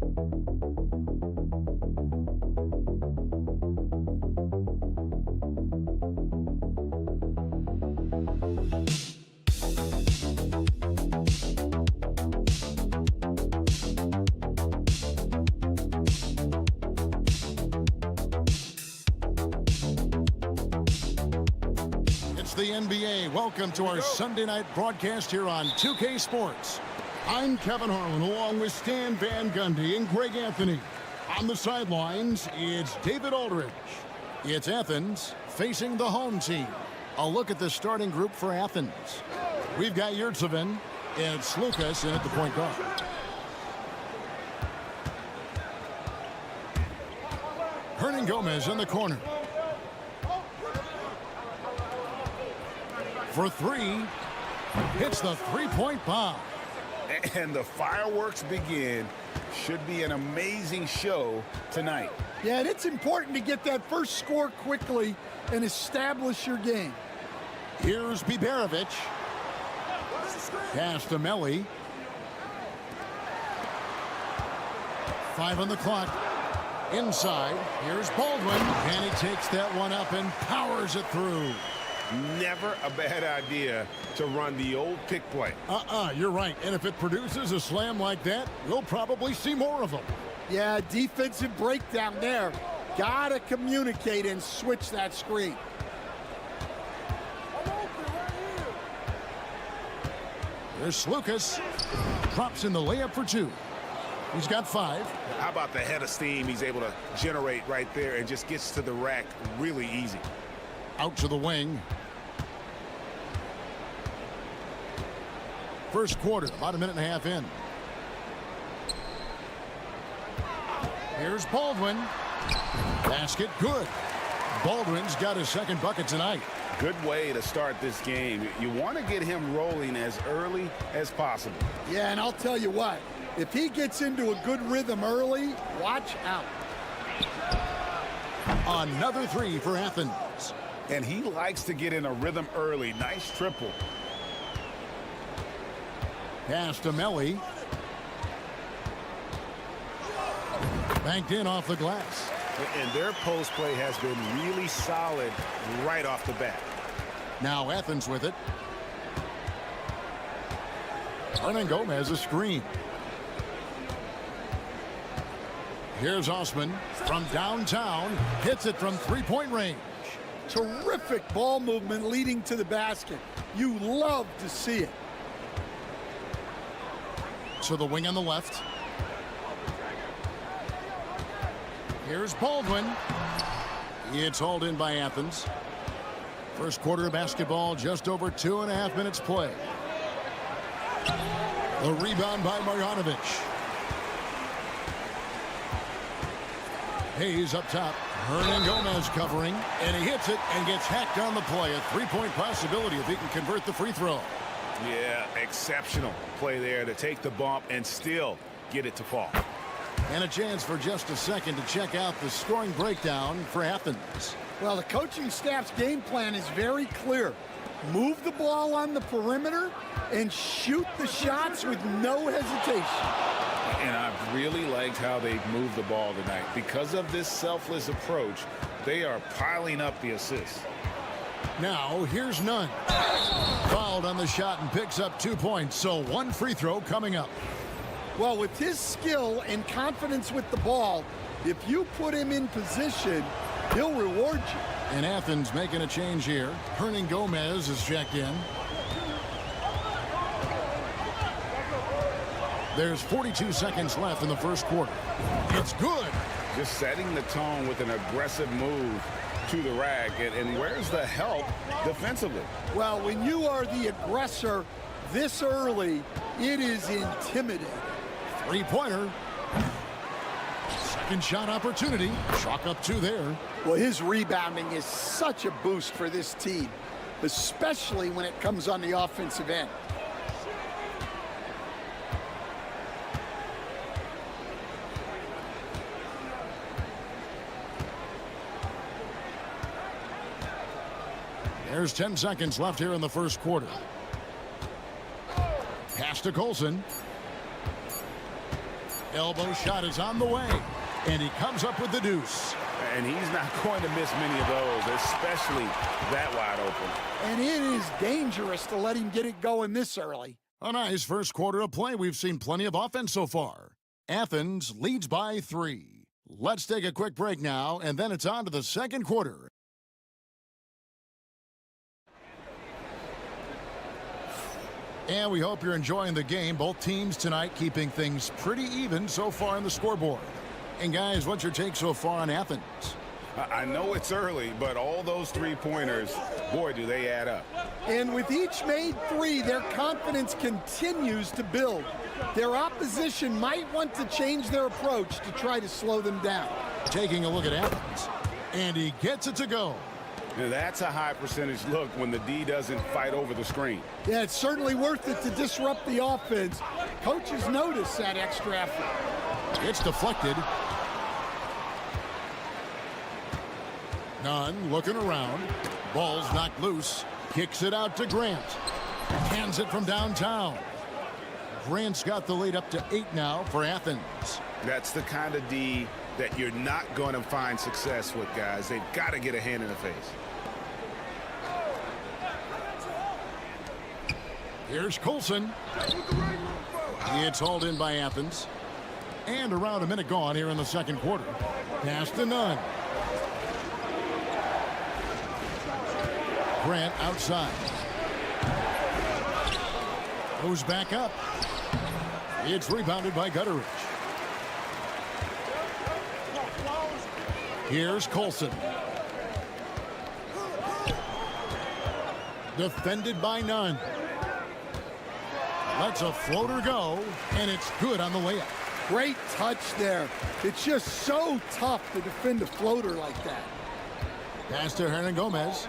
The NBA. Welcome to our Sunday night broadcast here on 2K Sports. I'm Kevin Harlan along with Stan Van Gundy and Greg Anthony. On the sidelines, it's David Aldridge. It's Athens facing the home team. A look at the starting group for Athens. We've got Yurtseven and Slukas in at the point guard. Hernan Gomez in the corner. For three, hits the three-point bomb. And the fireworks begin. Should be an amazing show tonight. Yeah, and it's important to get that first score quickly and establish your game. Here's Biberovic. Pass to Melli. 5 on the clock. Inside, here's Baldwin. And he takes that one up and powers it through. Never a bad idea to run the old pick play. You're right. And if it produces a slam like that, we'll probably see more of them. Yeah, defensive breakdown there. Gotta communicate and switch that screen. There's Slukas. Drops in the layup for 2. He's got 5. How about the head of steam he's able to generate right there and just gets to the rack really easy. Out to the wing. First quarter, about a minute and a half in. Here's Baldwin. Basket, good. Baldwin's got his second bucket tonight. Good way to start this game. You want to get him rolling as early as possible. Yeah, and I'll tell you what, if he gets into a good rhythm early, watch out. Another 3 for Athens. And he likes to get in a rhythm early. Nice triple. Pass to Melli. Banked in off the glass. And their post play has been really solid right off the bat. Now Athens with it. Hernan Gomez a screen. Here's Osman from downtown. Hits it from three-point range. Terrific ball movement leading to the basket. You love to see it. To the wing on the left. Here's Baldwin. It's hauled in by Athens. First quarter of basketball, just over 2.5 minutes play. The rebound by Marjanovic. Hayes up top. Hernan Gomez covering, and he hits it and gets hacked on the play. A three-point possibility if he can convert the free throw. Yeah, exceptional play there to take the bump and still get it to fall. And a chance for just a second to check out the scoring breakdown for Athens. Well, the coaching staff's game plan is very clear. Move the ball on the perimeter and shoot the shots with no hesitation. And I've really liked how they've moved the ball tonight. Because of this selfless approach, they are piling up the assists. Now, here's Nunn. Fouled on the shot and picks up 2 points, so 1 free throw coming up. Well, with his skill and confidence with the ball, if you put him in position, he'll reward you. And Athens making a change here. Hernan Gomez is checked in. There's 42 seconds left in the first quarter. It's good. Just setting the tone with an aggressive move to the rack. And where's the help defensively? Well, when you are the aggressor this early, it is intimidating. Three-pointer. Second shot opportunity. Chalk up 2 there. Well, his rebounding is such a boost for this team, especially when it comes on the offensive end. There's 10 seconds left here in the first quarter. Pass to Colson. Elbow shot is on the way, and he comes up with the deuce. And he's not going to miss many of those, especially that wide open. And it is dangerous to let him get it going this early. A nice first quarter of play. We've seen plenty of offense so far. Athens leads by 3. Let's take a quick break now, and then it's on to the second quarter. And we hope you're enjoying the game. Both teams tonight keeping things pretty even so far on the scoreboard. And guys, what's your take so far on Athens? I know it's early, but all those three-pointers, boy, do they add up. And with each made 3, their confidence continues to build. Their opposition might want to change their approach to try to slow them down. Taking a look at Athens, and he gets it to go. Now, that's a high percentage look when the D doesn't fight over the screen. Yeah, it's certainly worth it to disrupt the offense. Coaches notice that extra effort. It's deflected. Nunn looking around. Ball's knocked loose. Kicks it out to Grant. Hands it from downtown. Grant's got the lead up to 8 now for Athens. That's the kind of D that you're not going to find success with, guys. They've got to get a hand in the face. Here's Coulson. It's hauled in by Athens. And around a minute gone here in the second quarter. Pass to Nunn. Grant outside. Goes back up. It's rebounded by Gutteridge. Here's Coulson. Defended by Nunn. Lets a floater go, and it's good on the layup. Great touch there. It's just so tough to defend a floater like that. Pass to Hernan Gomez.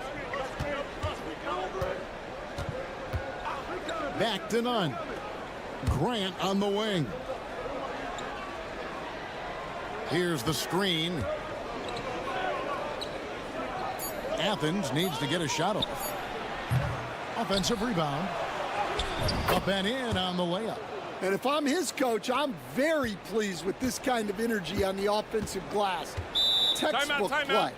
Back to Nunn. Grant on the wing. Here's the screen. Athens needs to get a shot off. Offensive rebound. Up and in on the layup. And if I'm his coach, I'm very pleased with this kind of energy on the offensive glass. Textbook play.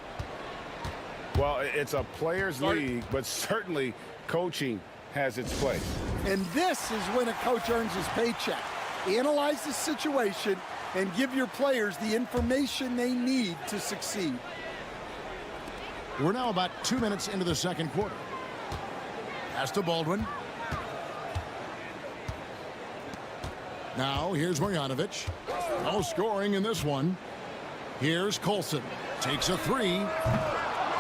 Well, it's a players' league, but certainly coaching has its place. And this is when a coach earns his paycheck. Analyze the situation and give your players the information they need to succeed. We're now about 2 minutes into the second quarter. Pass to Baldwin. Now here's Marjanovic. No scoring in this one. Here's Coulson. Takes a 3.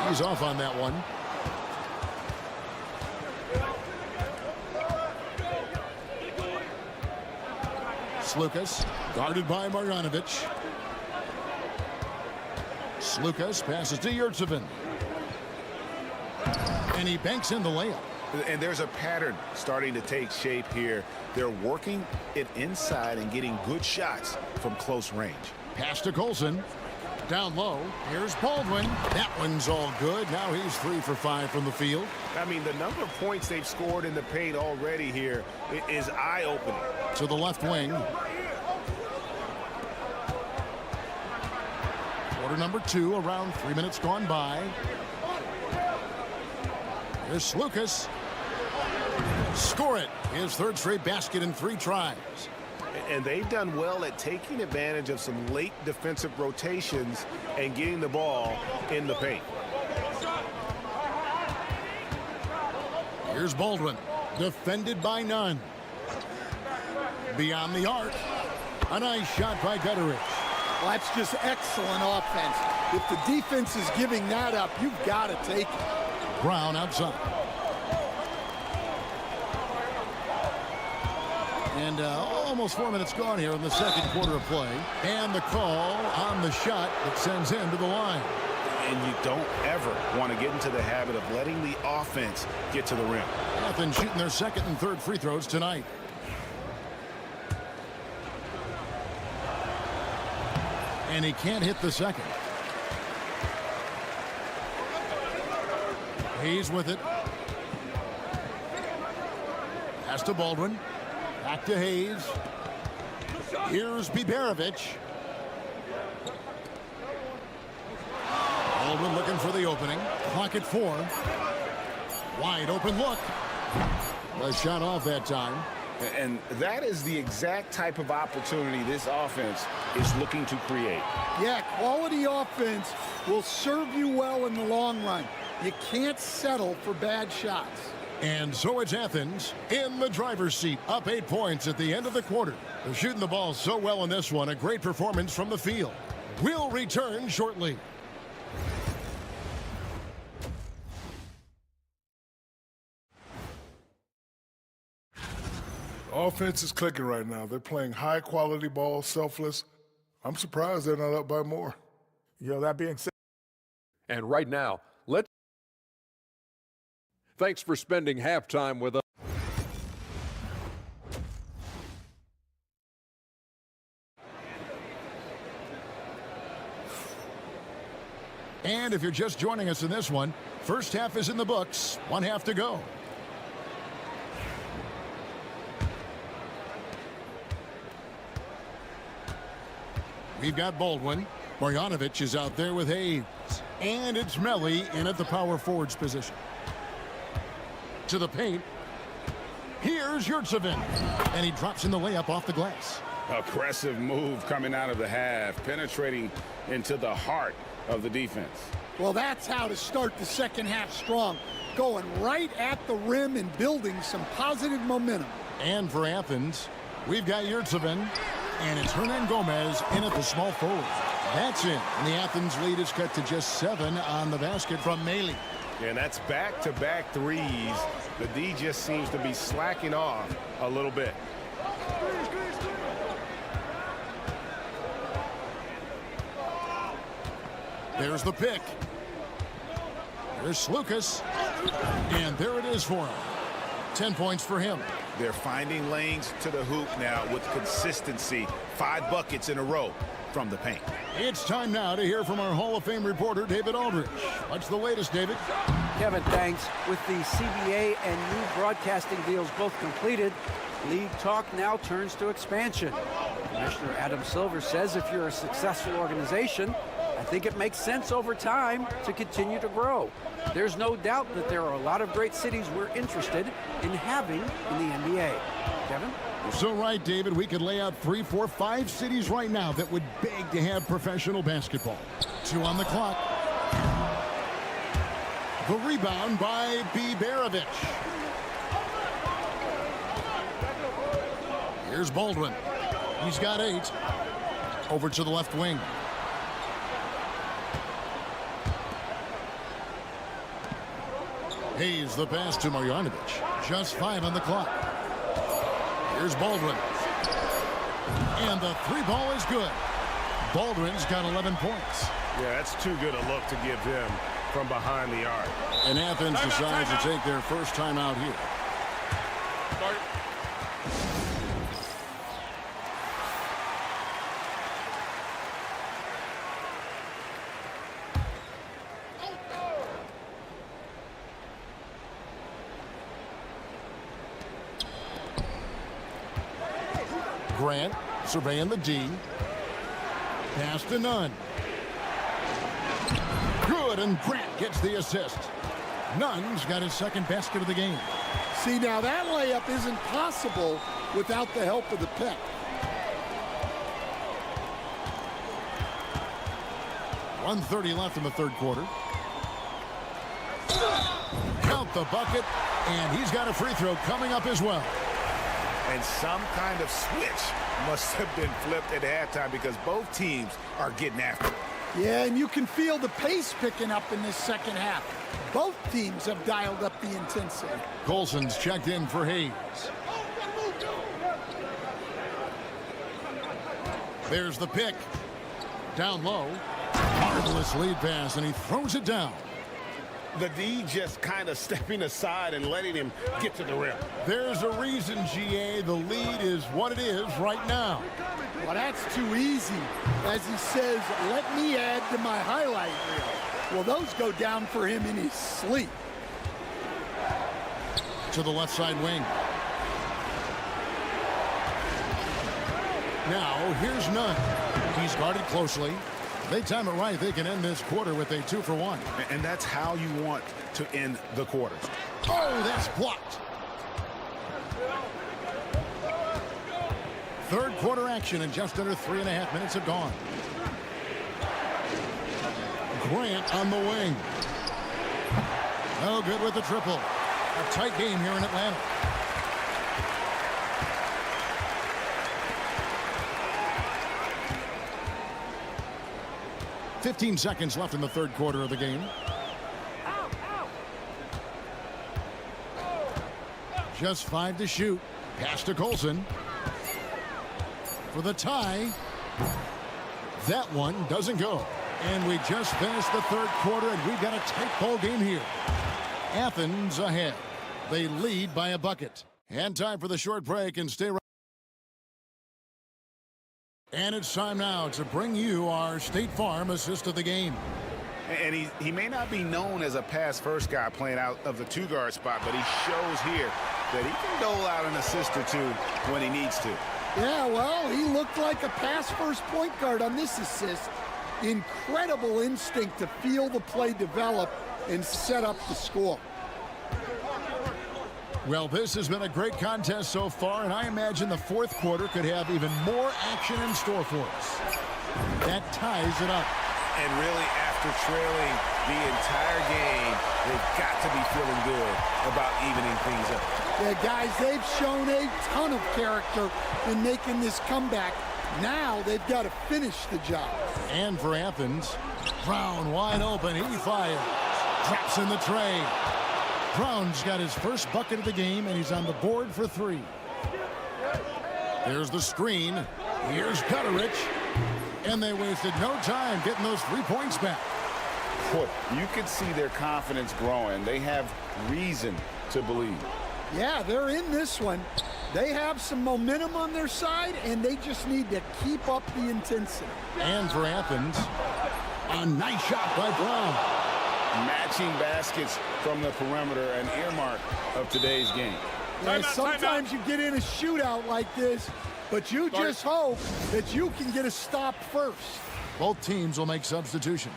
He's off on that one. Slukas, guarded by Marjanovic. Slukas passes to Yurtsevin. And he banks in the layup. And there's a pattern starting to take shape here. They're working it inside and getting good shots from close range. Pass to Coulson. Down low. Here's Baldwin. That one's all good. Now he's 3 for 5 from the field. I mean, the number of points they've scored in the paint already here is eye-opening. To the left wing. Quarter number 2, around 3 minutes gone by. Here's Slukas. Score it. His third straight basket in 3 tries. And they've done well at taking advantage of some late defensive rotations and getting the ball in the paint. Here's Baldwin. Defended by Nunn. Beyond the arc. A nice shot by Gutteridge. Well, that's just excellent offense. If the defense is giving that up, you've got to take it. Brown outside. And almost 4 minutes gone here in the second quarter of play. And the call on the shot that sends him to the line. And you don't ever want to get into the habit of letting the offense get to the rim. Athens shooting their second and third free throws tonight. And he can't hit the second. Hayes with it. Pass to Baldwin. Back to Hayes. Here's Biberovic. Baldwin looking for the opening. Clock at 4. Wide open look. The shot off that time. And that is the exact type of opportunity this offense is looking to create. Yeah, quality offense will serve you well in the long run. You can't settle for bad shots. And so it's Athens in the driver's seat, up 8 points at the end of the quarter. They're shooting the ball so well in this one. A great performance from the field. We'll return shortly. Offense is clicking right now. They're playing high-quality ball, selfless. I'm surprised they're not up by more. That being said. And right now, thanks for spending halftime with us. And if you're just joining us in this one, first half is in the books. 1 half to go. We've got Baldwin. Marjanovic is out there with Hayes. And it's Melli in at the power forwards position. To the paint. Here's Yurtsevin. And he drops in the layup off the glass. Aggressive move coming out of the half, penetrating into the heart of the defense. Well, that's how to start the second half strong. Going right at the rim and building some positive momentum. And for Athens, we've got Yurtsevin. And it's Hernan Gomez in at the small forward. That's it. And the Athens lead is cut to just 7 on the basket from Melli. And that's back-to-back threes. The D just seems to be slacking off a little bit. There's the pick. There's Slukas. And there it is for him. 10 points for him. They're finding lanes to the hoop now with consistency. 5 buckets in a row from the paint. It's time now to hear from our Hall of Fame reporter, David Aldridge. What's the latest, David? Kevin, thanks. With the CBA and new broadcasting deals both completed, league talk now turns to expansion. Commissioner Adam Silver says if you're a successful organization, I think it makes sense over time to continue to grow. There's no doubt that there are a lot of great cities we're interested in having in the NBA. Kevin? You're so right, David. We could lay out 3, 4, 5 cities right now that would beg to have professional basketball. 2 on the clock. The rebound by Biberovic. Here's Baldwin. He's got 8. Over to the left wing. Hayes the pass to Marjanovic. Just 5 on the clock. Here's Baldwin. And the 3 ball is good. Baldwin's got 11 points. Yeah, that's too good a look to give him from behind the arc. And Athens decides to take their first time out here. Start. Grant surveying the D. Pass to Nunn. Good, and Grant gets the assist. Nunn's got his second basket of the game. See, now that layup isn't possible without the help of the pick. .130 left in the third quarter. Count the bucket, and he's got a free throw coming up as well. And some kind of switch must have been flipped at halftime because both teams are getting after it. Yeah, and you can feel the pace picking up in this second half. Both teams have dialed up the intensity. Colson's checked in for Hayes. There's the pick. Down low. Marvelous lead pass, and he throws it down. The D just kind of stepping aside and letting him get to the rim. There's a reason, GA. The lead is what it is right now. Well, that's too easy. As he says, let me add to my highlight reel. Well, those go down for him in his sleep. To the left side wing. Now, here's none. He's guarded closely. They time it right. They can end this quarter with a 2-for-1. And that's how you want to end the quarters. Oh, that's blocked. Third quarter action, and just under 3.5 minutes have gone. Grant on the wing. No good with the triple. A tight game here in Atlanta. $15 seconds left in the third quarter of the game. Just 5 to shoot. Pass to Colson. For the tie. That one doesn't go. And we just finished the third quarter, and we've got a tight ball game here. Athens ahead. They lead by a bucket. And time for the short break, and stay right. And it's time now to bring you our State Farm assist of the game. And he may not be known as a pass-first guy playing out of the two-guard spot, but he shows here that he can dole out an assist or two when he needs to. Yeah, well, he looked like a pass-first point guard on this assist. Incredible instinct to feel the play develop and set up the score. Well, this has been a great contest so far, and I imagine the fourth quarter could have even more action in store for us. That ties it up. And really, after trailing the entire game, they've got to be feeling good about evening things up. Yeah, guys, they've shown a ton of character in making this comeback. Now they've got to finish the job. And for Athens, Brown wide open. He fires. Drops in the tray. Brown's got his first bucket of the game, and he's on the board for 3. There's the screen. Here's Gutterich. And they wasted no time getting those 3 points back. Boy, you could see their confidence growing. They have reason to believe. Yeah, they're in this one. They have some momentum on their side, and they just need to keep up the intensity. And for Athens, a nice shot by Brown. Matching baskets from the perimeter, an earmark of today's game. Yeah, sometimes you get in a shootout like this, but you just hope that you can get a stop first. Both teams will make substitutions.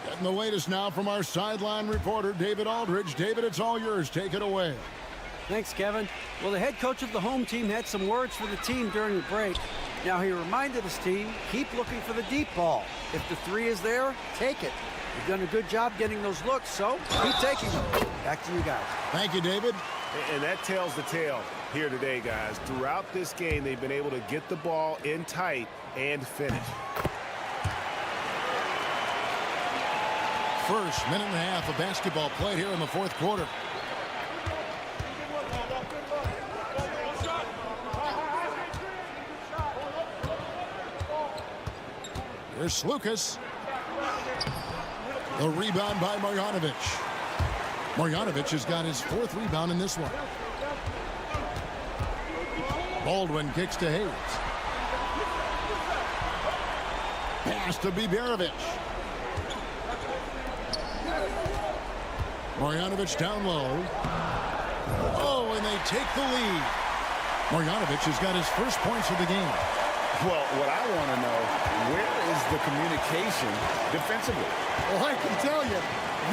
Getting the latest now from our sideline reporter, David Aldridge. David, it's all yours. Take it away. Thanks, Kevin. Well, the head coach of the home team had some words for the team during the break. Now, he reminded his team, keep looking for the deep ball. If the 3 is there, take it. You've done a good job getting those looks, so keep taking them. Back to you guys. Thank you, David. And that tells the tale here today, guys. Throughout this game, they've been able to get the ball in tight and finish. First minute and a half of basketball played here in the fourth quarter. Here's Slukas. The rebound by Marjanovic. Marjanovic has got his 4th rebound in this one. Baldwin kicks to Hayes. Pass to Biberovic. Marjanovic down low. Oh, and they take the lead. Marjanovic has got his first points of the game. Well, what I want to know, where is the communication defensively? Well, I can tell you,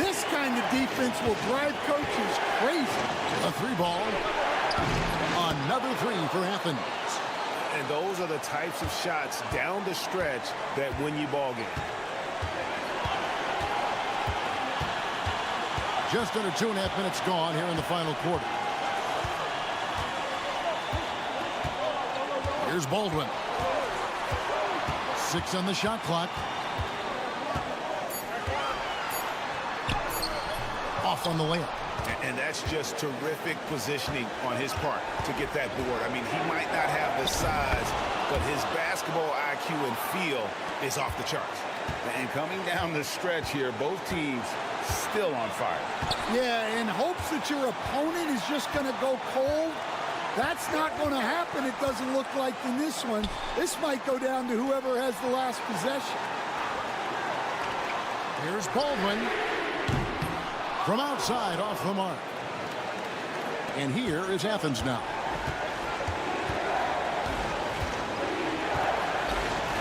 this kind of defense will drive coaches crazy. A 3-ball. Another 3 for Athens. And those are the types of shots down the stretch that win you ball games. Just under 2.5 minutes gone here in the final quarter. Here's Baldwin. 6 on the shot clock. Off on the layup. And that's just terrific positioning on his part to get that board. I mean, he might not have the size, but his basketball IQ and feel is off the charts. And coming down the stretch here, both teams still on fire. Yeah, in hopes that your opponent is just going to go cold. That's not going to happen, it doesn't look like in this one. This might go down to whoever has the last possession. Here's Baldwin. From outside, off the mark. And here is Athens now.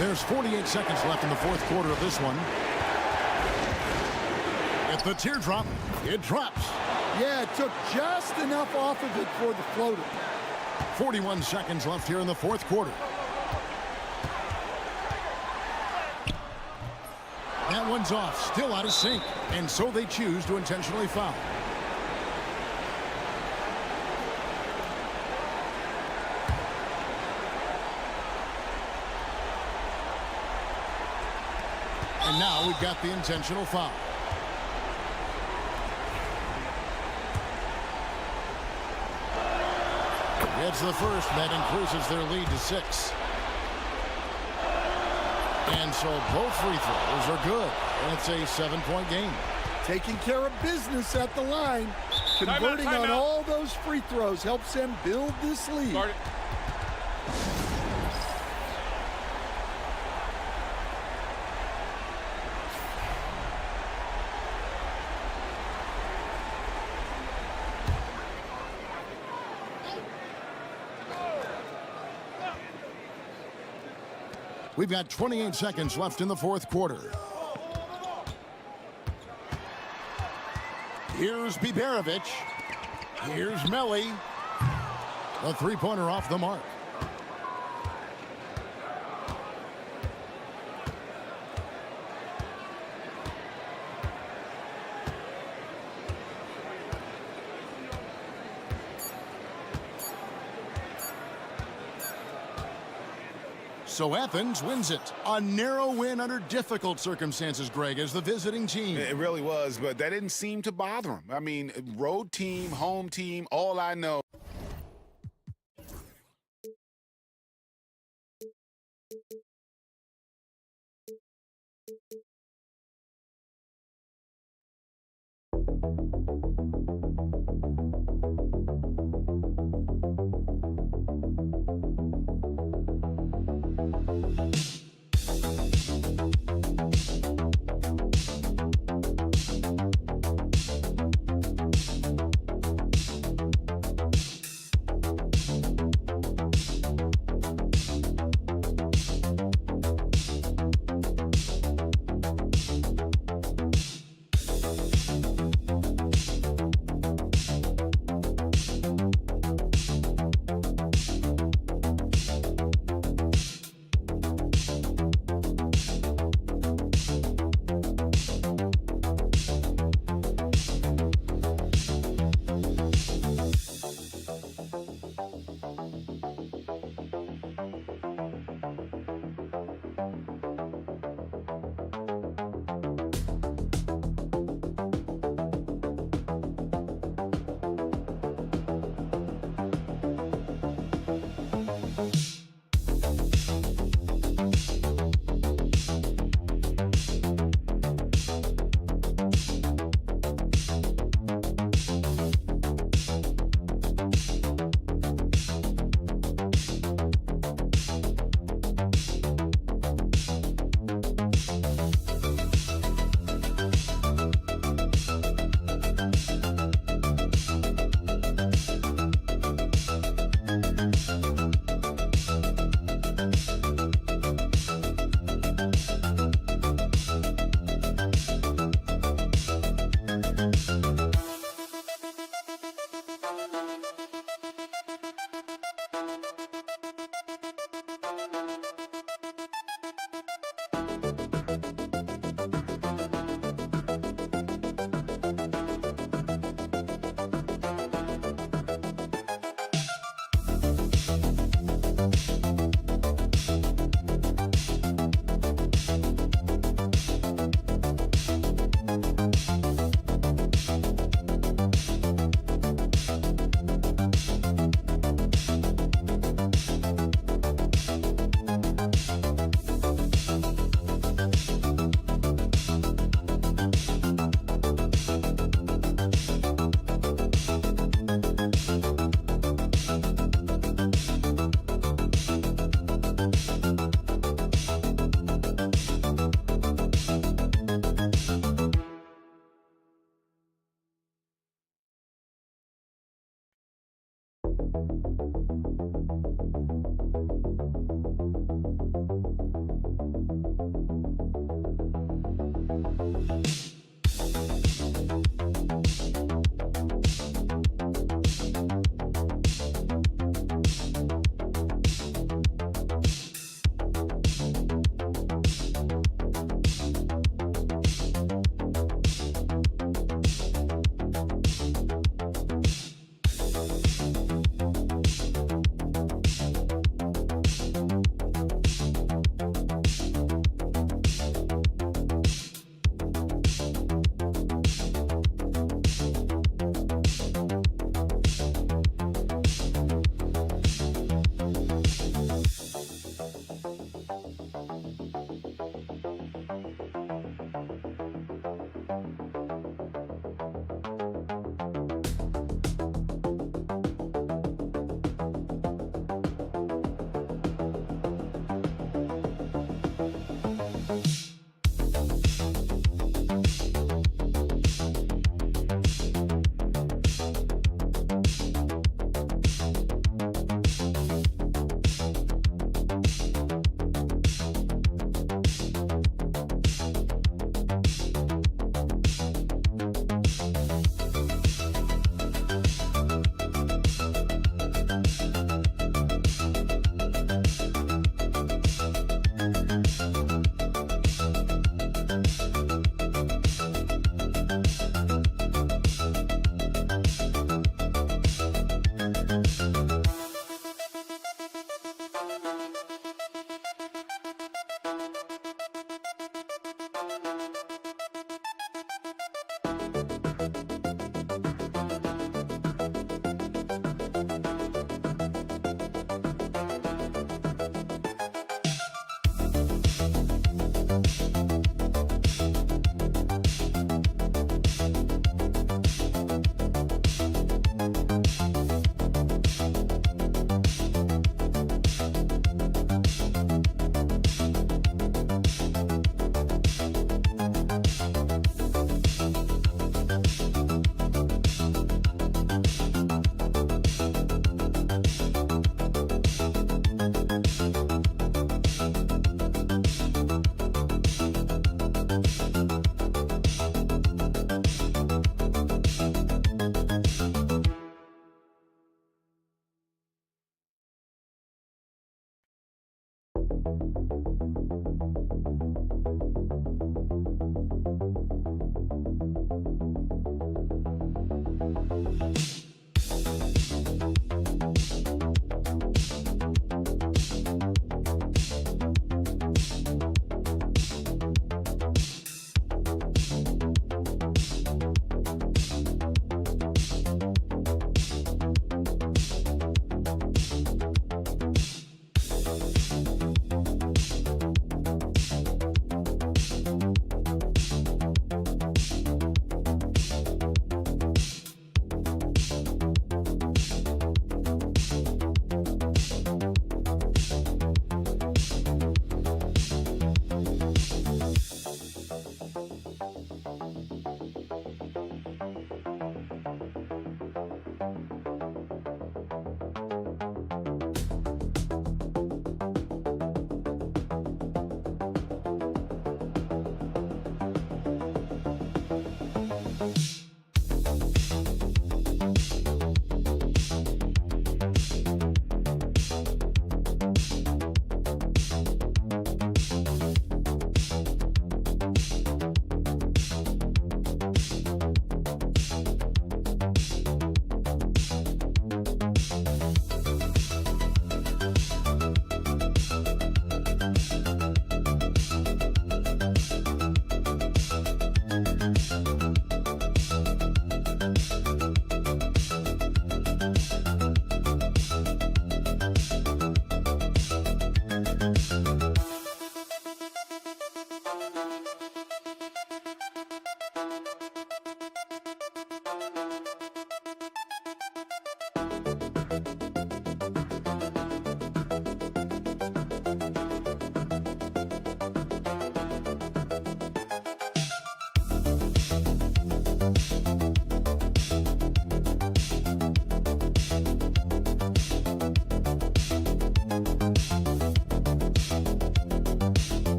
There's 48 seconds left in the fourth quarter of this one. At the teardrop, it drops. Yeah, it took just enough off of it for the floater. 41 seconds left here in the fourth quarter. That one's off, still out of sync, and so they choose to intentionally foul. And now we've got the intentional foul. It's the first that increases their lead to 6. And so both free throws are good. And it's a 7-point game. Taking care of business at the line. Converting on all those free throws helps them build this lead. We've got 28 seconds left in the fourth quarter. Here's Biberovic. Here's Melli. A three-pointer off the mark. So Athens wins it. A narrow win under difficult circumstances, Greg, as the visiting team. It really was, but that didn't seem to bother him. I mean, road team, home team, all I know.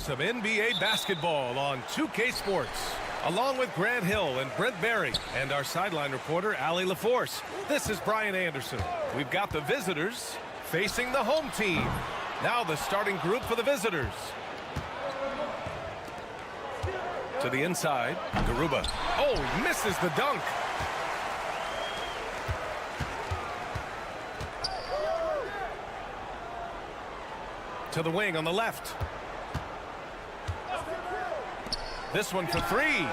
Of NBA basketball on 2K Sports, along with Grant Hill and Brent Berry and our sideline reporter, Allie LaForce. This is Brian Anderson. We've got the visitors facing the home team. Now the starting group for the visitors. To the inside, Garuba. Oh, he misses the dunk. To the wing on the left. This one for three,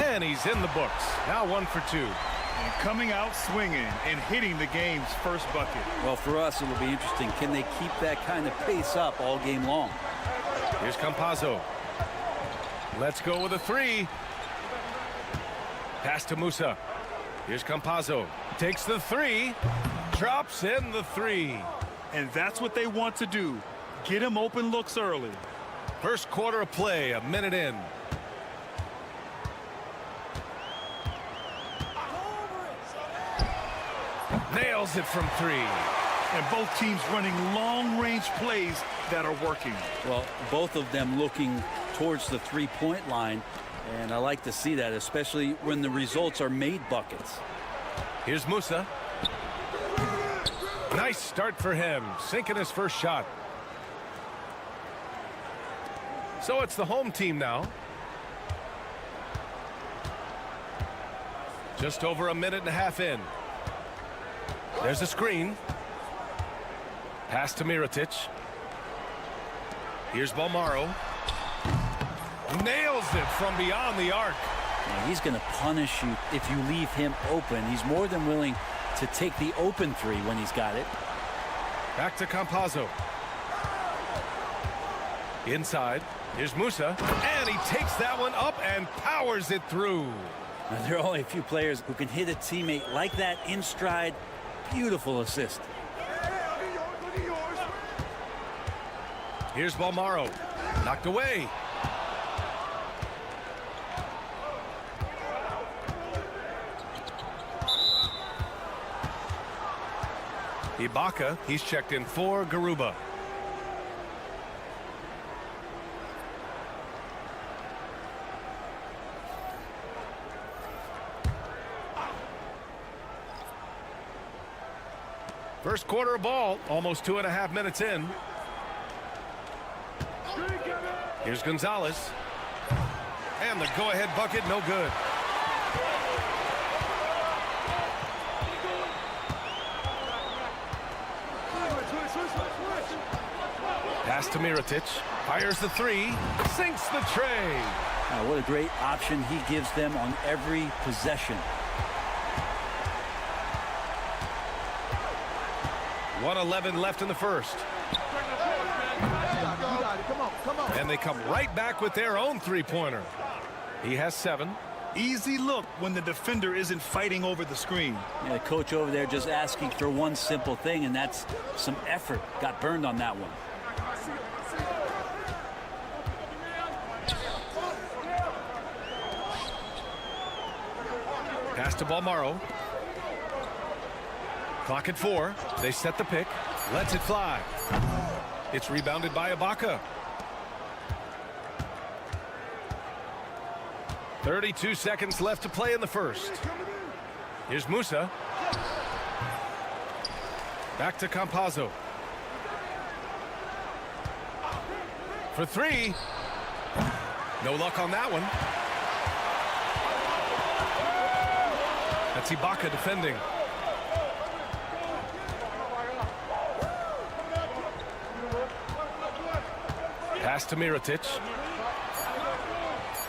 and he's in the books. Now 1 for 2. And coming out swinging and hitting the game's first bucket. Well, for us, it'll be interesting. Can they keep that kind of pace up all game long? Here's Campazzo. Let's go with a 3. Pass to Musa. Here's Campazzo. Takes the 3. Drops in the 3. And that's what they want to do. Get him open looks early. First quarter of play, a minute in. Nails it from 3. And both teams running long-range plays that are working. Well, both of them looking towards the three-point line, and I like to see that, especially when the results are made buckets. Here's Musa. Nice start for him, sinking his first shot. So it's the home team now. Just over a minute and a half in. There's a screen. Pass to Mirotic. Here's Balmaro. Nails it from beyond the arc. And he's going to punish you if you leave him open. He's more than willing to take the open 3 when he's got it. Back to Campazzo. Inside. Here's Musa. And he takes that one up and powers it through. Now, there are only a few players who can hit a teammate like that in stride. Beautiful assist. Here's Balmaro. Knocked away. Ibaka, he's checked in for Garuba. First quarter of ball, almost 2.5 minutes in. Here's Gonzalez. And the go-ahead bucket, no good. Pass to Mirotic. Fires the three. Sinks the tray. What a great option he gives them on every possession. 1:11 left in the first. And they come right back with their own three-pointer. He has 7. Easy look when the defender isn't fighting over the screen. Yeah, the coach over there just asking for one simple thing, and that's some effort. Got burned on that one. Pass to Balmaro. Clock at 4. They set the pick. Lets it fly. It's rebounded by Ibaka. 32 seconds left to play in the first. Here's Musa. Back to Campazzo. For 3. No luck on that one. That's Ibaka defending. Pass to Mirotic.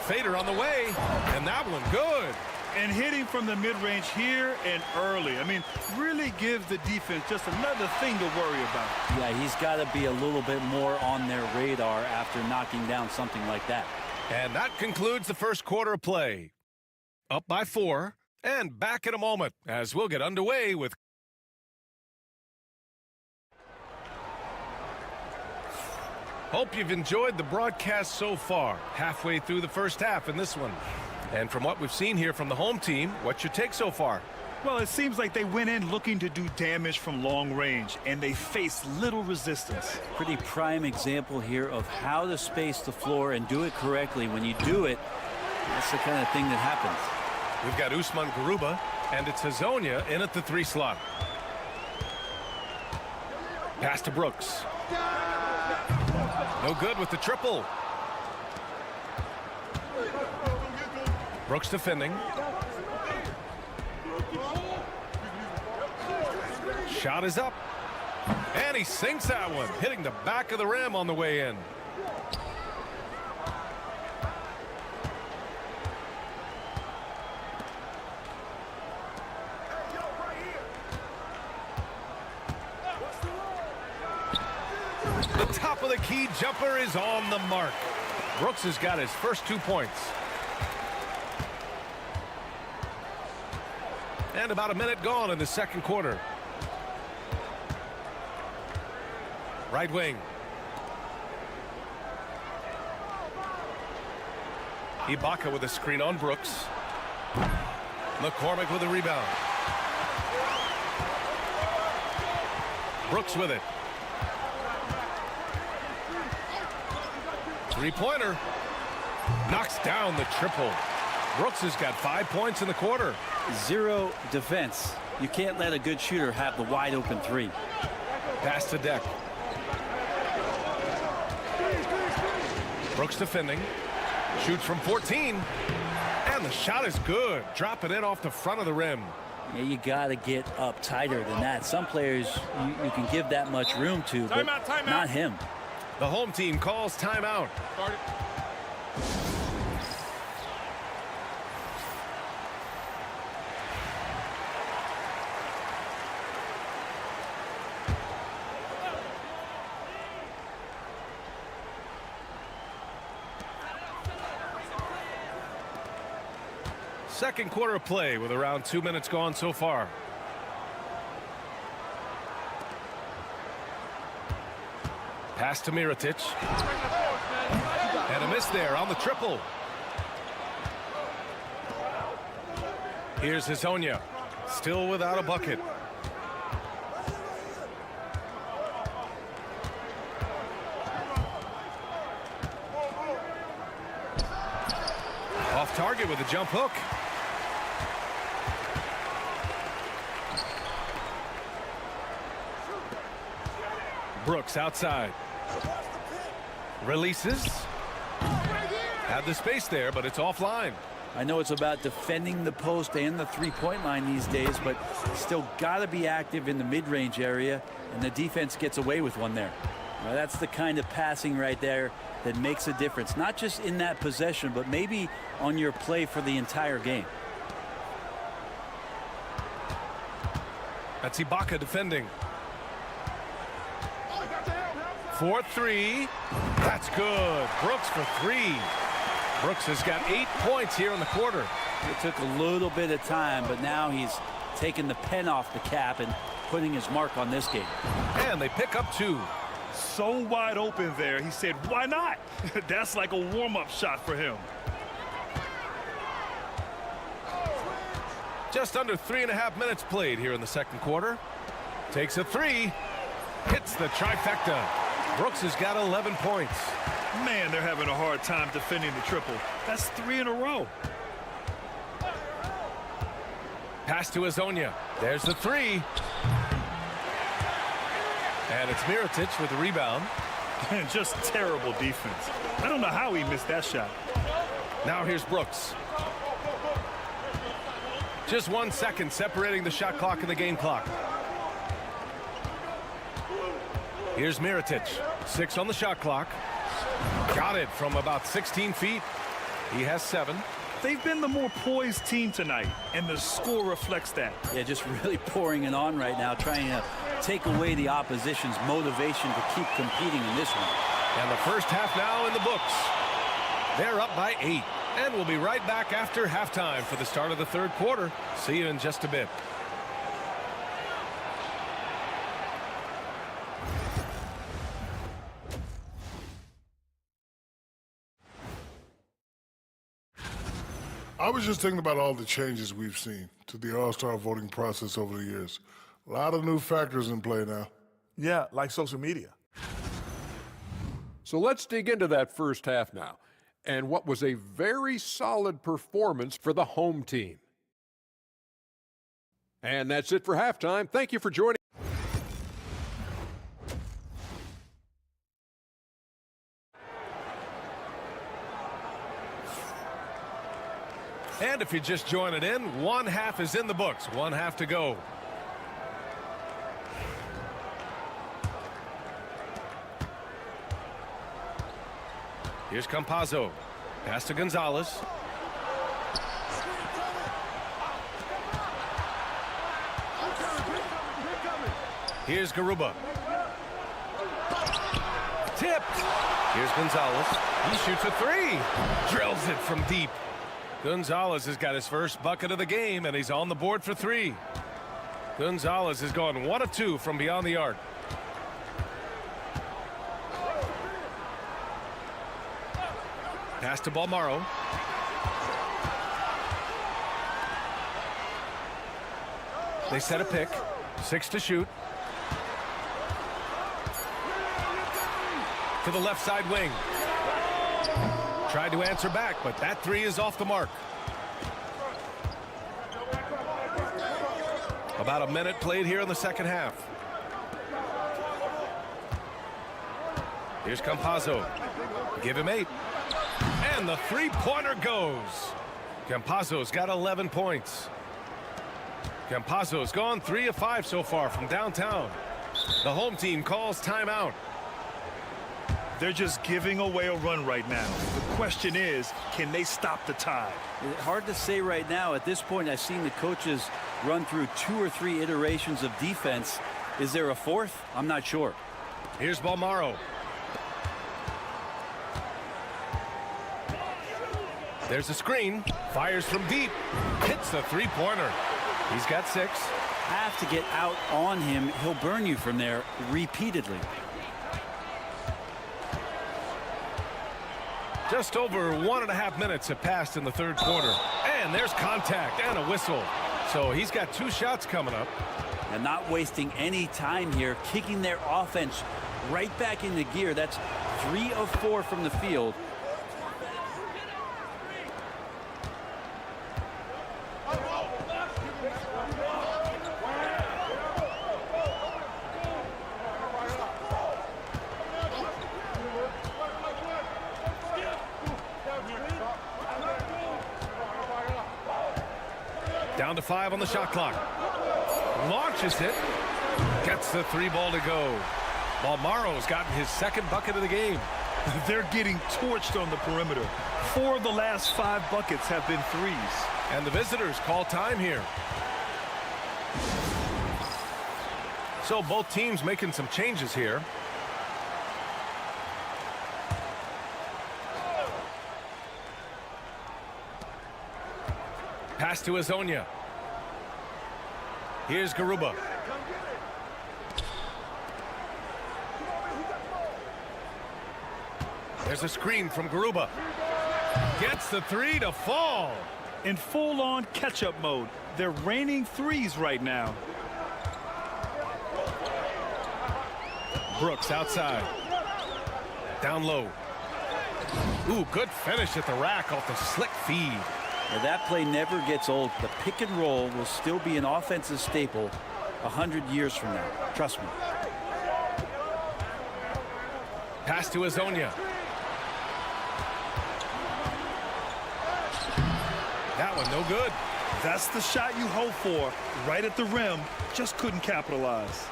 Fader on the way, and that one good. And hitting from the mid-range here and early. I mean, really gives the defense just another thing to worry about. Yeah, he's got to be a little bit more on their radar after knocking down something like that. And that concludes the first quarter of play. Up by 4, and back in a moment as we'll get underway with Hope you've enjoyed the broadcast so far. Halfway through the first half in this one. And from what we've seen here from the home team, what's your take so far? Well, it seems like they went in looking to do damage from long range, and they faced little resistance. Pretty prime example here of how to space the floor and do it correctly. When you do it, that's the kind of thing that happens. We've got Usman Garuba, and it's Hazonia in at the 3 slot. Pass to Brooks. No good with the triple. Brooks defending. Shot is up. And he sinks that one, hitting the back of the rim on the way in. The top of the key jumper is on the mark. Brooks has got his first 2 points. And about a minute gone in the second quarter. Right wing. Ibaka with a screen on Brooks. McCormick with a rebound. Brooks with it. Three-pointer. Knocks down the triple. Brooks has got 5 points in the quarter. 0 defense. You can't let a good shooter have the wide open 3. Pass to Deck. Brooks defending. Shoots from 14. And the shot is good. Dropping it off the front of the rim. Yeah, you got to get up tighter than that. Some players you can give that much room to, but not him. The home team calls timeout. Second quarter of play with around 2 minutes gone so far. Pass to Mirotic. And a miss there on the triple. Here's Hazonia. Still without a bucket. off target with a jump hook. Brooks outside. Releases. Had the space there, but it's offline. I know it's about defending the post and the three-point line these days, but still got to be active in the mid-range area, and the defense gets away with one there. Now, that's the kind of passing right there that makes a difference, not just in that possession, but maybe on your play for the entire game. That's Ibaka defending. 4-3. That's good. Brooks for 3. Brooks has got 8 points here in the quarter. It took a little bit of time, but now he's taking the pen off the cap and putting his mark on this game. And they pick up 2. So wide open there. He said, why not? That's like a warm-up shot for him. Just under 3.5 minutes played here in the second quarter. Takes a 3. Hits the trifecta. Brooks has got 11 points. Man, they're having a hard time defending the triple. That's 3 in a row. Pass to Azonia. There's the 3. And it's Mirotic with the rebound. And just terrible defense. I don't know how he missed that shot. Now here's Brooks. Just 1 second separating the shot clock and the game clock. Here's Mirotic. 6 on the shot clock. Got it from about 16 feet. He has 7. They've been the more poised team tonight, and the score reflects that. Yeah, just really pouring it on right now, trying to take away the opposition's motivation to keep competing in this one. And the first half now in the books. They're up by 8. And we'll be right back after halftime for the start of the third quarter. See you in just a bit. I was just thinking about all the changes we've seen to the All-Star voting process over the years. A lot of new factors in play now. Yeah, like social media. So let's dig into that first half now, and what was a very solid performance for the home team. And that's it for halftime. Thank you for joining. And if you're just joining in, 1 half is in the books. 1 half to go. Here's Campazzo. Pass to Gonzalez. Here's Garuba. Tipped. Here's Gonzalez. He shoots a 3. Drills it from deep. Gonzalez has got his first bucket of the game, and he's on the board for 3. Gonzalez has gone 1 of 2 from beyond the arc. Pass to Balmaro. They set a pick. 6 to shoot. To the left side wing. Tried to answer back, but that 3 is off the mark. About a minute played here in the second half. Here's Campazzo. Give him 8. And the 3-pointer goes. Campazzo's got 11 points. Campazzo's gone 3 of 5 so far from downtown. The home team calls timeout. They're just giving away a run right now. The question is, can they stop the tide? Hard to say right now. At this point, I've seen the coaches run through 2 or 3 iterations of defense. Is there a 4th? I'm not sure. Here's Balmaro. There's a screen. Fires from deep. Hits the 3-pointer. He's got 6. Have to get out on him. He'll burn you from there repeatedly. Just over 1.5 minutes have passed in the third quarter. And there's contact and a whistle. So he's got 2 shots coming up. And not wasting any time here, kicking their offense right back into gear. That's 3 of 4 from the field. Down to 5 on the shot clock. Launches it. Gets the 3 ball to go. Balmaro's gotten his second bucket of the game. They're getting torched on the perimeter. 4 of the last 5 buckets have been threes. And the visitors call time here. So both teams making some changes here. Pass to Azonia. Here's Garuba. There's a screen from Garuba. Gets the 3 to fall. In full-on catch-up mode. They're raining threes right now. Brooks outside. Down low. Ooh, good finish at the rack off the slick feed. Now, that play never gets old. The pick and roll will still be an offensive staple 100 years from now. Trust me. Pass to Azonia. That one no good. That's the shot you hope for. Right at the rim. Just couldn't capitalize.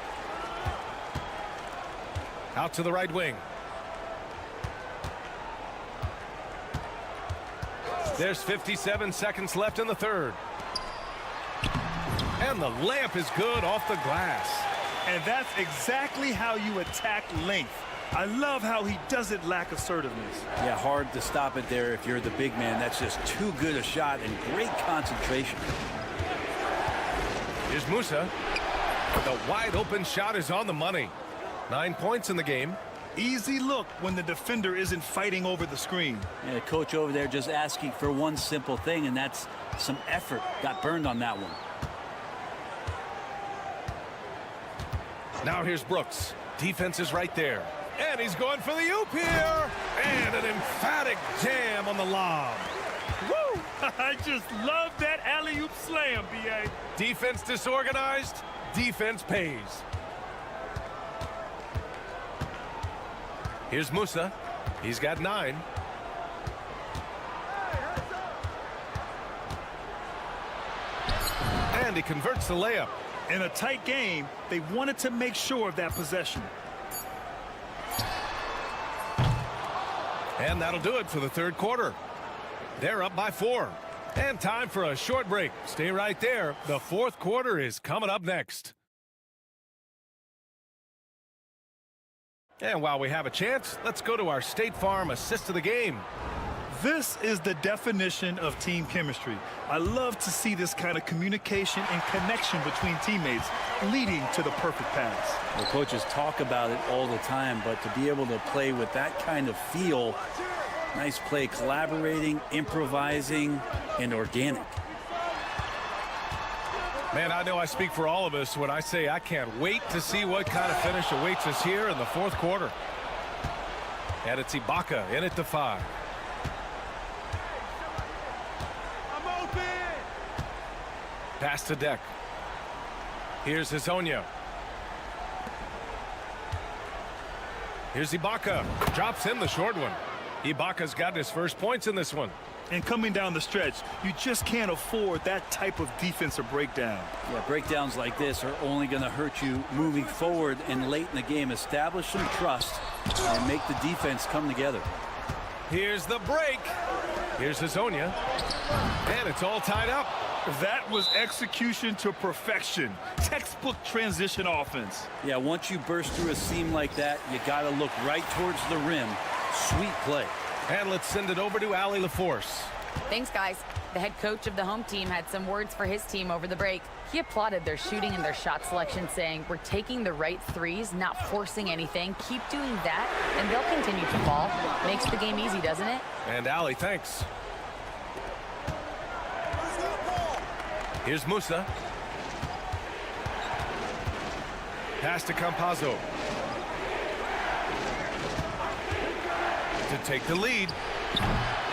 Out to the right wing. There's 57 seconds left in the third. And the layup is good off the glass. And that's exactly how you attack length. I love how he doesn't lack assertiveness. Yeah, hard to stop it there if you're the big man. That's just too good a shot and great concentration. Here's Musa. The wide open shot is on the money. 9 points in the game. Easy look when the defender isn't fighting over the screen. And the coach over there just asking for one simple thing, and that's some effort. Got burned on that one. Now here's Brooks. Defense is right there. And he's going for the oop here. And an emphatic jam on the lob. Woo! I just love that alley-oop slam, B.A. Defense disorganized. Defense pays. Here's Musa. He's got 9. And he converts the layup. In a tight game, they wanted to make sure of that possession. And that'll do it for the third quarter. They're up by 4. And time for a short break. Stay right there. The fourth quarter is coming up next. And while we have a chance, let's go to our State Farm assist of the game. This is the definition of team chemistry. I love to see this kind of communication and connection between teammates leading to the perfect pass. The coaches talk about it all the time, but to be able to play with that kind of feel, nice play, collaborating, improvising, and organic. Man, I know I speak for all of us when I say I can't wait to see what kind of finish awaits us here in the fourth quarter. And it's Ibaka in at the 5. I'm open! Pass to Deck. Here's Azonia. Here's Ibaka. Drops in the short one. Ibaka's got his first points in this one. And coming down the stretch, you just can't afford that type of defensive breakdown. Yeah, breakdowns like this are only going to hurt you moving forward and late in the game. Establish some trust and make the defense come together. Here's the break. Here's Azonia. And it's all tied up. That was execution to perfection. Textbook transition offense. Yeah, once you burst through a seam like that, you got to look right towards the rim. Sweet play. And let's send it over to Allie LaForce. Thanks, guys. The head coach of the home team had some words for his team over the break. He applauded their shooting and their shot selection, saying, "We're taking the right threes, not forcing anything. Keep doing that, and they'll continue to fall." Makes the game easy, doesn't it? And Allie, thanks. Here's Musa. Pass to Campazzo. To take the lead.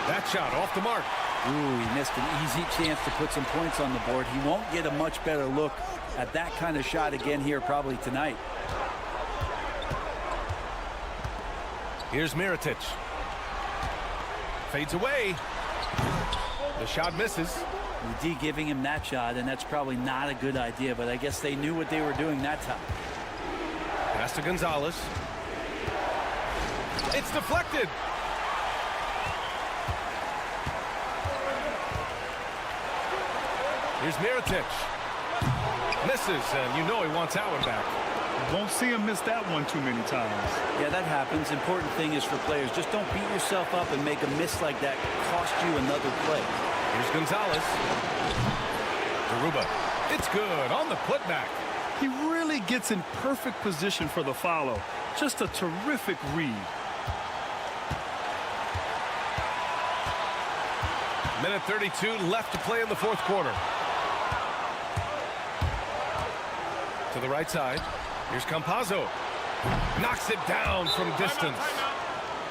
That shot off the mark. Ooh, he missed an easy chance to put some points on the board. He won't get a much better look at that kind of shot again here probably tonight. Here's Mirotic. Fades away. The shot misses. The D giving him that shot, and that's probably not a good idea, but I guess they knew what they were doing that time. Pass to Gonzalez. It's deflected. Here's Mirotic. Misses, and you know he wants that one back. Won't see him miss that one too many times. Yeah, that happens. Important thing is for players, just don't beat yourself up and make a miss like that cost you another play. Here's Gonzalez. Garuba. It's good on the putback. He really gets in perfect position for the follow. Just a terrific read. Minute 32 left to play in the fourth quarter. To the right side. Here's Campazzo. Knocks it down from distance.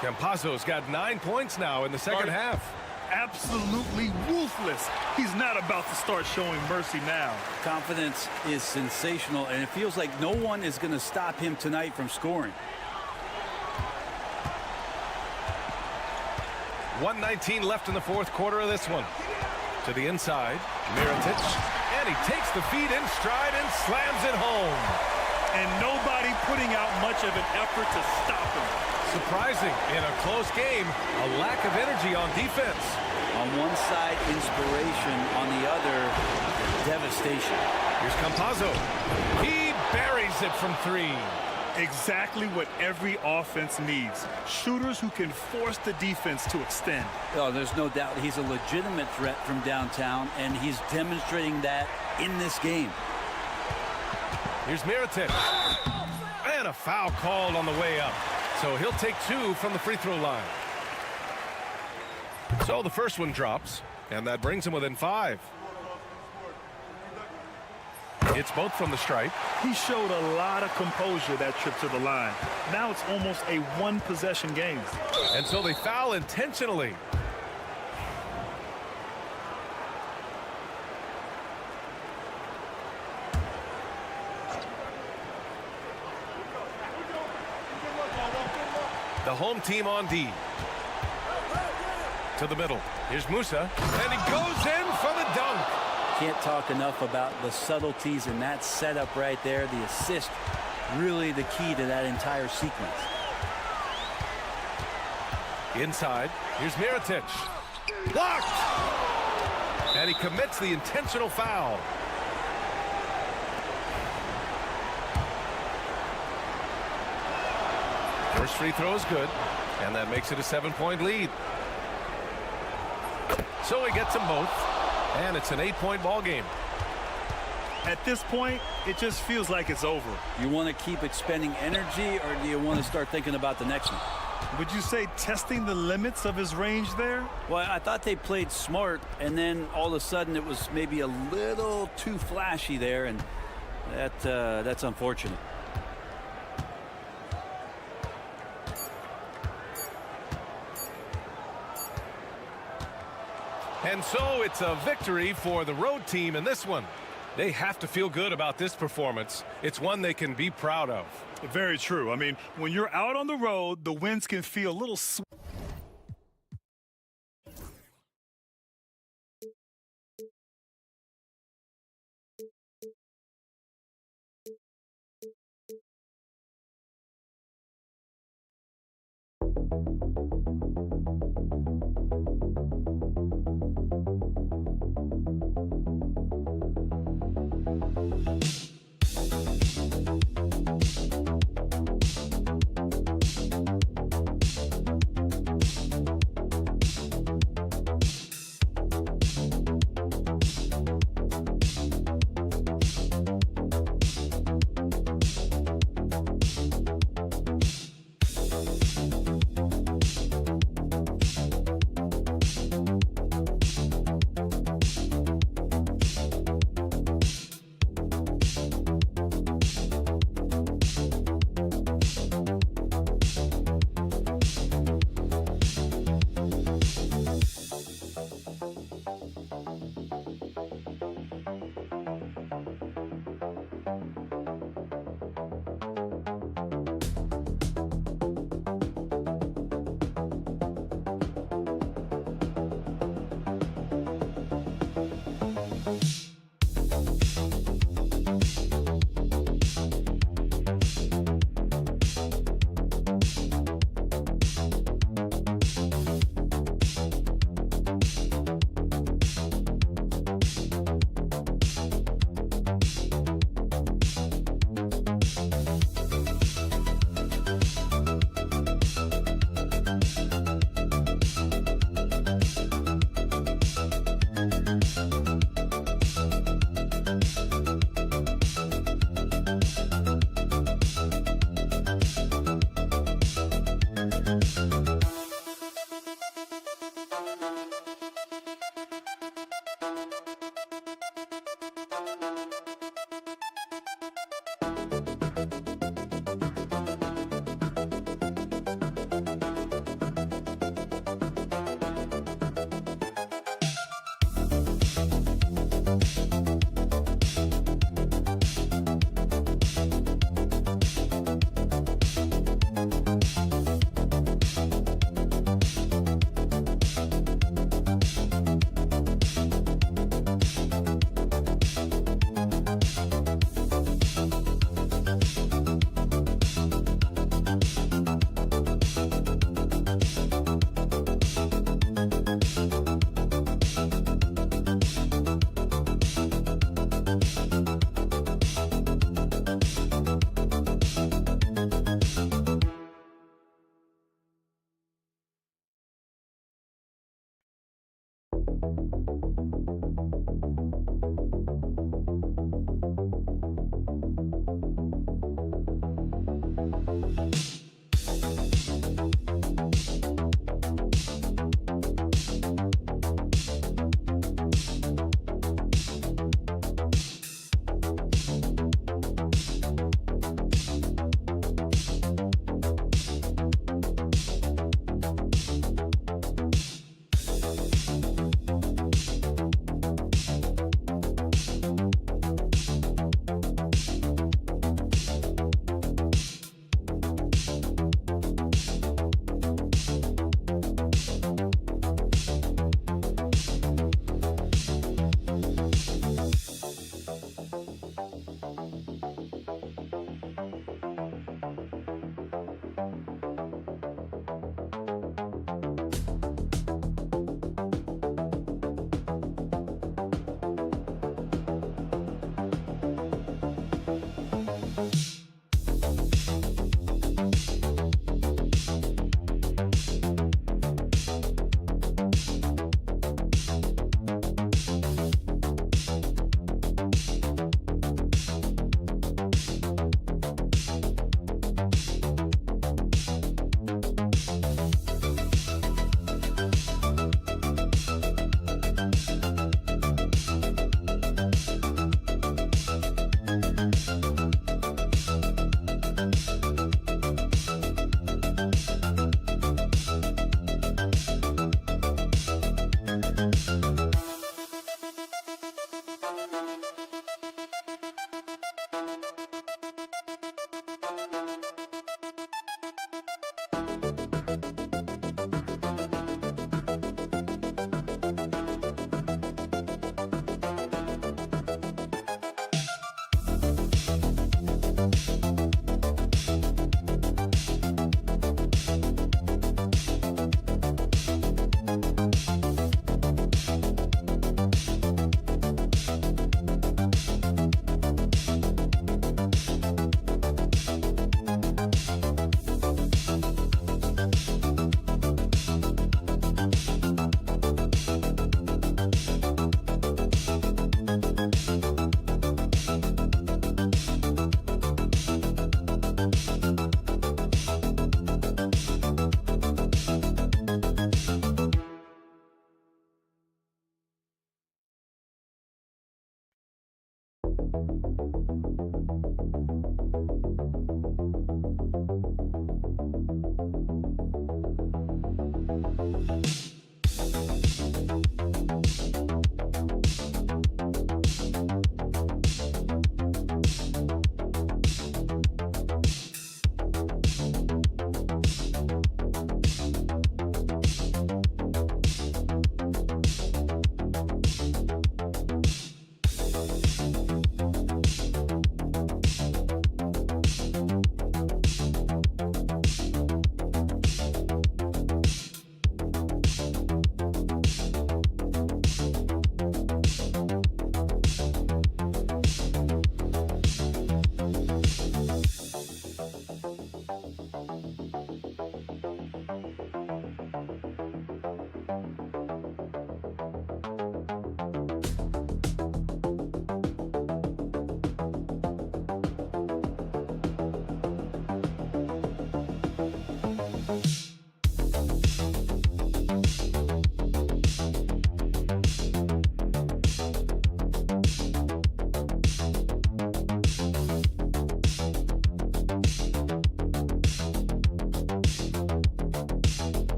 Campazzo's got 9 points now in the second half. Absolutely ruthless. He's not about to start showing mercy now. Confidence is sensational, and it feels like no one is going to stop him tonight from scoring. 1:19 left in the fourth quarter of this one. To the inside, Mirotic, and he takes the feed in stride and slams it home. And nobody putting out much of an effort to stop him. Surprising in a close game, a lack of energy on defense. On one side, inspiration. On the other, devastation. Here's Campazzo. He buries it from three. Exactly what every offense needs. Shooters who can force the defense to extend. Oh, there's no doubt he's a legitimate threat from downtown, and he's demonstrating that in this game. Here's Mirotic. And a foul called on the way up. So he'll take 2 from the free throw line. So the first one drops, and that brings him within 5. It's both from the stripe. He showed a lot of composure that trip to the line. Now it's almost a one-possession game. And so they foul intentionally. The home team on D. To the middle. Here's Musa. And he goes in for the dunk. Can't talk enough about the subtleties in that setup right there. The assist, really the key to that entire sequence. Inside. Here's Mirotic. Blocked. And he commits the intentional foul. First free throw is good, and that makes it a 7-point lead. So he gets them both, and it's an 8-point ball game. At this point, it just feels like it's over. You want to keep expending energy, or do you want to start thinking about the next one? Would you say testing the limits of his range there? Well, I thought they played smart, and then all of a sudden it was maybe a little too flashy there, and that's unfortunate. And so it's a victory for the road team in this one. They have to feel good about this performance. It's one they can be proud of. Very true. I mean, when you're out on the road, the wins can feel a little sweet.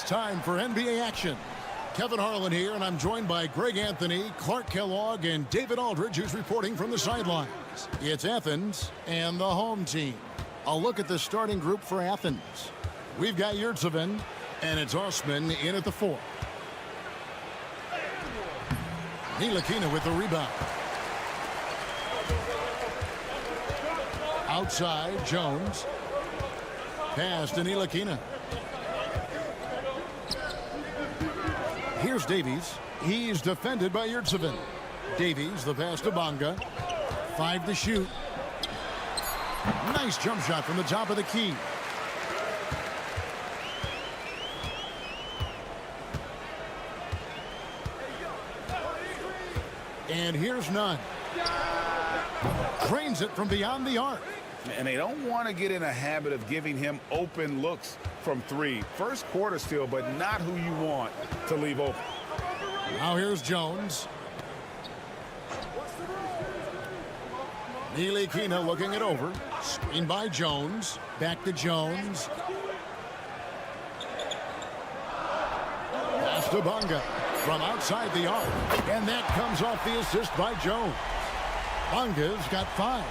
time for NBA action. Kevin Harlan here, and I'm joined by Greg Anthony, Clark Kellogg, and David Aldridge, who's reporting from the sidelines. It's Athens and the home team. A look at the starting group for Athens. We've got Yurtseven, and it's Osman in at the 4. Ntilikina with the rebound. Outside, Jones. Pass to Ntilikina. Here's Davies. He's defended by Yurtseven. Davies, the pass to Bonga. 5 to shoot. Nice jump shot from the top of the key. And here's Nunn. Drains it from beyond the arc. And they don't want to get in a habit of giving him open looks from 3. First quarter still, but not who you want to leave open. Now here's Jones. Ntilikina looking it over. Screen by Jones. Back to Jones. Pass to Bonga from outside the arc. And that comes off the assist by Jones. Bonga's got 5.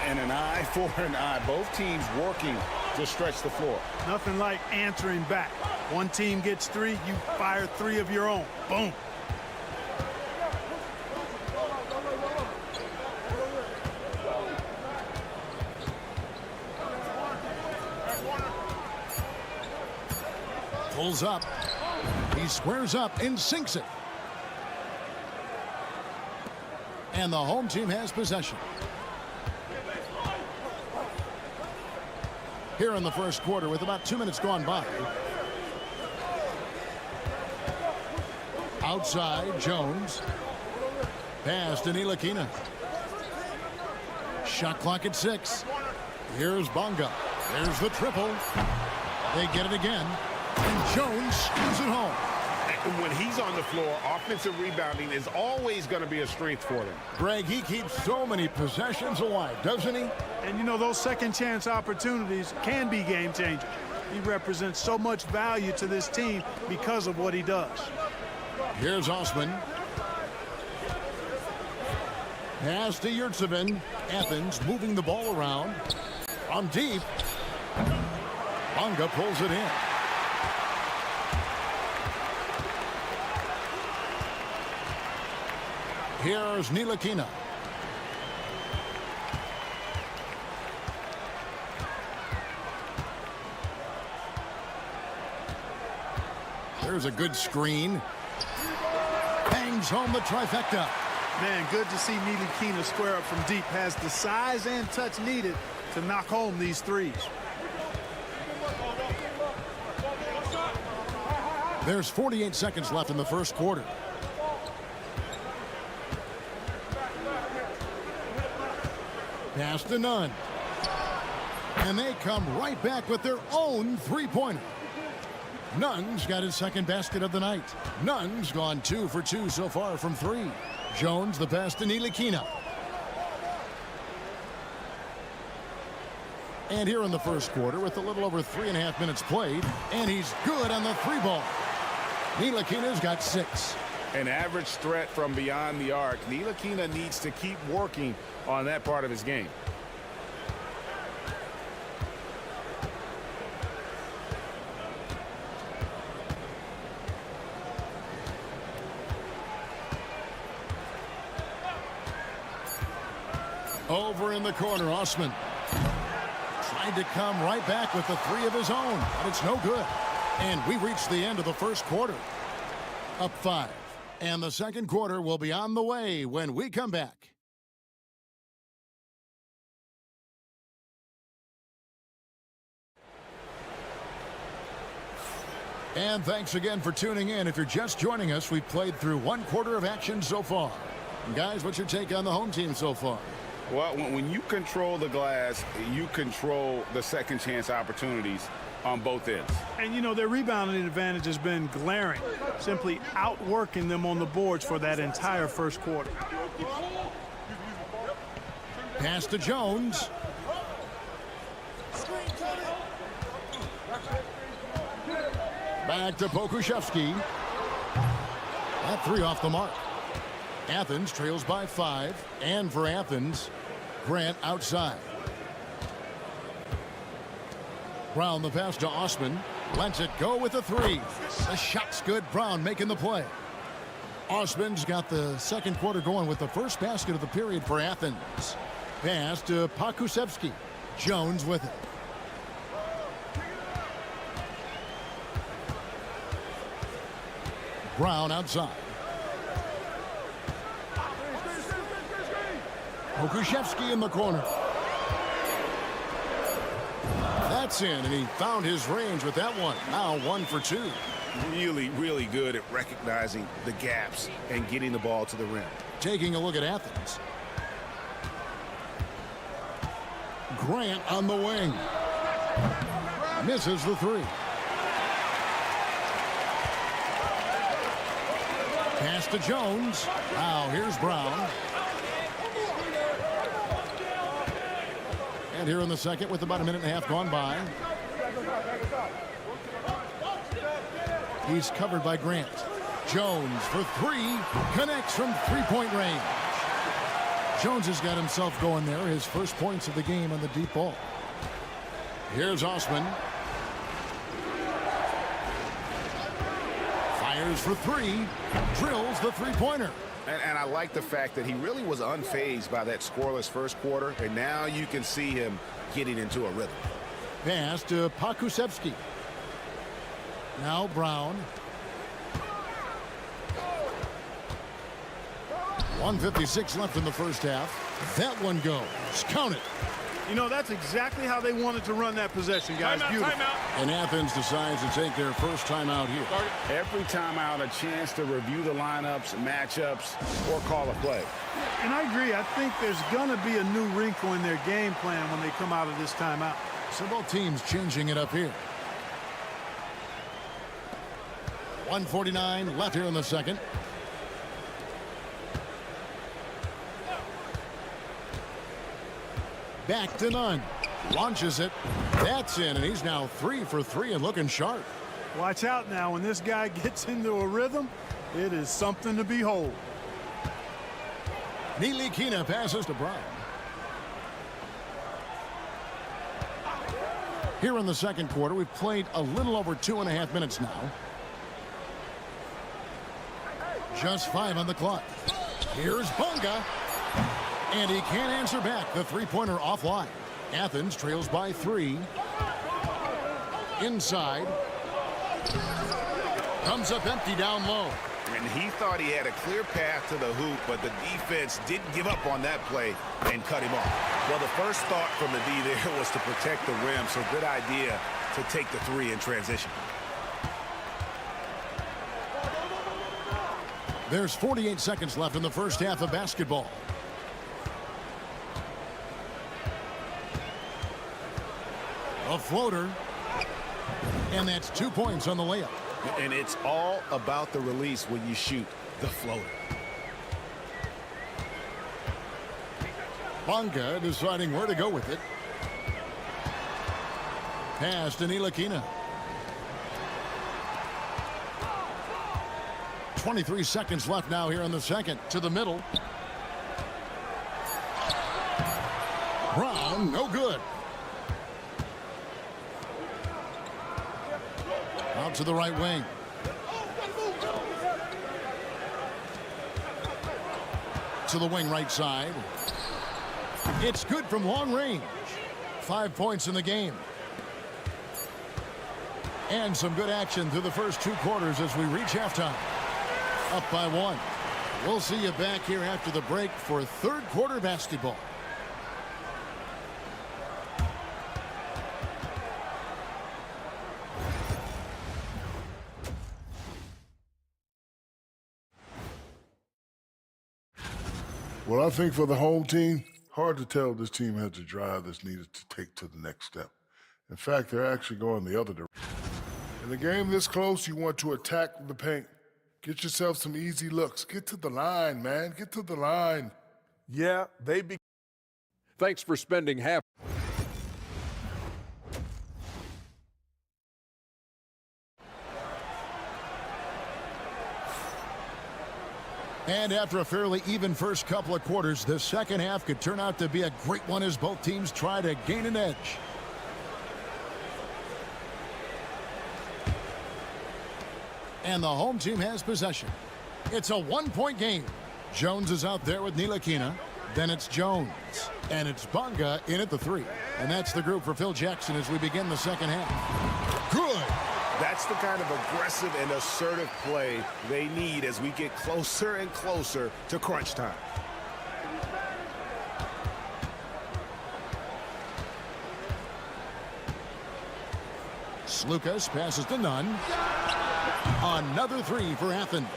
And an eye for an eye. Both teams working to stretch the floor. Nothing like answering back. One team gets 3, you fire 3 of your own. Boom. Pulls up. He squares up and sinks it. And the home team has possession. Here in the first quarter with about 2 minutes gone by. Outside, Jones. Pass to Ntilikina. Shot clock at 6. Here's Bonga. There's the triple. They get it again. And Jones screws it home. And when he's on the floor, offensive rebounding is always going to be a strength for them. Greg, he keeps so many possessions alive, doesn't he? And, you know, those second-chance opportunities can be game-changers. He represents so much value to this team because of what he does. Here's Osman. Pass to Yurtseven. Athens moving the ball around. On deep. Bonga pulls it in. Here's Ntilikina. There's a good screen. Bangs home the trifecta. Man, good to see Ntilikina square up from deep. Has the size and touch needed to knock home these 3s. There's 48 seconds left in the first quarter. Pass to Nunn. And they come right back with their own 3-pointer. Nunn's got his second basket of the night. Nunn's gone 2 for 2 so far from 3. Jones the pass to Ntilikina. And here in the first quarter with a little over 3.5 minutes played. And he's good on the 3-ball. Ntilikina's got 6. An average threat from beyond the arc. Ntilikina needs to keep working on that part of his game. Over in the corner, Osman. Tried to come right back with the 3 of his own, but it's no good. And we reached the end of the first quarter. Up 5. And the second quarter will be on the way when we come back. And thanks again for tuning in. If you're just joining us, we've played through 1 quarter of action so far. And guys, what's your take on the home team so far? Well, when you control the glass, you control the second chance opportunities on both ends. And, you know, their rebounding advantage has been glaring, simply outworking them on the boards for that entire first quarter. Pass to Jones. Back to Pokuševski. That three off the mark. Athens trails by 5. And for Athens, Grant outside. Brown the pass to Osman. Lets it go with the three. The shot's good. Brown making the play. Osman's got the second quarter going with the first basket of the period for Athens. Pass to Pokuševski. Jones with it. Brown outside. Pokuševski in the corner. That's in, and he found his range with that one. Now 1 for 2. Really, really good at recognizing the gaps and getting the ball to the rim. Taking a look at Athens. Grant on the wing. Misses the three. Pass to Jones. Now here's Brown. And here in the second with about a minute and a half gone by. He's covered by Grant. Jones for three. Connects from three-point range. Jones has got himself going there. His first points of the game on the deep ball. Here's Osman. Fires for three. Drills the three-pointer. And I like the fact that he really was unfazed by that scoreless first quarter, and now you can see him getting into a rhythm. Pass to Pokuševski. Now Brown. 1:56 left in the first half. That one goes. Count it. You know, that's exactly how they wanted to run that possession, guys. Beautiful. And Athens decides to take their first timeout here. Every timeout, a chance to review the lineups, matchups, or call a play. And I agree. I think there's going to be a new wrinkle in their game plan when they come out of this timeout. So both teams changing it up here. 1:49 left here in the second. Back to none. Launches it. That's in, and he's now 3 for 3 and looking sharp. Watch out now. When this guy gets into a rhythm, it is something to behold. Nilikina passes to Brown. Here in the second quarter, we've played a little over 2.5 minutes now. Just 5 on the clock. Here's Bunga. And he can't answer back. The three-pointer offline. Athens trails by 3. Inside. Comes up empty down low. And he thought he had a clear path to the hoop, but the defense didn't give up on that play and cut him off. Well, the first thought from the D there was to protect the rim, so good idea to take the three in transition. There's 48 seconds left in the first half of basketball. A floater. And that's 2 points on the layup. And it's all about the release when you shoot the floater. Bunga deciding where to go with it. Pass to Nilikina. 23 seconds left now here in the second. To the middle. Brown, no good. Out to the right wing. To the wing right side. It's good from long range. 5 points in the game. And some good action through the first 2 quarters as we reach halftime. Up by 1. We'll see you back here after the break for third quarter basketball. Well, I think for the home team, hard to tell if this team has the drive that's needed to take to the next step. In fact, they're actually going the other direction. In a game this close, you want to attack the paint. Get yourself some easy looks. Get to the line, man. Get to the line. Yeah, Thanks for spending half. And after a fairly even first couple of quarters, the second half could turn out to be a great one as both teams try to gain an edge. And the home team has possession. It's a one-point game. Jones is out there with Ntilikina. Then it's Jones. And it's Bonga in at the 3. And that's the group for Phil Jackson as we begin the second half. Good. That's the kind of aggressive and assertive play they need as we get closer and closer to crunch time. Slukas passes to Nunn. Another 3 for Athens.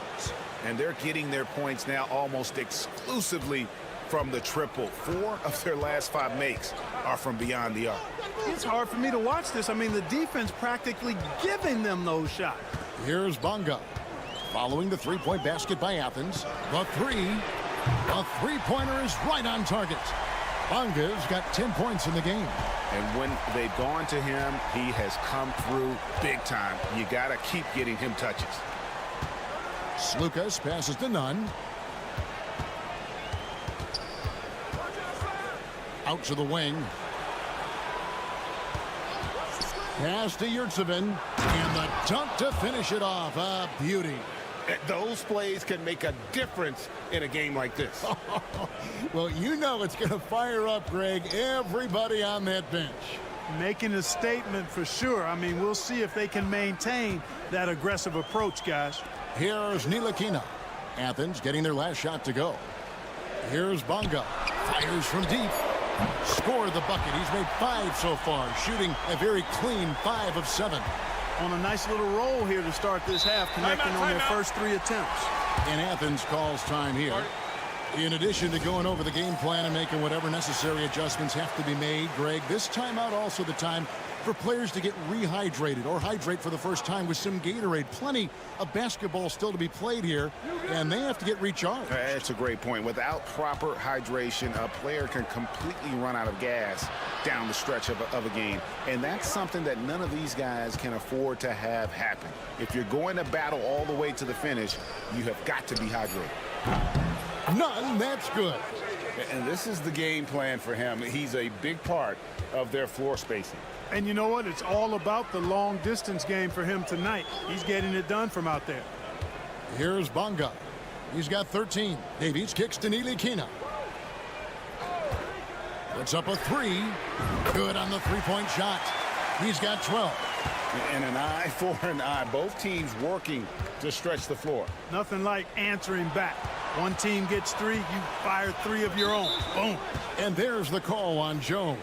And they're getting their points now almost exclusively from the triple. 4 of their last 5 makes are from beyond the arc. It's hard for me to watch this. I mean, the defense practically giving them those shots. Here's Bonga. Following the three-point basket by Athens. The 3. The three-pointer is right on target. Bonga's got 10 points in the game. And when they've gone to him, he has come through big time. You got to keep getting him touches. Slukas passes to Nunn. Out to the wing. Pass to Yurtsevin. And the dunk to finish it off. A beauty. Those plays can make a difference in a game like this. Well, you know it's going to fire up, Greg, everybody on that bench. Making a statement for sure. I mean, we'll see if they can maintain that aggressive approach, guys. Here's Ntilikina. Athens getting their last shot to go. Here's Bonga. Fires from deep. Scored the bucket. He's made 5 so far, shooting a very clean 5 of 7. On a nice little roll here to start this half, connecting on their first 3 attempts. And Athens calls time here. In addition to going over the game plan and making whatever necessary adjustments have to be made, Greg, this timeout also the time for players to get rehydrated or hydrate for the first time with some Gatorade. Plenty of basketball still to be played here, and they have to get recharged. That's a great point. Without proper hydration, a player can completely run out of gas down the stretch of a game. And that's something that none of these guys can afford to have happen. If you're going to battle all the way to the finish, you have got to be hydrated. None, that's good. And this is the game plan for him. He's a big part of their floor spacing. And you know what? It's all about the long distance game for him tonight. He's getting it done from out there. Here's Bonga. He's got 13. Davies kicks to Ntilikina. Puts up a 3. Good on the three-point shot. He's got 12. And an eye for an eye. Both teams working to stretch the floor. Nothing like answering back. One team gets 3, you fire 3 of your own. Boom. And there's the call on Jones.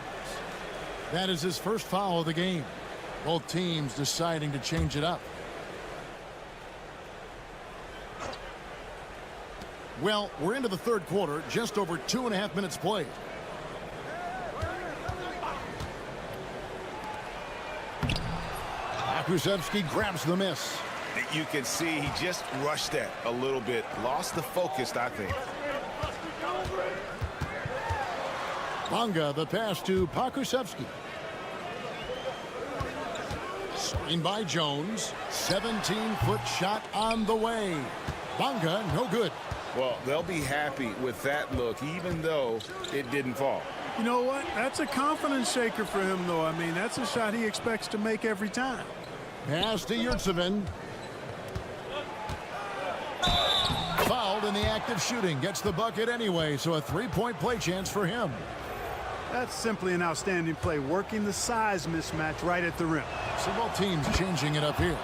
That is his first foul of the game. Both teams deciding to change it up. Well, we're into the third quarter, just over 2.5 minutes played. Pakusevski grabs the miss. You can see he just rushed that a little bit. Lost the focus, I think. Bonga, the pass to Pakusevski. Screen by Jones. 17-foot shot on the way. Bonga, no good. Well, they'll be happy with that look, even though it didn't fall. You know what? That's a confidence shaker for him, though. I mean, that's a shot he expects to make every time. Pass to Yurtsevin. Fouled in the act of shooting. Gets the bucket anyway, so a three-point play chance for him. That's simply an outstanding play, working the size mismatch right at the rim. So both teams changing it up here.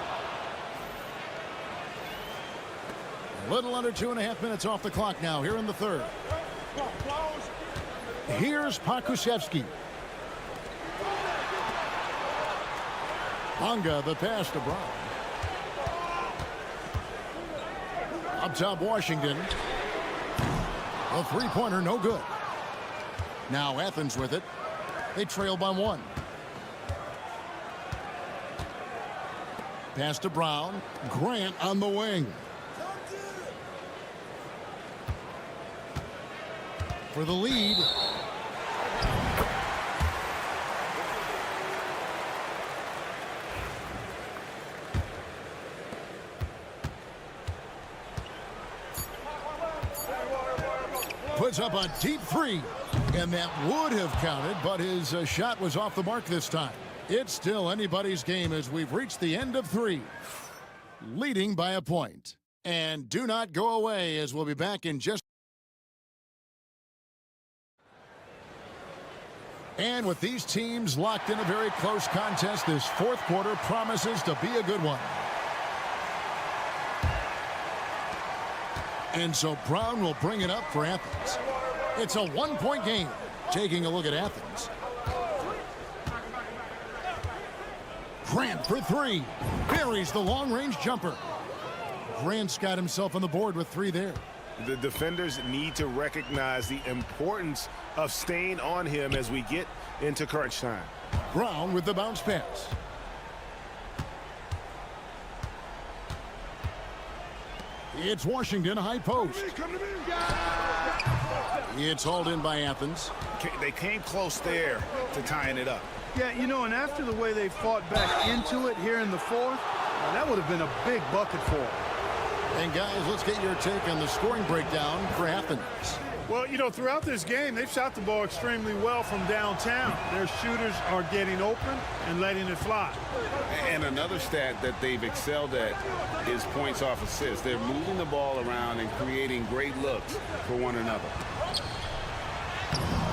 A little under 2.5 minutes off the clock now here in the third. Here's Pakusevski. Bonga, the pass to Brown. Up top, Washington. A three-pointer, no good. Now Athens with it. They trail by 1. Pass to Brown. Grant on the wing. For the lead. puts up a deep three. And that would have counted, but his shot was off the mark this time. It's still anybody's game as we've reached the end of 3. Leading by a point. And do not go away as we'll be back in just... And with these teams locked in a very close contest, this fourth quarter promises to be a good one. And so Brown will bring it up for Athens. It's a one-point game. Taking a look at Athens. Grant for 3. Buries the long-range jumper. Grant's got himself on the board with 3 there. The defenders need to recognize the importance of staying on him as we get into crunch time. Brown with the bounce pass. It's Washington high post. It's hauled in by Athens. They came close there to tying it up. Yeah, you know, and after the way they fought back into it here in the fourth, that would have been a big bucket for them. And guys, let's get your take on the scoring breakdown for Athens. Well, you know, throughout this game, they've shot the ball extremely well from downtown. Their shooters are getting open and letting it fly. And another stat that they've excelled at is points off assists. They're moving the ball around and creating great looks for one another.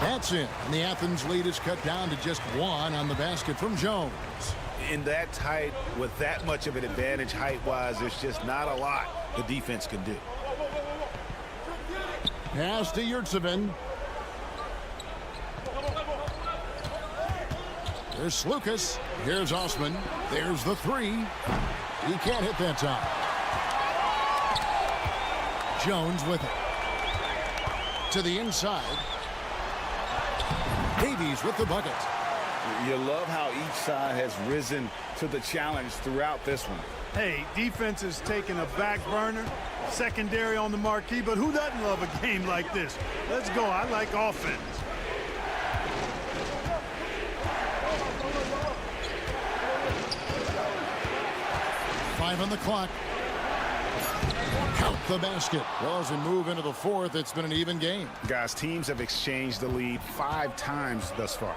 That's it. And the Athens lead is cut down to just 1 on the basket from Jones. In that tight, with that much of an advantage height-wise, there's just not a lot the defense can do. Pass to Yurtsevin. There's Slukas. Here's Osman. There's the 3. He can't hit that time. Jones with it. To the inside. Davies with the bucket. You love how each side has risen to the challenge throughout this one. Hey, defense is taking a back burner, secondary on the marquee, but who doesn't love a game like this? Let's go. I like offense. Five on the clock. Count the basket. Well, as we move into the fourth, it's been an even game. Guys, teams have exchanged the lead 5 times thus far.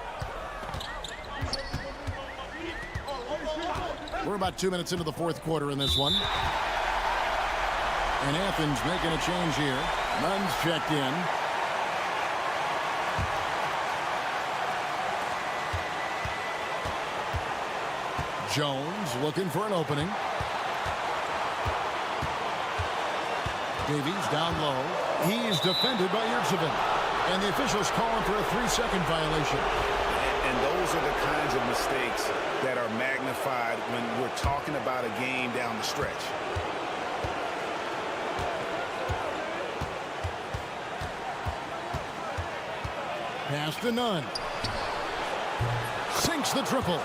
We're about 2 minutes into the fourth quarter in this one. And Athens making a change here. Nunn's checked in. Jones looking for an opening. Davies down low. He's defended by Yurtsevin. And the officials calling for a 3-second violation. And those are the kinds of mistakes that are magnified when we're talking about a game down the stretch. Pass to Nunn. Sinks the triple.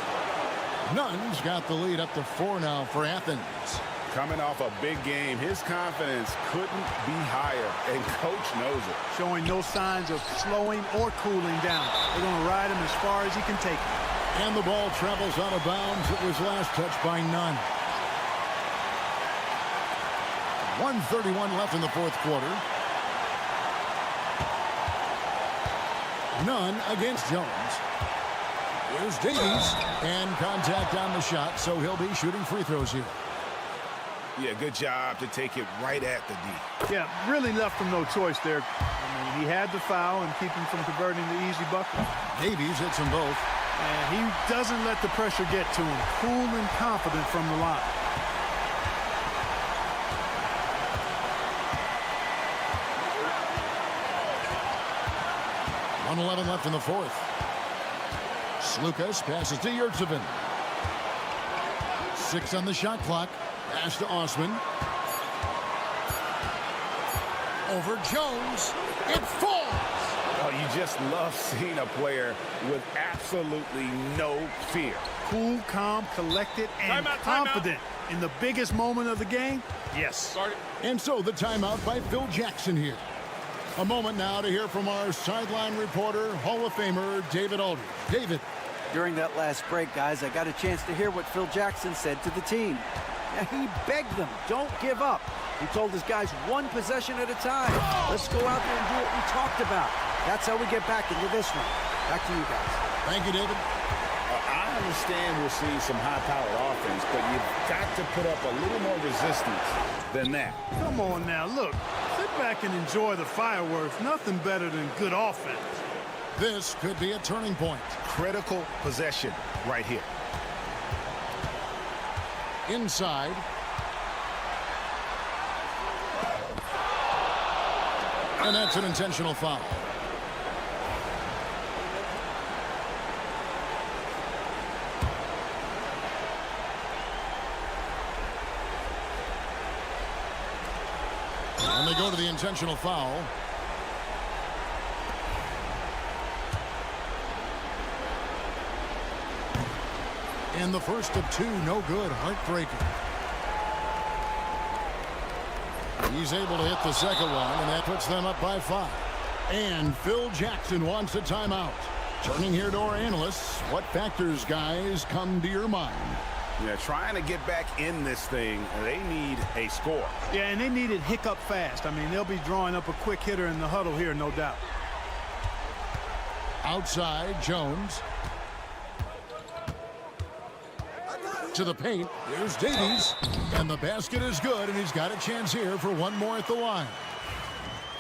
Nunn's got the lead up to 4 now for Athens. Coming off a big game, his confidence couldn't be higher, and coach knows it. Showing no signs of slowing or cooling down. They're going to ride him as far as he can take it. And the ball travels out of bounds. It was last touched by Nunn. 1:31 left in the fourth quarter. Nunn against Jones. Here's Davies. And contact on the shot, so he'll be shooting free throws here. Yeah, good job to take it right at the D. Yeah, really left him no choice there. I mean, he had the foul and keep him from converting the easy bucket. Davies hits them both. And he doesn't let the pressure get to him. Cool and confident from the line. .11 left in the fourth. Slukas passes to Yurtsevin. 6 on the shot clock. Pass to Osman. Over Jones. It falls. Oh, you just love seeing a player with absolutely no fear. Cool, calm, collected, and confident in the biggest moment of the game. Yes. And so the timeout by Phil Jackson here. A moment now to hear from our sideline reporter, Hall of Famer David Aldridge. David. During that last break, guys, I got a chance to hear what Phil Jackson said to the team. And he begged them, don't give up. He told his guys one possession at a time. Let's go out there and do what we talked about. That's how we get back into this one. Back to you guys. Thank you, David. I understand we're seeing some high-powered offense, but you've got to put up a little more resistance than that. Come on now, look. Sit back and enjoy the fireworks. Nothing better than good offense. This could be a turning point. Critical possession right here. Inside. And that's an intentional foul. And they go to the intentional foul. And the first of two, no good, heartbreaking. He's able to hit the second one, and that puts them up by 5. And Phil Jackson wants a timeout. Turning here to our analysts, what factors, guys, come to your mind? Yeah, trying to get back in this thing, they need a score. Yeah, and they need it hiccup fast. I mean, they'll be drawing up a quick hitter in the huddle here, no doubt. Outside, Jones. To the paint. Here's Davies. And the basket is good, and he's got a chance here for one more at the line.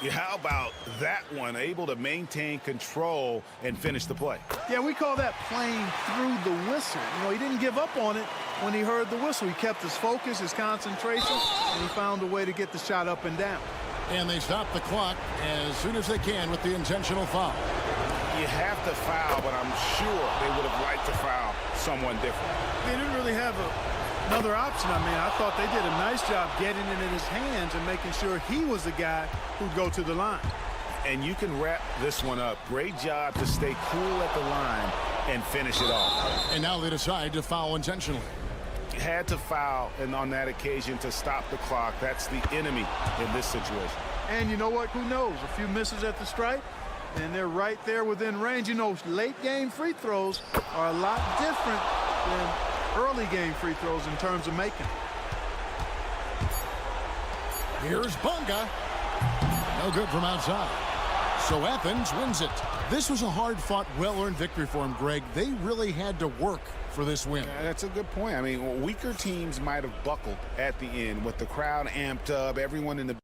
Yeah, how about that one? Able to maintain control and finish the play. Yeah, we call that playing through the whistle. You know, he didn't give up on it when he heard the whistle. He kept his focus, his concentration, and he found a way to get the shot up and down. And they stop the clock as soon as they can with the intentional foul. You have to foul, but I'm sure they would have liked to foul someone different. They didn't really have another option. I mean, I thought they did a nice job getting it in his hands and making sure he was the guy who'd go to the line. And you can wrap this one up. Great job to stay cool at the line and finish it off. And now they decide to foul intentionally. Had to foul, and on that occasion to stop the clock. That's the enemy in this situation. And you know what? Who knows? A few misses at the stripe, and they're right there within range. You know, late game free throws are a lot different than early game free throws in terms of making. Here's Bunga. No good from outside. So Athens wins it. This was a hard-fought, well-earned victory for them, Greg. They really had to work for this win. Yeah, that's a good point. I mean, weaker teams might have buckled at the end with the crowd amped up, everyone in the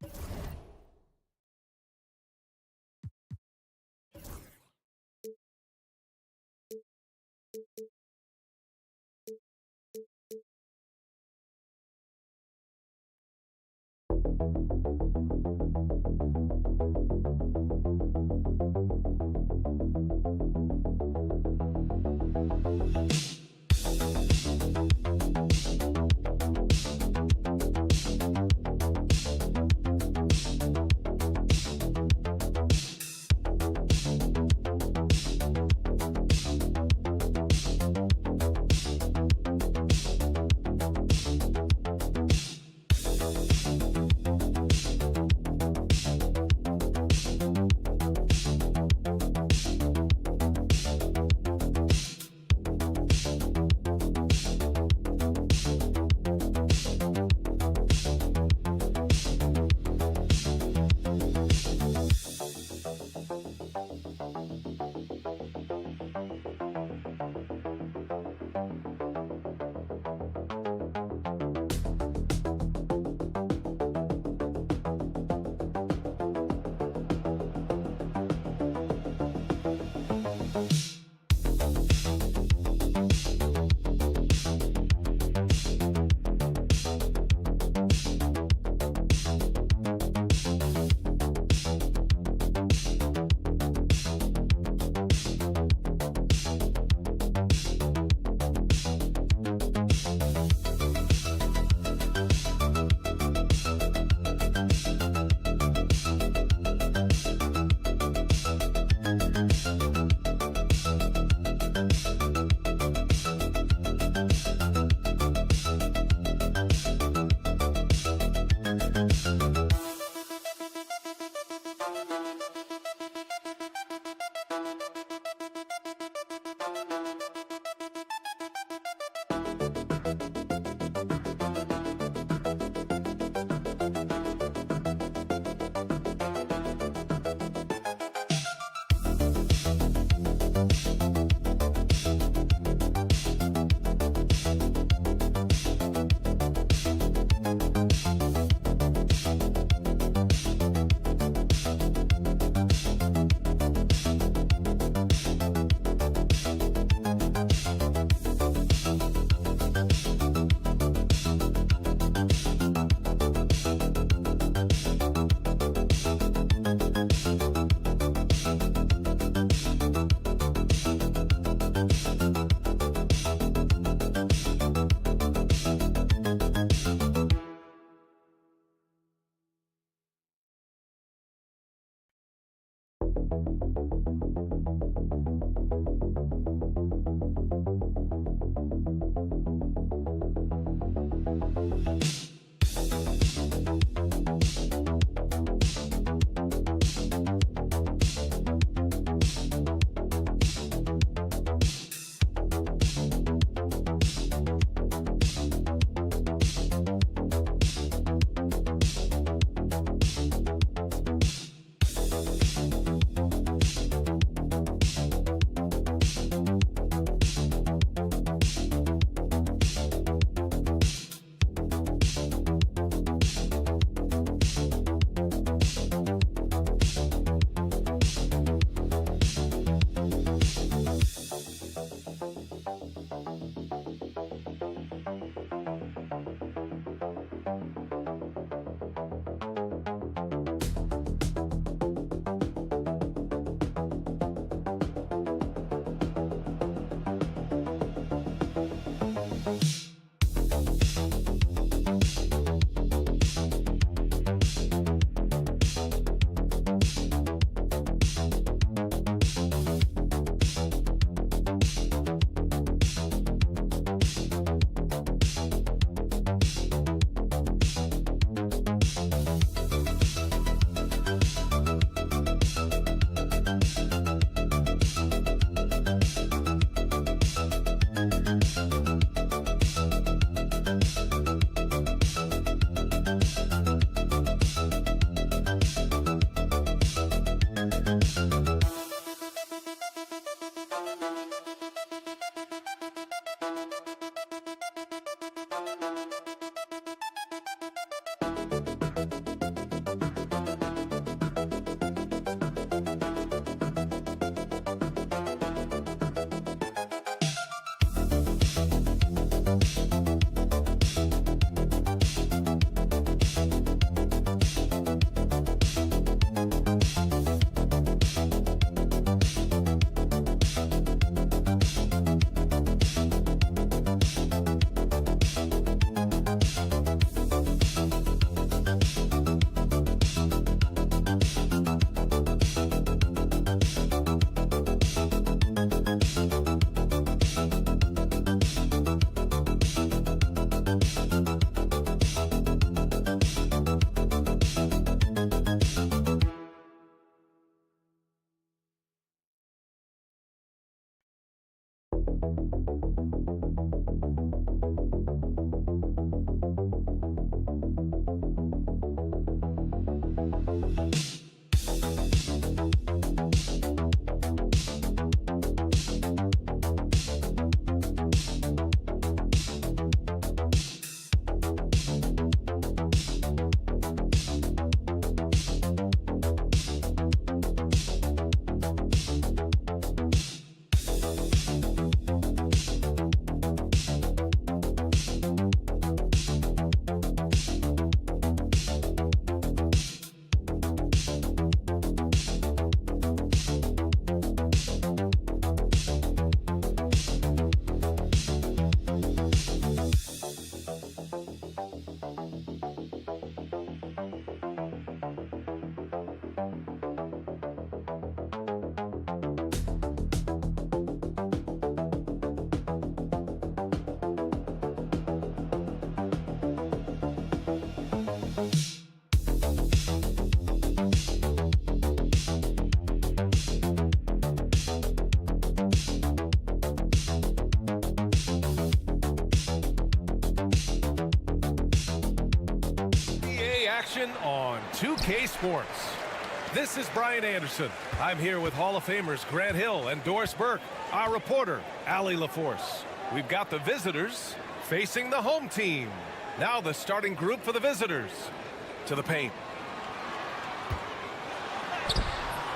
On 2K Sports. This is Brian Anderson. I'm here with Hall of Famers Grant Hill and Doris Burke, our reporter, Allie LaForce. We've got the visitors facing the home team. Now the starting group for the visitors. To the paint.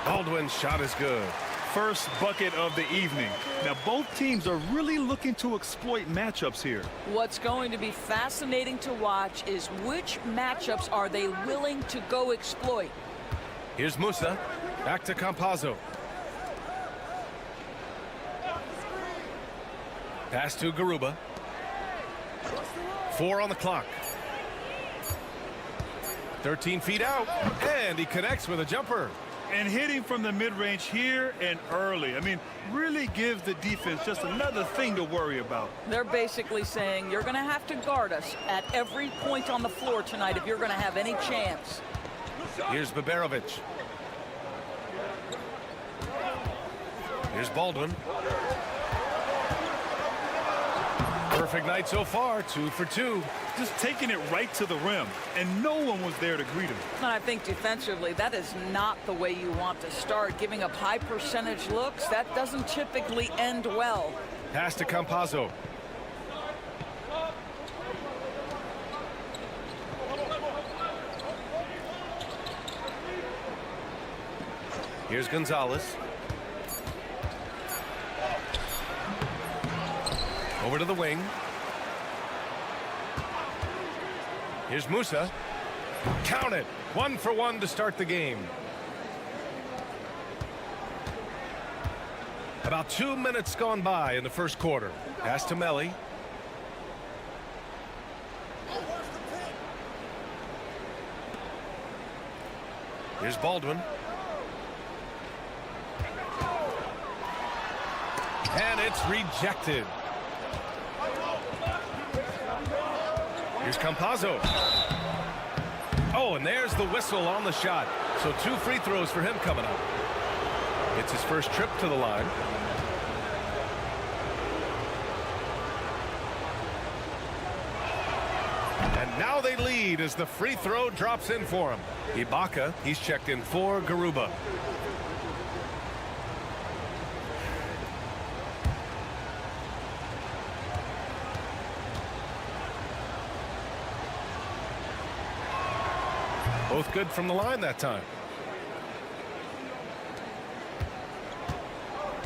Baldwin's shot is good. First bucket of the evening. Now both teams are really looking to exploit matchups here. What's going to be fascinating to watch is which matchups are they willing to go exploit. Here's Musa. Back to Campazzo. Pass to Garuba. 4 on the clock. 13 feet out. And he connects with a jumper. And hitting from the mid-range here and early. I mean, really gives the defense just another thing to worry about. They're basically saying you're going to have to guard us at every point on the floor tonight if you're going to have any chance. Here's Baberovic. Here's Baldwin. Perfect night so far, 2 for 2. Just taking it right to the rim, and no one was there to greet him. And I think defensively, that is not the way you want to start. Giving up high percentage looks, that doesn't typically end well. Pass to Campazzo. Here's Gonzalez. Over to the wing. Here's Musa. Count it. 1 for 1 to start the game. About 2 minutes gone by in the first quarter. Pass to Melli. Here's Baldwin. And it's rejected. Here's Campazzo. Oh, and there's the whistle on the shot. So 2 free throws for him coming up. It's his first trip to the line. And now they lead as the free throw drops in for him. Ibaka, he's checked in for Garuba. Both good from the line that time.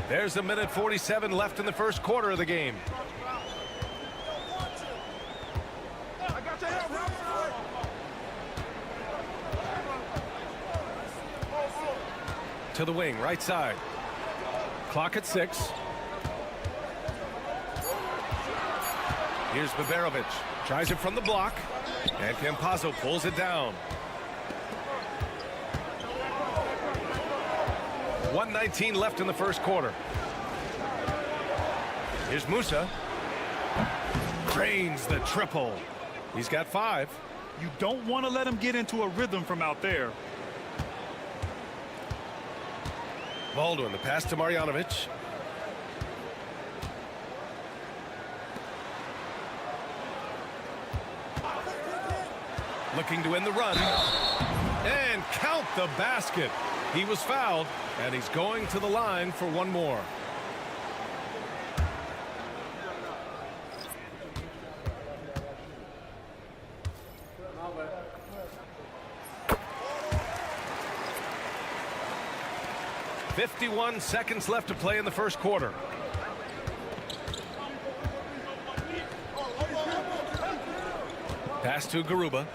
There's a minute 47 left in the first quarter of the game. To the wing, right side. Clock at 6. Here's Baberovic. Tries it from the block. And Campazzo pulls it down. 1:19 left in the first quarter. Here's Musa. Drains the triple. He's got 5. You don't want to let him get into a rhythm from out there. Baldwin, the pass to Marjanovic. looking to win the run. And count the basket. He was fouled, and he's going to the line for one more. .51 seconds left to play in the first quarter. Pass to Garuba.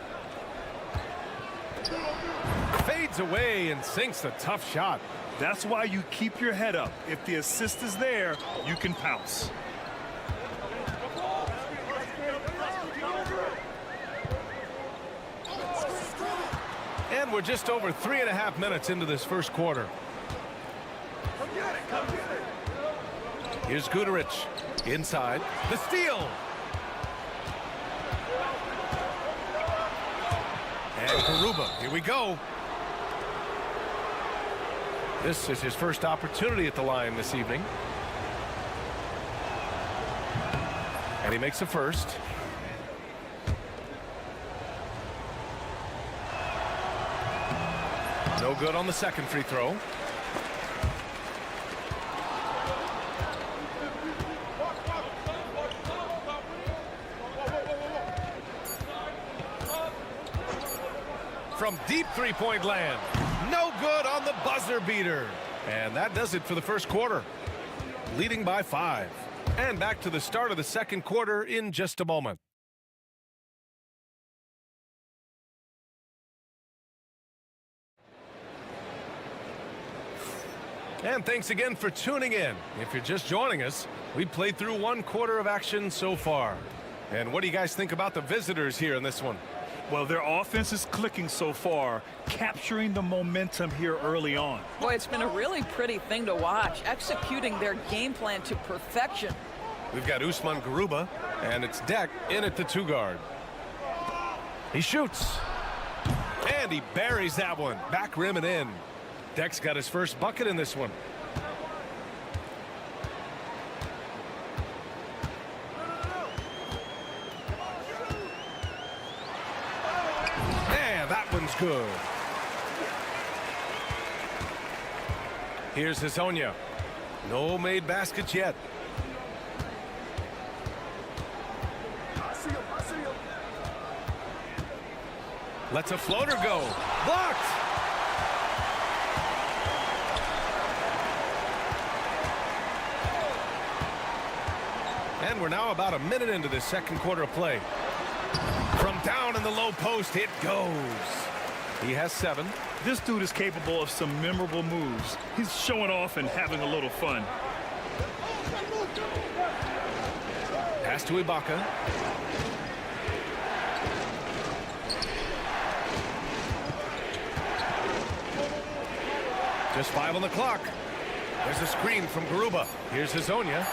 Fades away and sinks a tough shot. That's why you keep your head up. If the assist is there, you can pounce. And we're just over 3.5 minutes into this first quarter. Here's Guterich inside. The steal. And Garuba, here we go. This is his first opportunity at the line this evening. And he makes the first. No good on the second free throw. From deep three-point land. No good on the buzzer beater. And that does it for the first quarter. Leading by 5. And back to the start of the second quarter in just a moment. And thanks again for tuning in. If you're just joining us, we played through one quarter of action so far. And what do you guys think about the visitors here in this one? Well, their offense is clicking so far, capturing the momentum here early on. Boy, it's been a really pretty thing to watch, executing their game plan to perfection. We've got Usman Garuba, and it's Deck in at the 2 guard. He shoots. And he buries that one. Back rim and in. Deck's got his first bucket in this one. And that one's good. Here's Hazonia. No made baskets yet. Lets a floater go. Blocked. And we're now about a minute into the second quarter of play. From down in the low post, it goes. He has 7. This dude is capable of some memorable moves. He's showing off and having a little fun. Pass to Ibaka. Just 5 on the clock. There's a screen from Garuba. Here's Hazonia.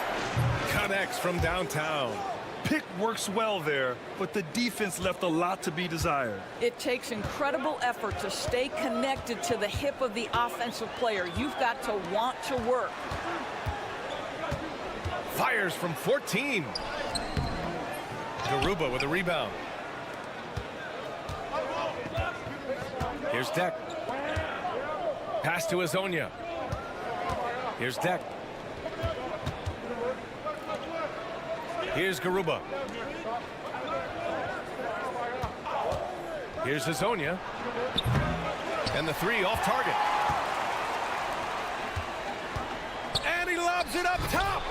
Connects from downtown. Pick works well there, but the defense left a lot to be desired. It takes incredible effort to stay connected to the hip of the offensive player. You've got to want to work. Fires from 14. Garuba with a rebound. Here's Deck. Pass to Hazonia. Here's Deck. Here's Garuba. Here's Hazonia. And the 3 off target. And he lobs it up top.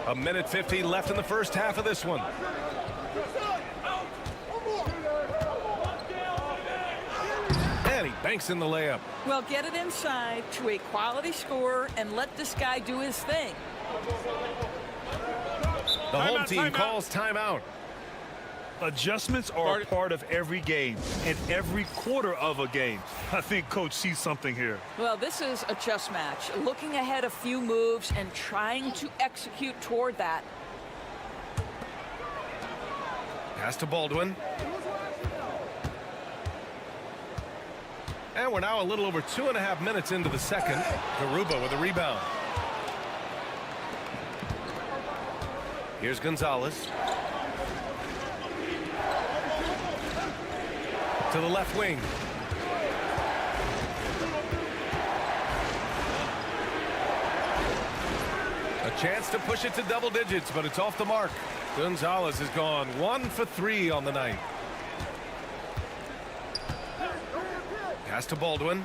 A minute 50 left in the first half of this one. And he banks in the layup. Well, get it inside to a quality scorer and let this guy do his thing. The home team calls timeout. Adjustments are part of every game and every quarter of a game. I think Coach sees something here. Well, this is a chess match. Looking ahead a few moves and trying to execute toward that. Pass to Baldwin. And we're now a little over 2.5 minutes into the second. Garuba with a rebound. Here's Gonzalez. to the left wing. A chance to push it to double digits, but it's off the mark. Gonzalez has gone 1 for 3 on the night. Pass to Baldwin.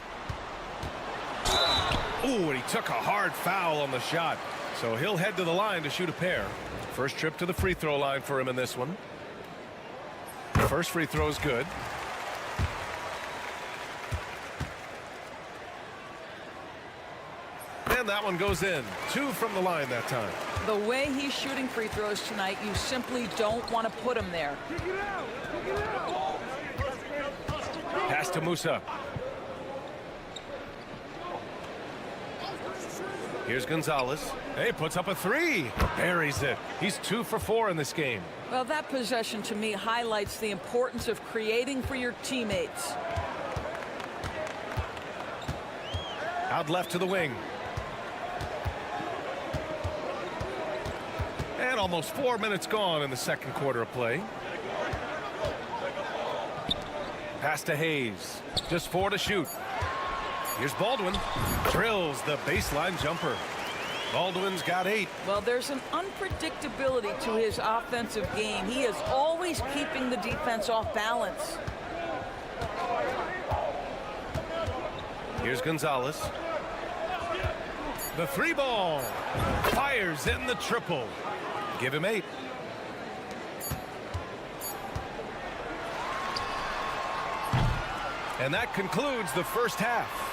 Ooh, and he took a hard foul on the shot. So he'll head to the line to shoot a pair. First trip to the free throw line for him in this one. First free throw is good. And that one goes in. 2 from the line that time. The way he's shooting free throws tonight, you simply don't want to put him there. Pass to Musa. Here's Gonzalez. Hey, puts up a 3. Buries it. He's 2 for 4 in this game. Well, that possession to me highlights the importance of creating for your teammates. Out left to the wing. And almost 4 minutes gone in the second quarter of play. Pass to Hayes. Just 4 to shoot. Here's Baldwin. Drills the baseline jumper. Baldwin's got 8. Well, there's an unpredictability to his offensive game. He is always keeping the defense off balance. Here's Gonzalez. The 3 ball. Fires in the triple. Give him 8. And that concludes the first half.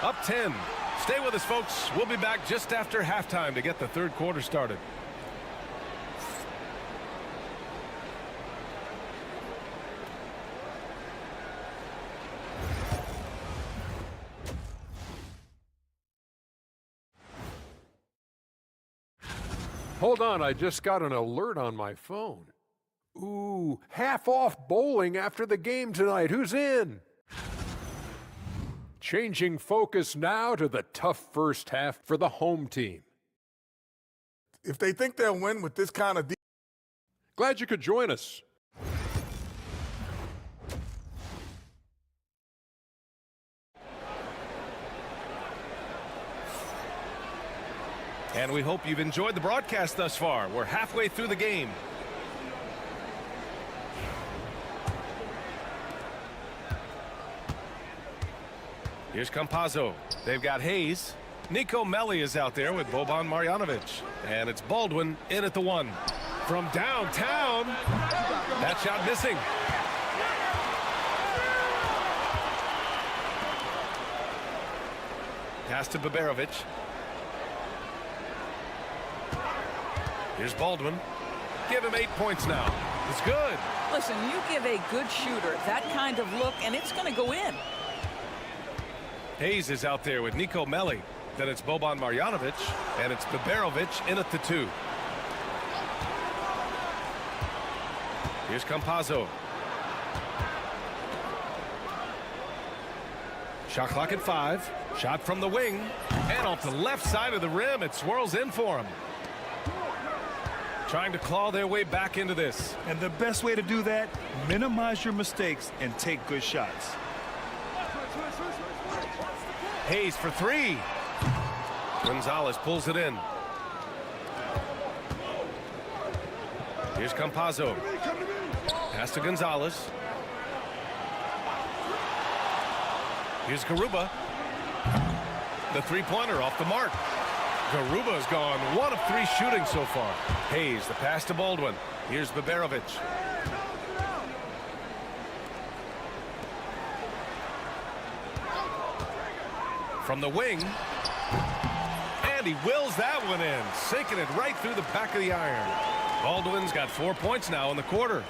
Up 10. Stay with us, folks. We'll be back just after halftime to get the third quarter started. Hold on, I just got an alert on my phone. Ooh, half off bowling after the game tonight. Who's in? Changing focus now to the tough first half for the home team. If they think they'll win with this kind of Glad you could join us. And we hope you've enjoyed the broadcast thus far. We're halfway through the game. Here's Campazzo. They've got Hayes. Nico Melli is out there with Boban Marjanovic. And it's Baldwin in at the 1. From downtown. That shot missing. Pass to Baberovic. Here's Baldwin. Give him 8 points now. It's good. Listen, you give a good shooter that kind of look, and it's going to go in. Hayes is out there with Nico Melli. Then it's Boban Marjanovic, and it's Baberovic in at the 2. Here's Campazzo. Shot clock at 5. Shot from the wing. And off the left side of the rim, it swirls in for him. Trying to claw their way back into this. And the best way to do that, minimize your mistakes and take good shots. Hayes for 3. Gonzalez pulls it in. Here's Campazzo. Pass to Gonzalez. Here's Garuba. The 3-pointer off the mark. Garuba's gone 1 of 3 shooting so far. Hayes, the pass to Baldwin. Here's Baberovic. From the wing. And he wills that one in, sinking it right through the back of the iron. Baldwin's got 4 points now in the quarter.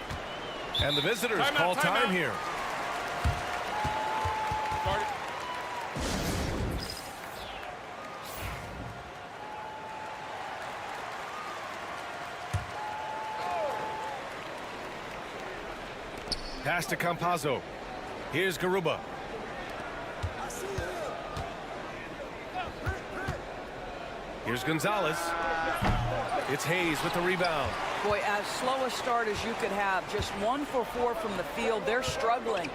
And the visitors call time here. Pass to Campazzo. Here's Garuba. Here's Gonzalez. It's Hayes with the rebound. Boy, as slow a start as you could have. Just 1 for 4 from the field. They're struggling.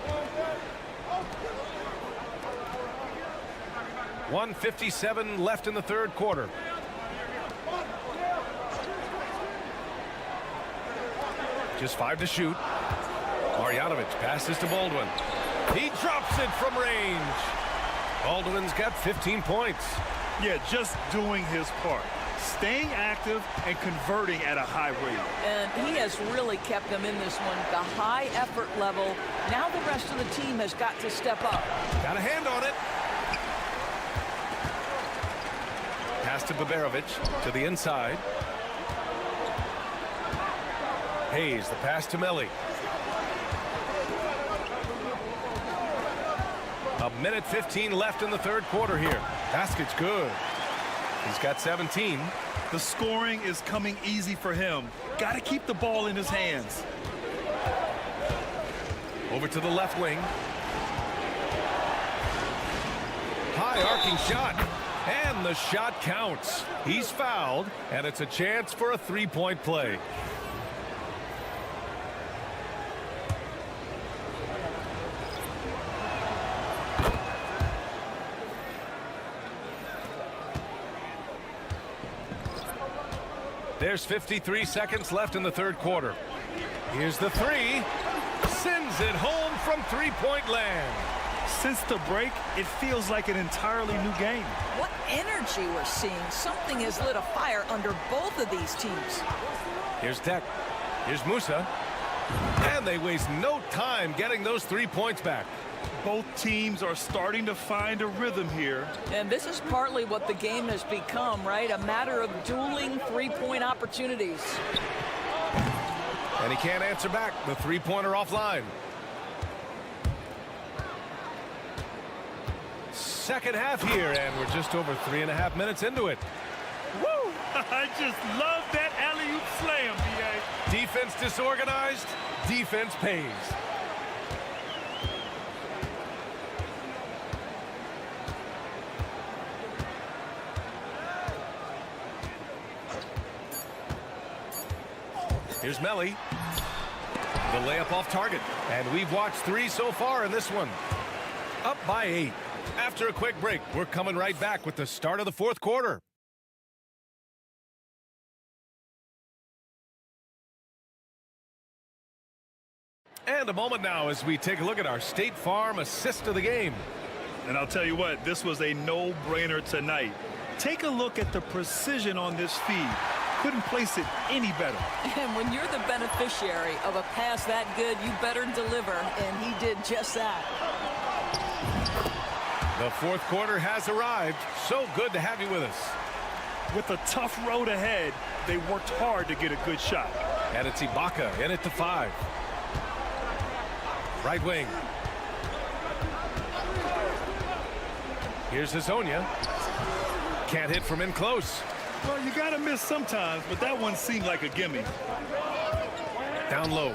1:57 left in the third quarter. Just 5 to shoot. Marjanovic passes to Baldwin. He drops it from range. Baldwin's got 15 points. Yeah, just doing his part. Staying active and converting at a high rate. And he has really kept them in this one. The high effort level. Now the rest of the team has got to step up. Got a hand on it. Pass to Baberovic to the inside. Hayes, the pass to Melli. A minute 15 left in the third quarter here. Basket's good. He's got 17. The scoring is coming easy for him. Got to keep the ball in his hands. Over to the left wing. High arcing shot. And the shot counts. He's fouled, and it's a chance for a three-point play. There's 53 seconds left in the third quarter. Here's the three. Sends it home from three-point land. Since the break, it feels like an entirely new game. What energy we're seeing. Something has lit a fire under both of these teams. Here's Deck. Here's Musa. And they waste no time getting those 3 points back. Both teams are starting to find a rhythm here. And this is partly what the game has become, right? A matter of dueling three-point opportunities. And he can't answer back. The three-pointer offline. Second half here, and we're just over 3.5 minutes into it. Woo! I just love that alley-oop slam, B.A. Defense disorganized, defense pays. Here's Melli. The layup off target. And we've watched 3 so far in this one. Up by 8. After a quick break, we're coming right back with the start of the fourth quarter. And a moment now as we take a look at our State Farm assist of the game. And I'll tell you what, this was a no-brainer tonight. Take a look at the precision on this feed. Couldn't place it any better. And when you're the beneficiary of a pass that good, you better deliver, and he did just that. The fourth quarter has arrived. So good to have you with us. With a tough road ahead, they worked hard to get a good shot. And it's Ibaka in it to 5. Right wing. Here's Hazonia. Can't hit from in close. Well, you got to miss sometimes, but that one seemed like a gimme. Down low.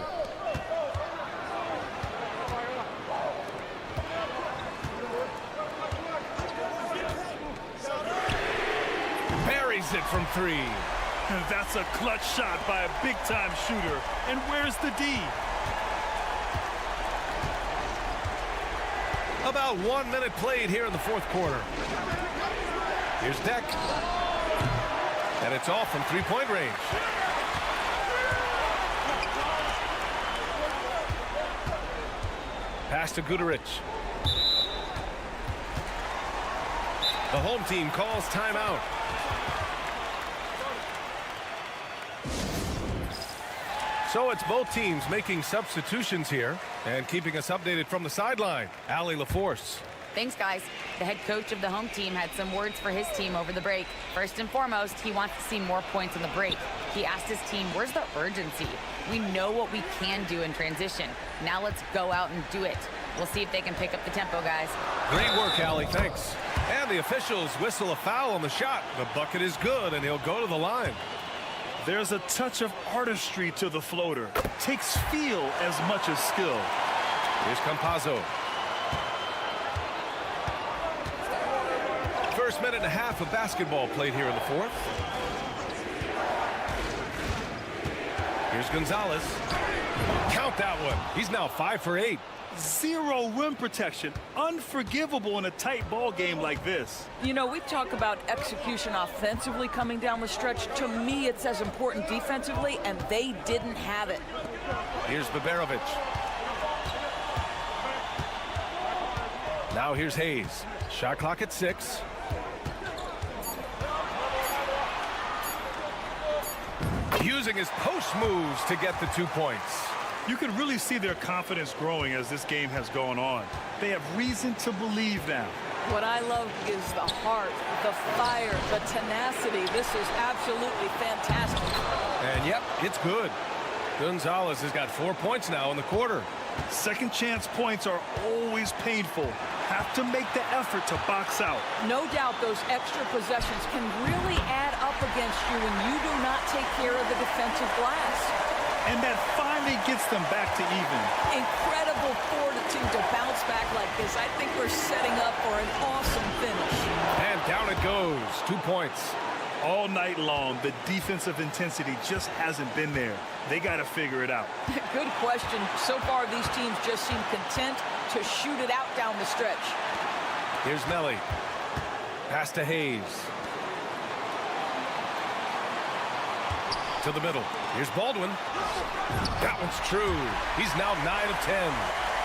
Buries it from 3. And that's a clutch shot by a big-time shooter. And where's the D? About 1 minute played here in the fourth quarter. Here's Deck. And it's off from three-point range. Pass to Guduric. The home team calls timeout. So it's both teams making substitutions here and keeping us updated from the sideline. Allie LaForce. Thanks, guys. The head coach of the home team had some words for his team over the break. First and foremost, he wants to see more points on the break. He asked his team, where's the urgency? We know what we can do in transition. Now let's go out and do it. We'll see if they can pick up the tempo, guys. Great work, Allie. Thanks. And the officials whistle a foul on the shot. The bucket is good, and he'll go to the line. There's a touch of artistry to the floater. Takes feel as much as skill. Here's Campazzo. First minute and a half of basketball played here in the fourth. Here's Gonzalez. Count that one. He's now 5 for 8. Zero rim protection. Unforgivable in a tight ball game like this. You know, we talk about execution offensively coming down the stretch. To me, it's as important defensively, and they didn't have it. Here's Baberovic. Now here's Hayes. Shot clock at 6. Using his post moves to get the 2 points. You can really see their confidence growing as this game has gone on. They have reason to believe now. What I love is the heart, the fire, the tenacity. This is absolutely fantastic. And yep, it's good. Gonzalez has got 4 points now in the quarter. Second chance points are always painful. Have to make the effort to box out. No doubt those extra possessions can really add up against you when you do not take care of the defensive glass. And that finally gets them back to even. Incredible fortitude to bounce back like this. I think we're setting up for an awesome finish. And down it goes. 2 points. All night long, the defensive intensity just hasn't been there. They got to figure it out. Good question. So far, these teams just seem content to shoot it out down the stretch. Here's Melly. Pass to Hayes. To the middle. Here's Baldwin. That one's true. He's now 9 of 10.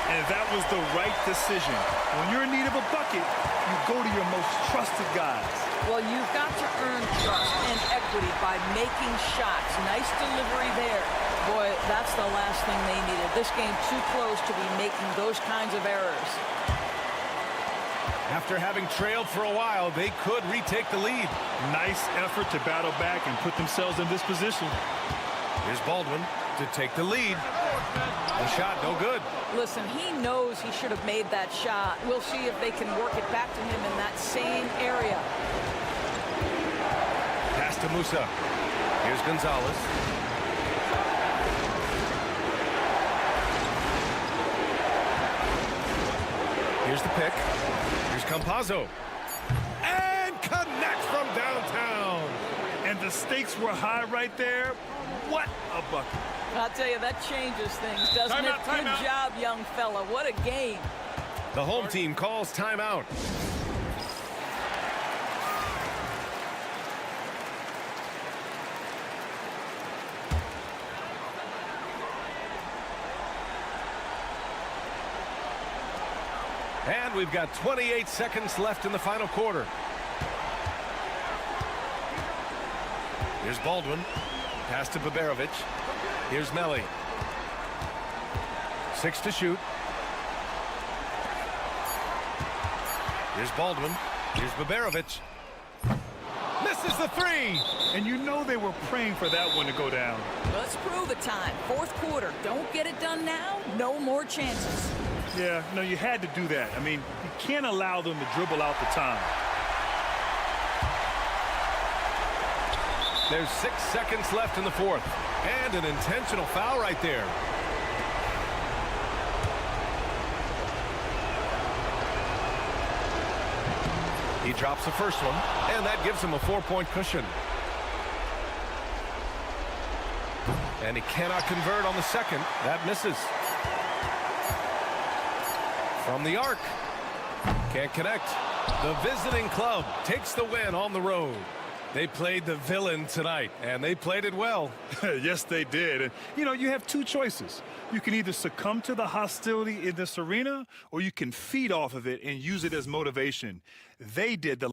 And that was the right decision. When you're in need of a bucket, you go to your most trusted guys. Well, you've got to earn trust and equity by making shots. Nice delivery there. Boy, that's the last thing they needed. This game too close to be making those kinds of errors. After having trailed for a while, they could retake the lead. Nice effort to battle back and put themselves in this position. Here's Baldwin to take the lead. The shot no good. Listen, he knows he should have made that shot. We'll see if they can work it back to him in that same area. Pass to Musa. Here's Gonzalez. Here's the pick. Here's Campazzo. And connects from downtown. And the stakes were high right there. What a bucket. I'll tell you, that changes things, doesn't it? Good job, young fella. What a game. The home team calls timeout. And we've got 28 seconds left in the final quarter. Here's Baldwin. Pass to Baberovic. Here's Melly. 6 to shoot. Here's Baldwin. Here's Baberovic. Misses the 3. And you know they were praying for that one to go down. Let's prove it time. Fourth quarter. Don't get it done now. No more chances. Yeah, no, you had to do that. I mean, you can't allow them to dribble out the time. There's 6 seconds left in the fourth. And an intentional foul right there. He drops the first one, and that gives him a 4-point cushion. And he cannot convert on the second. That misses. From the arc. Can't connect. The visiting club takes the win on the road. They played the villain tonight, and they played it well. Yes, they did. And, you know, you have two choices. You can either succumb to the hostility in this arena, or you can feed off of it and use it as motivation. They did the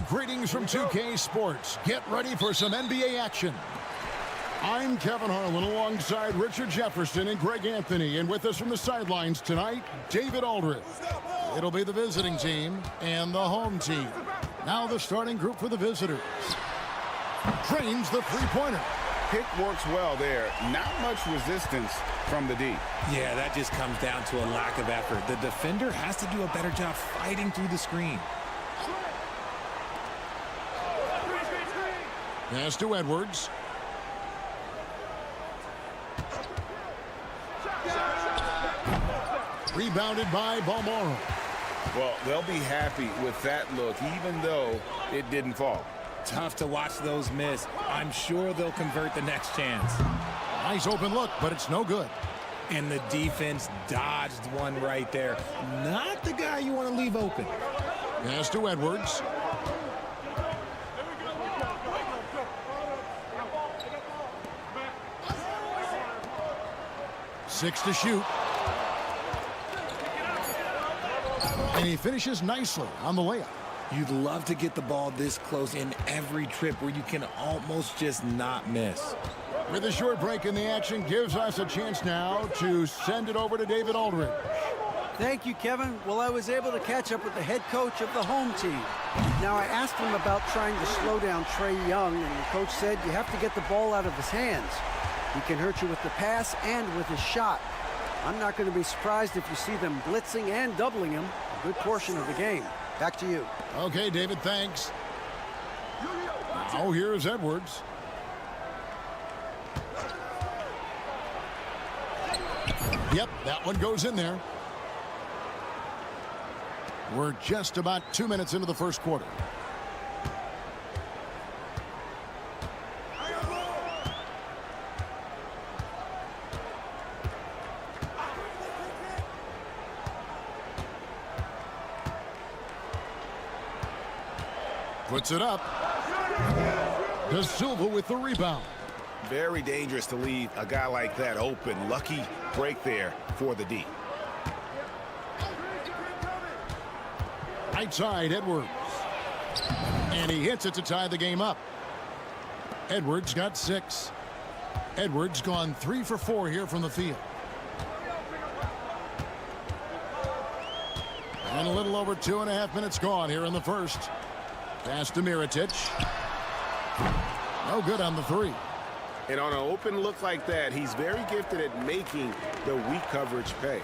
Greetings from 2K Sports. Get ready for some NBA action. I'm Kevin Harlan alongside Richard Jefferson and Greg Anthony. And with us from the sidelines tonight, David Aldridge. It'll be the visiting team and the home team. Now the starting group for the visitors. Drains the three-pointer. Pick works well there. Not much resistance from the D. Yeah, that just comes down to a lack of effort. The defender has to do a better job fighting through the screen. Pass to Edwards. Rebounded by Balmoro. Well, they'll be happy with that look, even though it didn't fall. Tough to watch those miss. I'm sure they'll convert the next chance. Nice open look, but it's no good. And the defense dodged one right there. Not the guy you want to leave open. Pass to Edwards. Six to shoot. And he finishes nicely on the layup. You'd love to get the ball this close in every trip where you can almost just not miss. With a short break in the action, gives us a chance now to send it over to David Aldridge. Thank you, Kevin. Well, I was able to catch up with the head coach of the home team. Now, I asked him about trying to slow down Trae Young, and the coach said you have to get the ball out of his hands. He can hurt you with the pass and with his shot. I'm not going to be surprised if you see them blitzing and doubling him a good portion of the game. Back to you. Okay, David, thanks. Now here's Edwards. Yep, that one goes in there. We're just about 2 minutes into the first quarter. Puts it up. De Silva with the rebound. Very dangerous to leave a guy like that open. Lucky break there for the D. Right side, Edwards. And he hits it to tie the game up. Edwards got 6. Edwards gone 3 for 4 here from the field. And a little over 2.5 minutes gone here in the first. Pass to Mirotic. No good on the 3. And on an open look like that, he's very gifted at making the weak coverage pay.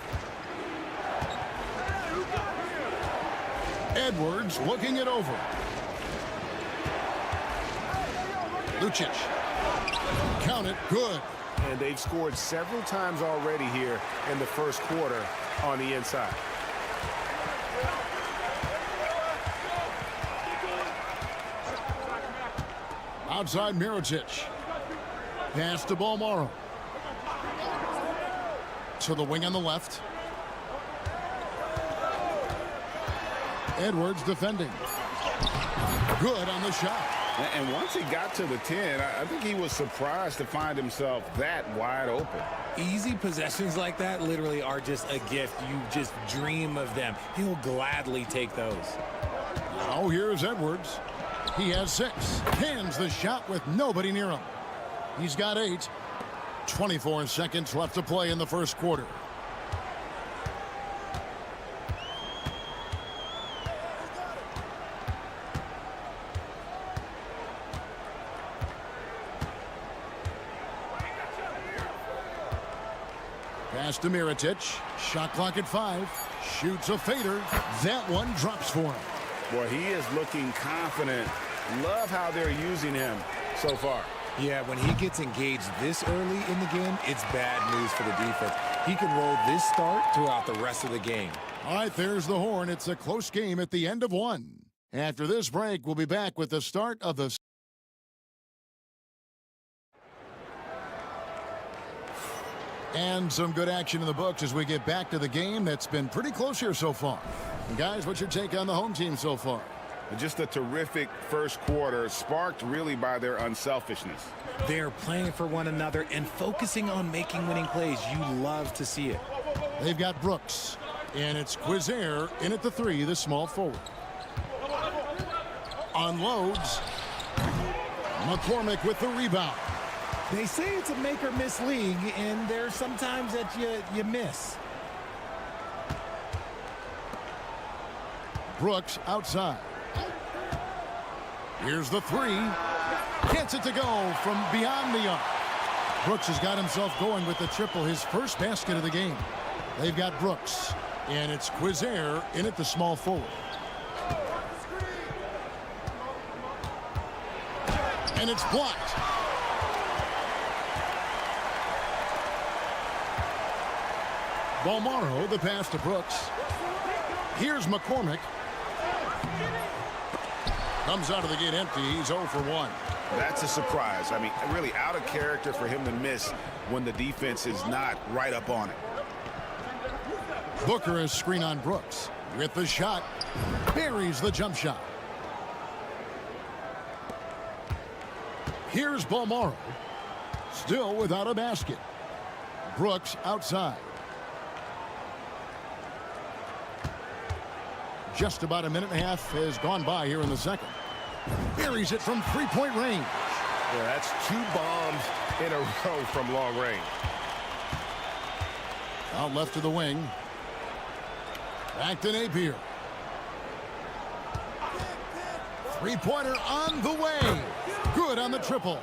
Edwards looking it over. Lucic. Count it. Good. And they've scored several times already here in the first quarter on the inside. Outside Mirotic. Pass to Balmoro. To the wing on the left. Edwards defending. Good on the shot. And once he got to the 10, I think he was surprised to find himself that wide open. Easy possessions like that literally are just a gift. You just dream of them. He'll gladly take those. Now here's Edwards. He has 6. Hands the shot with nobody near him. He's got 8. 24 seconds left to play in the first quarter. Pass to Mirotic. Shot clock at 5. Shoots a fader. That one drops for him. Boy, he is looking confident. Love how they're using him so far. Yeah, when he gets engaged this early in the game, it's bad news for the defense. He can roll this start throughout the rest of the game. All right, there's the horn. It's a close game at the end of 1. After this break, we'll be back with the start of the... And some good action in the books as we get back to the game that's been pretty close here so far. And guys, what's your take on the home team so far? Just a terrific first quarter, sparked really by their unselfishness. They're playing for one another and focusing on making winning plays. You love to see it. They've got Brooks. And it's Quizair in at the 3, the small forward. Unloads. McCormick with the rebound. They say it's a make-or-miss league, and there's sometimes that you miss. Brooks outside. Here's the 3. Gets it to go from beyond the arc. Brooks has got himself going with the triple, his first basket of the game. They've got Brooks. And it's Quizair in at the small forward. And it's blocked. Balmaro, the pass to Brooks. Here's McCormick. Comes out of the gate empty. He's 0 for 1. That's a surprise. I mean, really out of character for him to miss when the defense is not right up on it. Booker is screen on Brooks. With the shot. Buries the jump shot. Here's Balmaro. Still without a basket. Brooks outside. Just about a minute and a half has gone by here in the second. Buries it from three-point range. Yeah, that's 2 bombs in a row from long range. Out left to the wing. Back to Napier. Three-pointer on the way. Good on the triple.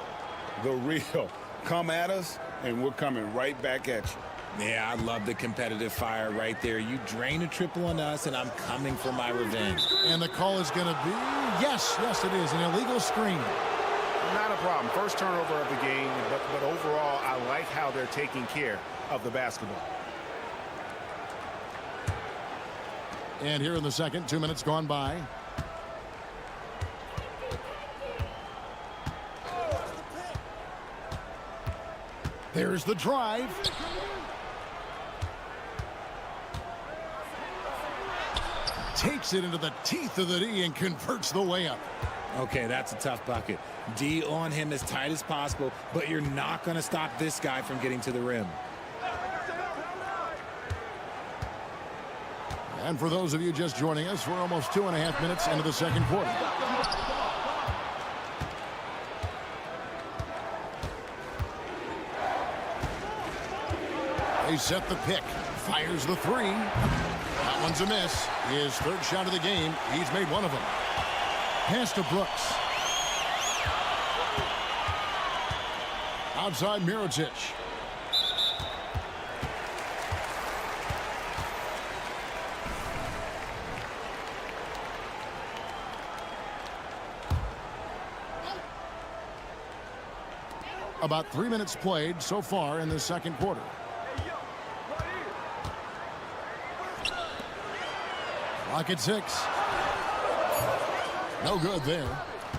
The real. Come at us, and we're coming right back at you. Yeah, I love the competitive fire right there. You drain a triple on us, and I'm coming for my revenge. And the call is going to be, yes, it is, an illegal screen. Not a problem. First turnover of the game, but overall, I like how they're taking care of the basketball. And here in the second, 2 minutes gone by. There's the drive. Takes it into the teeth of the D and converts the layup. Okay, that's a tough bucket. D on him as tight as possible, but you're not going to stop this guy from getting to the rim. And for those of you just joining us, we're almost 2.5 minutes into the second quarter. They set the pick. Fires the 3. That one's a miss. His third shot of the game. He's made one of them. Pass to Brooks. Outside Mirotic. About 3 minutes played so far in the second quarter. Clock at 6. No good there.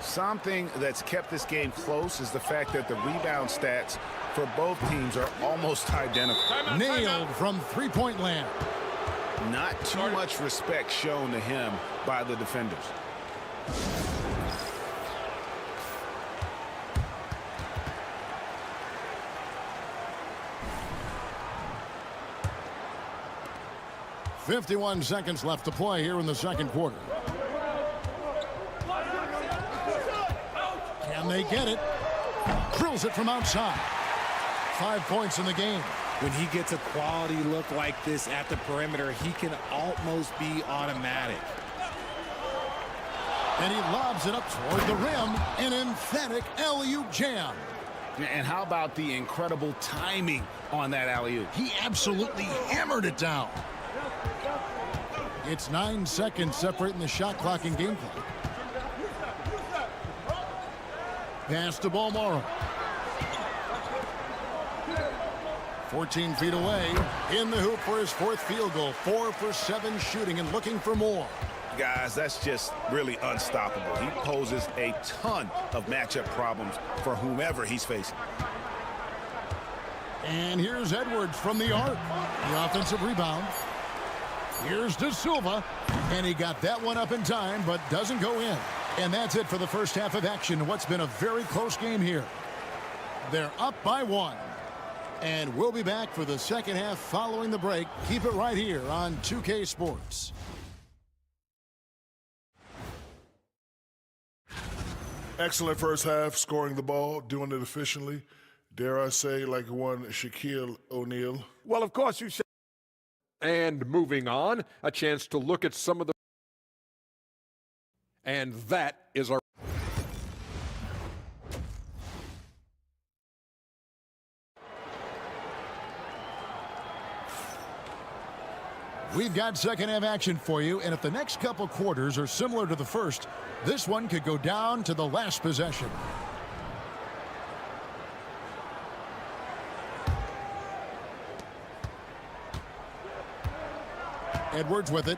Something that's kept this game close is the fact that the rebound stats for both teams are almost identical. Nailed from three-point land. Not too much respect shown to him by the defenders. .51 seconds left to play here in the second quarter. Can they get it? Drills it from outside. 5 points in the game. When he gets a quality look like this at the perimeter, he can almost be automatic. And he lobs it up toward the rim. An emphatic alley-oop jam. And how about the incredible timing on that alley-oop? He absolutely hammered it down. It's 9 seconds separating the shot clock and game clock. Pass to Balmaro. 14 feet away. In the hoop for his fourth field goal. 4 for 7 shooting and looking for more. Guys, that's just really unstoppable. He poses a ton of matchup problems for whomever he's facing. And here's Edwards from the arc. The offensive rebound. Here's De Silva. And he got that one up in time, but doesn't go in. And that's it for the first half of action. What's been a very close game here. They're up by 1. And we'll be back for the second half following the break. Keep it right here on 2K Sports. Excellent first half, scoring the ball, doing it efficiently. Dare I say, like one Shaquille O'Neal. Well, of course you should. And moving on, a chance to look at some of the... And that is our... We've got second half action for you, and if the next couple quarters are similar to the first, this one could go down to the last possession. Edwards with it.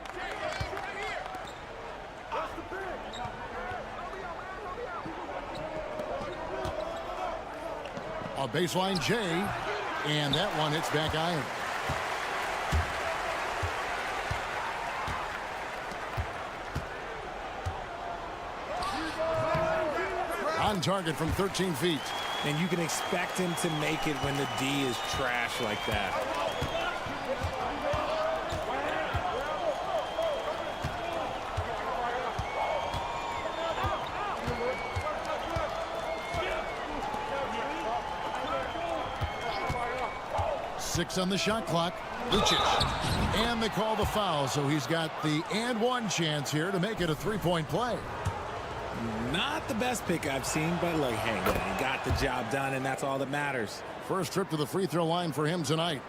A baseline J, and that one hits back iron. On target from 13 feet. And you can expect him to make it when the D is trash like that. Six on the shot clock. Lucic. And they call the foul, so he's got the and one chance here to make it a three-point play. Not the best pick I've seen, but look, hey, man, he got the job done, and that's all that matters. First trip to the free throw line for him tonight.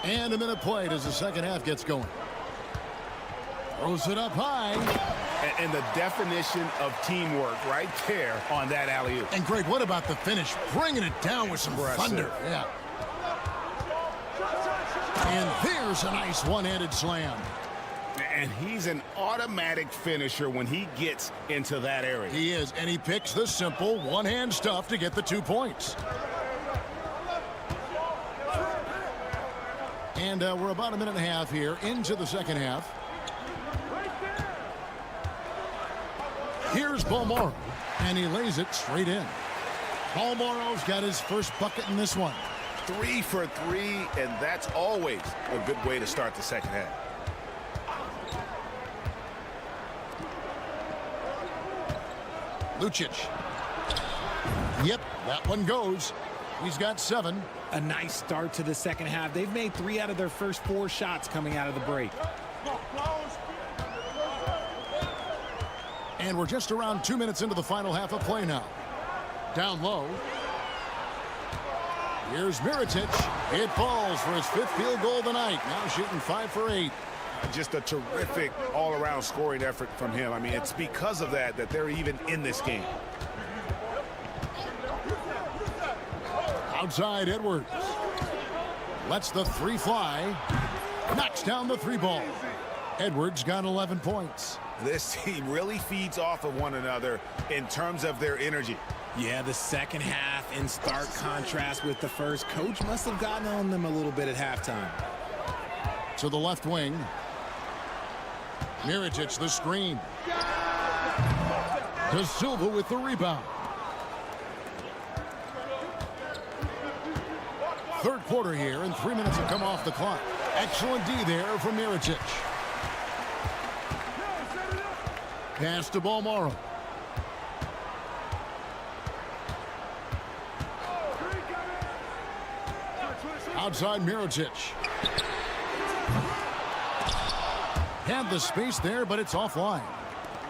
And a minute played as the second half gets going. Throws it up high. And the definition of teamwork right there on that alley-oop. And Greg, what about the finish? Bringing it down with some thunder. Yeah. And there's a nice one-handed slam. And he's an automatic finisher when he gets into that area. He is, and he picks the simple one-hand stuff to get the 2 points. And we're about a minute and a half here into the second half. Here's Balmoro, and he lays it straight in. Balmoro's got his first bucket in this one. 3 for 3, and that's always a good way to start the second half. Lucic. Yep, that one goes. He's got 7. A nice start to the second half. They've made 3 out of their first 4 shots coming out of the break. And we're just around 2 minutes into the final half of play now. Down low. Here's Mirotic. It falls for his 5th field goal of the night. Now shooting 5 for 8. Just a terrific all-around scoring effort from him. I mean, it's because of that they're even in this game. Outside Edwards. Lets the 3 fly. Knocks down the 3 ball. Edwards got 11 points. This team really feeds off of one another in terms of their energy. Yeah, the second half in stark contrast with the first. Coach must have gotten on them a little bit at halftime. To the left wing. Mirotic the screen. De Silva with the rebound. Third quarter here, and 3 minutes have come off the clock. Excellent D there from Mirotic. Pass to Balmoro. Outside Mirotic. Had the space there, but it's offline.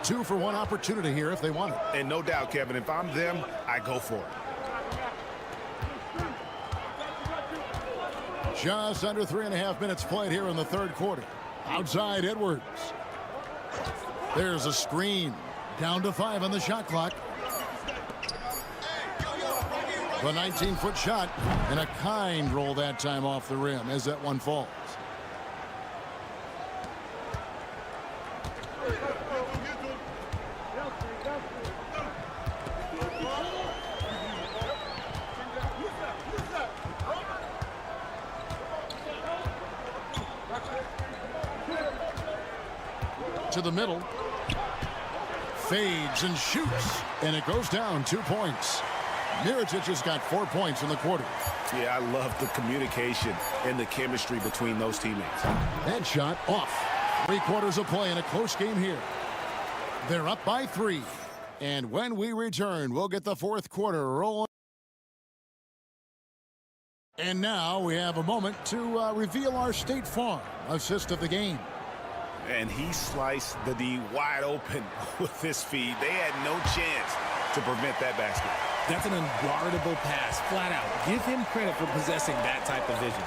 2 for 1 opportunity here if they want it. And no doubt, Kevin, if I'm them, I go for it. Just under 3.5 minutes played here in the third quarter. Outside Edwards. There's a screen. Down to 5 on the shot clock. The 19-foot shot, and a kind roll that time off the rim as that one falls. To the middle. Fades and shoots, and it goes down 2 points. Mirotic has got 4 points in the quarter. Yeah, I love the communication and the chemistry between those teammates. That shot off. 3 quarters of play in a close game here. They're up by 3. And when we return, we'll get the fourth quarter rolling. And now we have a moment to reveal our State Farm assist of the game. And he sliced the D wide open with his feed. They had no chance to prevent that basket. That's an unguardable pass, flat out. Give him credit for possessing that type of vision.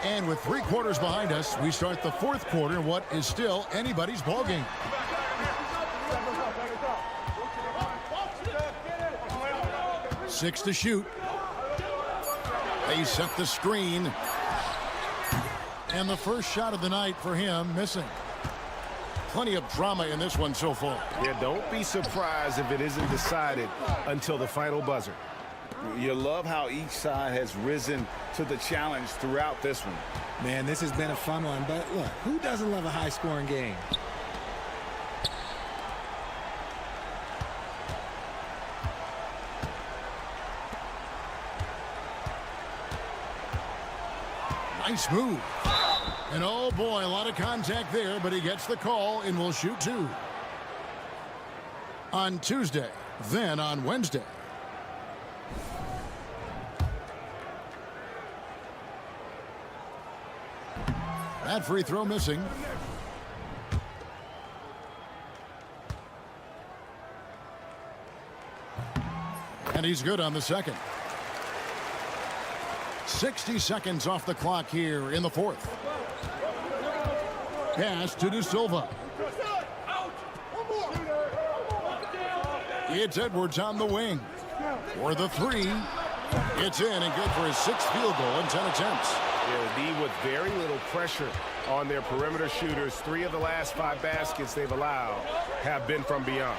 And with 3 quarters behind us, we start the fourth quarter in what is still anybody's ballgame. Six to shoot. They set the screen. And the first shot of the night for him missing. Plenty of drama in this one so far. Yeah, don't be surprised if it isn't decided until the final buzzer. You love how each side has risen to the challenge throughout this one. Man, this has been a fun one, but look, who doesn't love a high-scoring game? Nice move. And oh boy, a lot of contact there, but he gets the call and will shoot 2. On Tuesday, then on Wednesday. That free throw missing. And he's good on the second. 60 seconds off the clock here in the fourth. Pass to De Silva. It's Edwards on the wing. For the 3. It's in and good for his 6th field goal in 10 attempts. Yeah, the D with very little pressure on their perimeter shooters. 3 of the last 5 baskets they've allowed have been from beyond.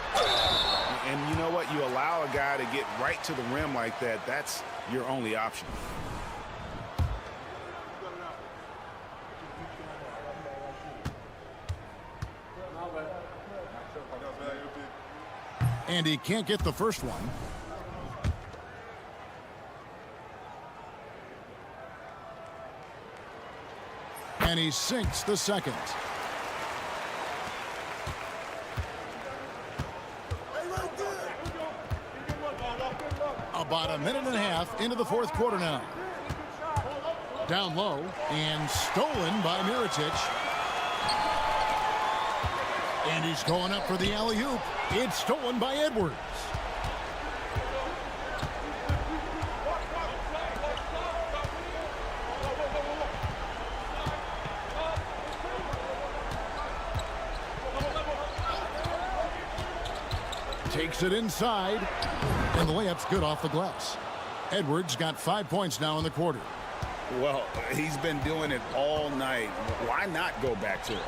And you know what? You allow a guy to get right to the rim like that. That's your only option. And he can't get the first one. And he sinks the second. About a minute and a half into the fourth quarter now. Down low and stolen by Mirotic. And he's going up for the alley-oop. It's stolen by Edwards. Takes it inside, and the layup's good off the glass. Edwards got 5 points now in the quarter. Well, he's been doing it all night. Why not go back to it?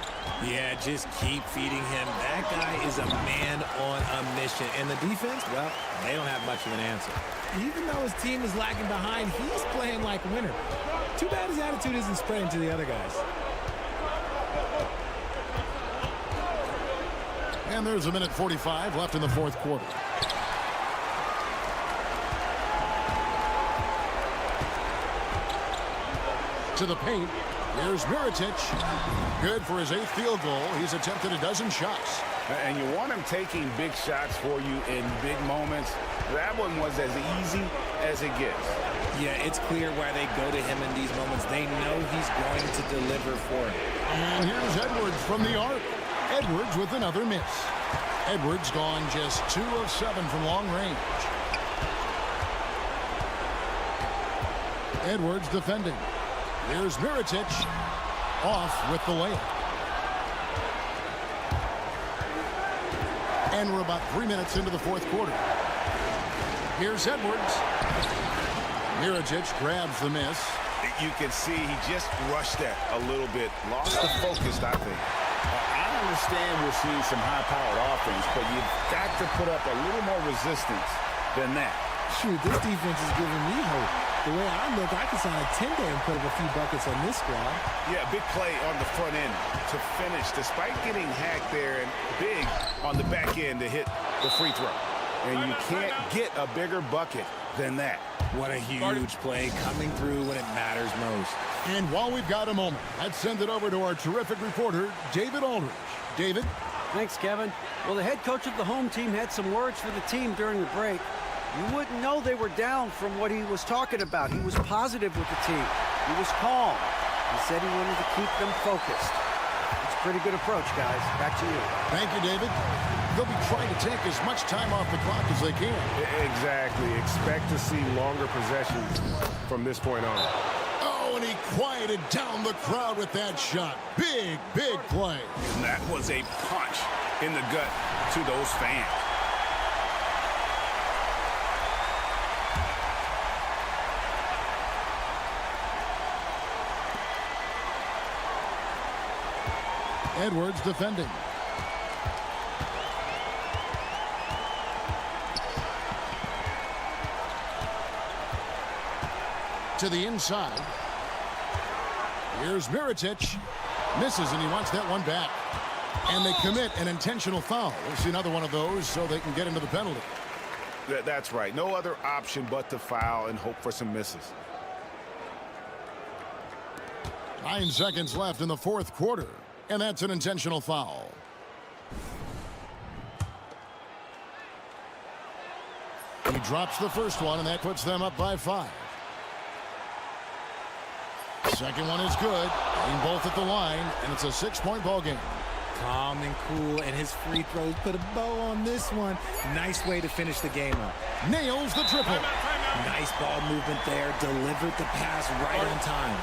Yeah, just keep feeding him. That guy is a man on a mission. And the defense, well, they don't have much of an answer. Even though his team is lagging behind, he's playing like a winner. Too bad his attitude isn't spreading to the other guys. And there's a minute 45 left in the fourth quarter. To the paint. Here's Mirotic. Good for his 8th field goal. He's attempted a dozen shots. And you want him taking big shots for you in big moments. That one was as easy as it gets. Yeah, it's clear why they go to him in these moments. They know he's going to deliver for him. And here's Edwards from the arc. Edwards with another miss. Edwards gone just 2 of 7 from long range. Edwards defending. Here's Mirotic off with the layup. And we're about 3 minutes into the fourth quarter. Here's Edwards. Mirotic grabs the miss. You can see he just rushed that a little bit. Lost the focus, I think. I understand we're seeing some high-powered offense, but you've got to put up a little more resistance than that. Shoot, this defense is giving me hope. the way I look, I could sign a 10-day and put up a few buckets on this squad. Yeah, big play on the front end to finish, despite getting hacked there, and big on the back end to hit the free throw. And you can't get a bigger bucket than that. What a huge play coming through when it matters most. And while we've got a moment, let's send it over to our terrific reporter, David Aldridge. David? Thanks, Kevin. Well, the head coach of the home team had some words for the team during the break. You wouldn't know they were down from what he was talking about. He was positive with the team. He was calm. He said he wanted to keep them focused. It's a pretty good approach, guys. Back to you. Thank you, David. They'll be trying to take as much time off the clock as they can. Exactly. Expect to see longer possessions from this point on. Oh, and he quieted down the crowd with that shot. Big, big play. And that was a punch in the gut to those fans. Edwards defending. To the inside. Here's Mirotic. Misses, and he wants that one back. And they commit an intentional foul. We'll see another one of those so they can get into the penalty. That's right. No other option but to foul and hope for some misses. 9 seconds left in the fourth quarter. And that's an intentional foul. He drops the first one, and that puts them up by 5. Second one is good. Aim both at the line, and it's a 6-point ball game. Calm and cool, and his free throws put a bow on this one. Nice way to finish the game up. Nails the triple. Nice ball movement there. Delivered the pass right on time.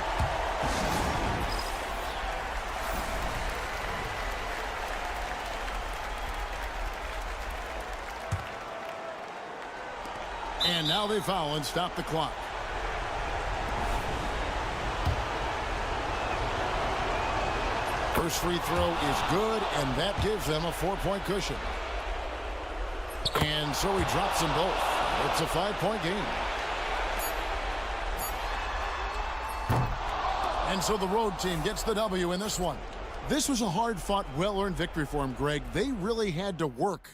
And now they foul and stop the clock. First free throw is good, and that gives them a 4-point cushion. And so he drops them both. It's a 5-point game. And so the road team gets the W in this one. This was a hard-fought, well-earned victory for them, Greg. They really had to work.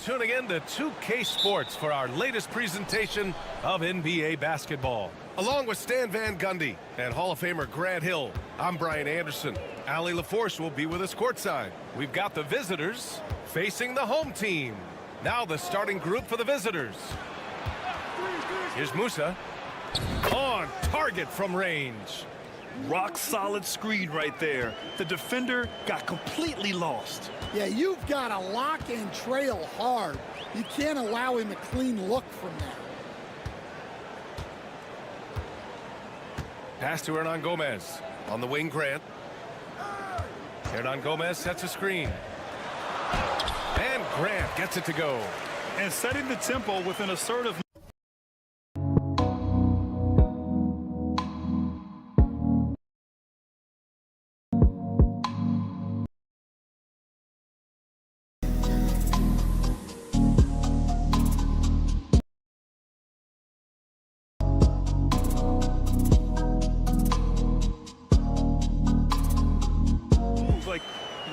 tuning in to 2K Sports for our latest presentation of NBA basketball. Along with Stan Van Gundy and Hall of Famer Grant Hill, I'm Brian Anderson. Allie LaForce will be with us courtside. We've got the visitors facing the home team. Now the starting group for the visitors. Here's Musa. On target from range. Rock solid screen right there. The defender got completely lost. Yeah, you've got to lock and trail hard. You can't allow him a clean look from that. Pass to Hernan Gomez. On the wing, Grant. Hernan Gomez sets a screen. And Grant gets it to go. And setting the tempo with an assertive.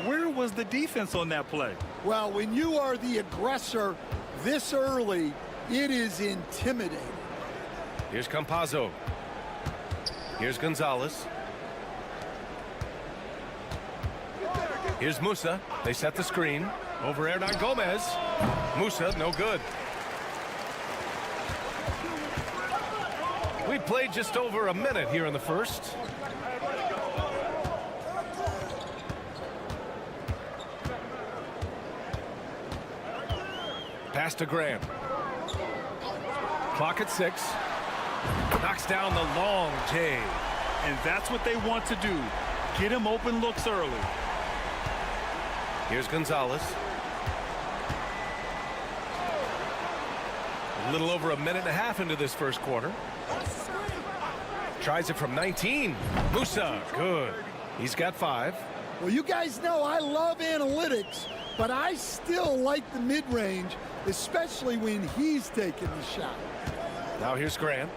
Where was the defense on that play? Well, when you are the aggressor this early, it is intimidating. Here's Campazzo. Here's Gonzalez. Here's Musa. They set the screen. Over Hernan Gomez. Musa, no good. We played just over a minute here in the first. Pass to Grant. Clock at 6. Knocks down the long J. And that's what they want to do. Get him open looks early. Here's Gonzalez. A little over a minute and a half into this first quarter. Tries it from 19. Musa, good. He's got 5. Well, you guys know I love analytics, but I still like the mid-range, especially when he's taking the shot. Now here's Grant.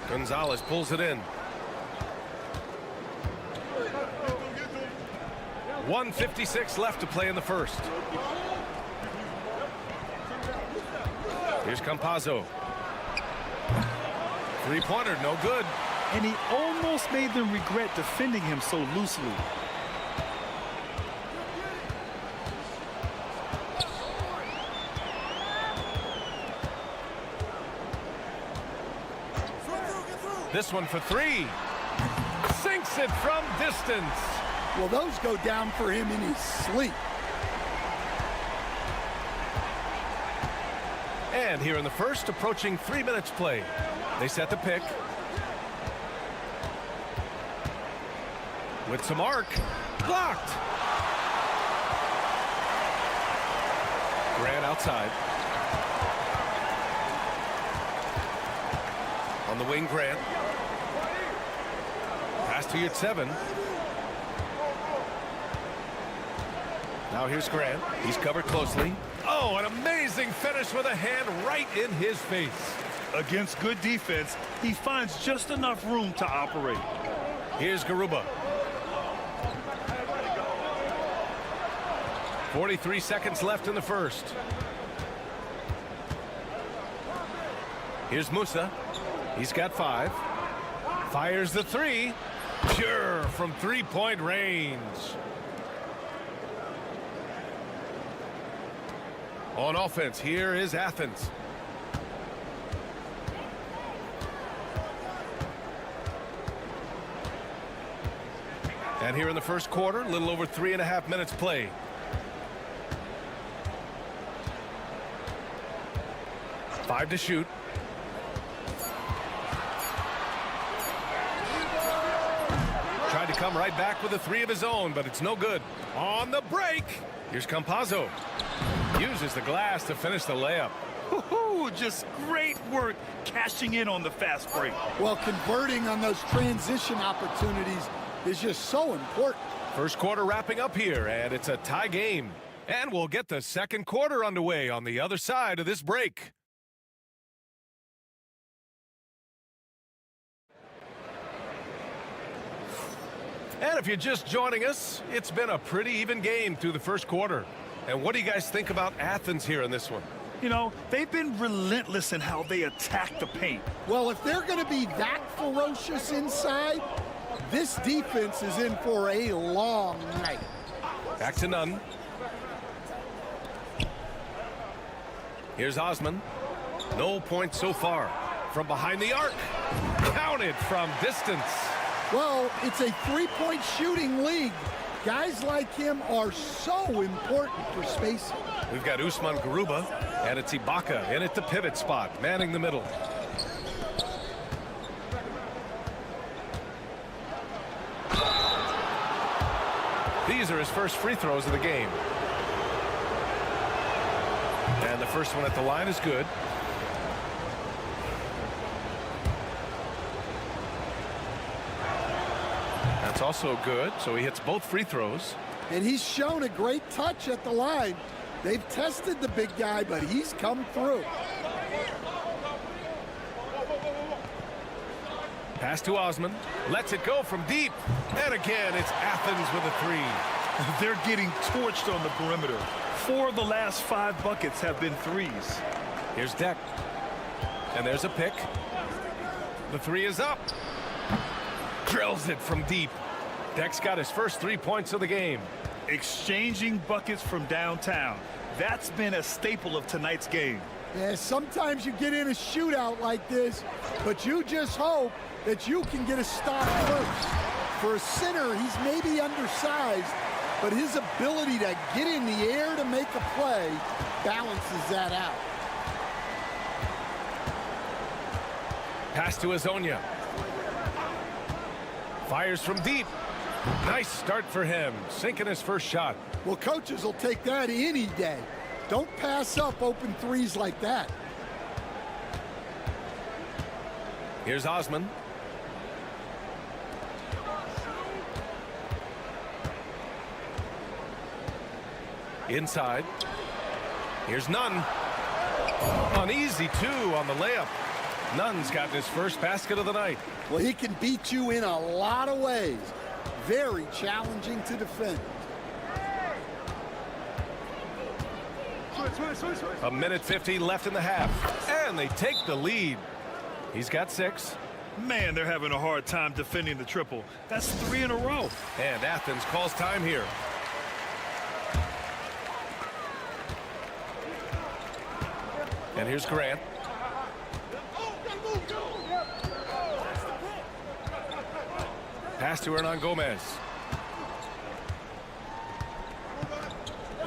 Gonzalez pulls it in. 1:56 left to play in the first. Here's Campazzo. Three-pointer, no good. And he almost made them regret defending him so loosely. This one for 3. Sinks it from distance. Well, those go down for him in his sleep. And here in the first, approaching 3 minutes play. They set the pick. With some arc. Blocked. Grant outside. On the wing, Grant. Pass to your 7. Now here's Grant. He's covered closely. Oh, an amazing finish with a hand right in his face. Against good defense, he finds just enough room to operate. Here's Garuba. 43 seconds left in the first. Here's Musa. He's got 5. Fires the 3. Sure, from three-point range. On offense, here is Athens. And here in the first quarter, a little over 3.5 minutes played. Five to shoot. Tried to come right back with a 3 of his own, but it's no good. On the break, here's Campazzo. Uses the glass to finish the layup. Just great work cashing in on the fast break. Well, converting on those transition opportunities is just so important. First quarter wrapping up here, and it's a tie game. And we'll get the second quarter underway on the other side of this break. And if you're just joining us, it's been a pretty even game through the first quarter. And what do you guys think about Athens here in this one? You know, they've been relentless in how they attack the paint. Well, if they're going to be that ferocious inside, this defense is in for a long night. Back to Nunn. Here's Osman. No points so far. From behind the arc. Counted from distance. Well, it's a three-point shooting league. Guys like him are so important for spacing. We've got Usman Garuba, and it's Ibaka in at the pivot spot, manning the middle. These are his first free throws of the game. And the first one at the line is good. That's also good, so he hits both free throws. And he's shown a great touch at the line. They've tested the big guy, but he's come through. Pass to Osman. Lets it go from deep. And again, it's Athens with a three. They're getting torched on the perimeter. 4 of the last 5 buckets have been threes. Here's Deck. And there's a pick. The three is up. Drills it from deep. Deck's got his first 3 points of the game. Exchanging buckets from downtown. That's been a staple of tonight's game. Yeah, sometimes you get in a shootout like this, but you just hope that you can get a stop first. For a center, he's maybe undersized, but his ability to get in the air to make a play balances that out. Pass to Azonia. Fires from deep. Nice start for him, sinking his first shot. Well, coaches will take that any day. Don't pass up open threes like that. Here's Osman. Inside. Here's Nunn. An easy 2 on the layup. Nunn's gotten his first basket of the night. Well, he can beat you in a lot of ways. Very challenging to defend. A minute 50 left in the half. And they take the lead. He's got 6. Man, they're having a hard time defending the triple. That's 3 in a row. And Athens calls time here. And here's Grant. Pass to Hernan Gomez.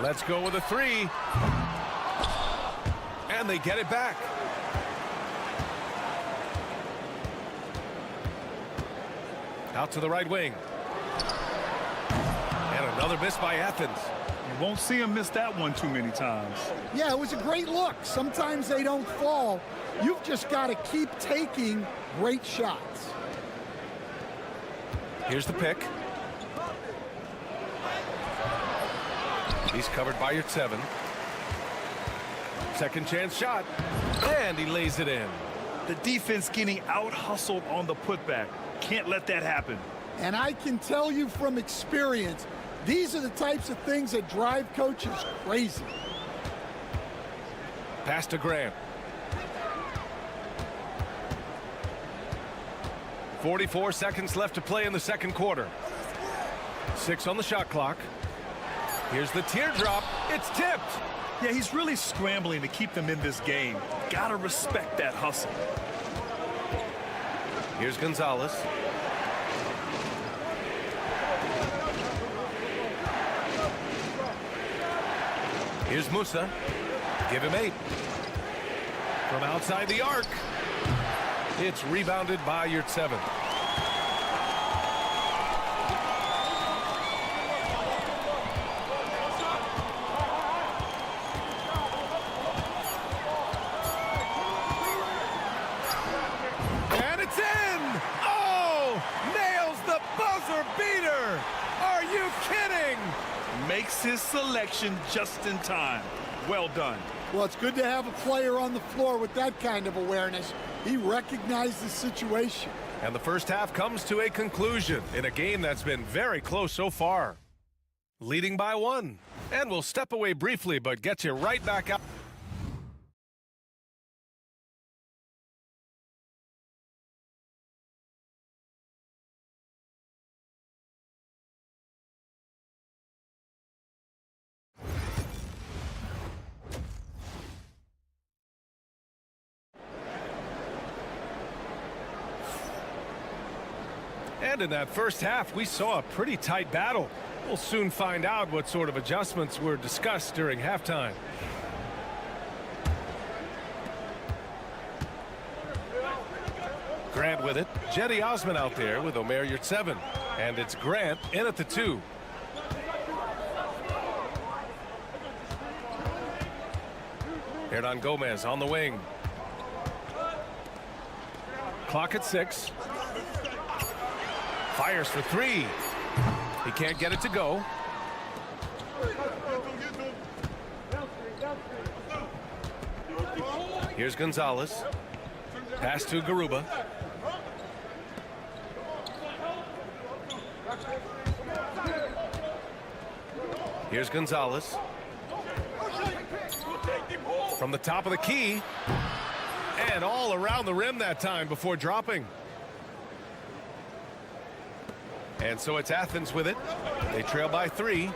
Let's go with a 3. And they get it back. Out to the right wing. And another miss by Athens. You won't see him miss that one too many times. Yeah, it was a great look. Sometimes they don't fall. You've just got to keep taking great shots. Here's the pick. He's covered by your 7. Second chance shot. And he lays it in. The defense getting out-hustled on the putback. Can't let that happen. And I can tell you from experience, these are the types of things that drive coaches crazy. Pass to Grant. 44 seconds left to play in the second quarter. 6 on the shot clock. Here's the teardrop. It's tipped. Yeah, he's really scrambling to keep them in this game. Gotta respect that hustle. Here's Gonzalez. Here's Musa. Give him 8. From outside the arc. It's rebounded by Yurtseven. And it's in! Oh! Nails the buzzer beater! Are you kidding? Makes his selection just in time. Well done. Well, it's good to have a player on the floor with that kind of awareness. He recognized the situation. And the first half comes to a conclusion in a game that's been very close so far. Leading by 1. And we'll step away briefly, but get you right back out. And in that first half, we saw a pretty tight battle. We'll soon find out what sort of adjustments were discussed during halftime. Grant with it. Jetty Osman out there with Omer Yurtseven. And it's Grant in at the 2. Hernan Gomez on the wing. Clock at 6. Fires for 3. He can't get it to go. Here's Gonzalez. Pass to Garuba. Here's Gonzalez. From the top of the key. And all around the rim that time before dropping. And so it's Athens with it. They trail by 3.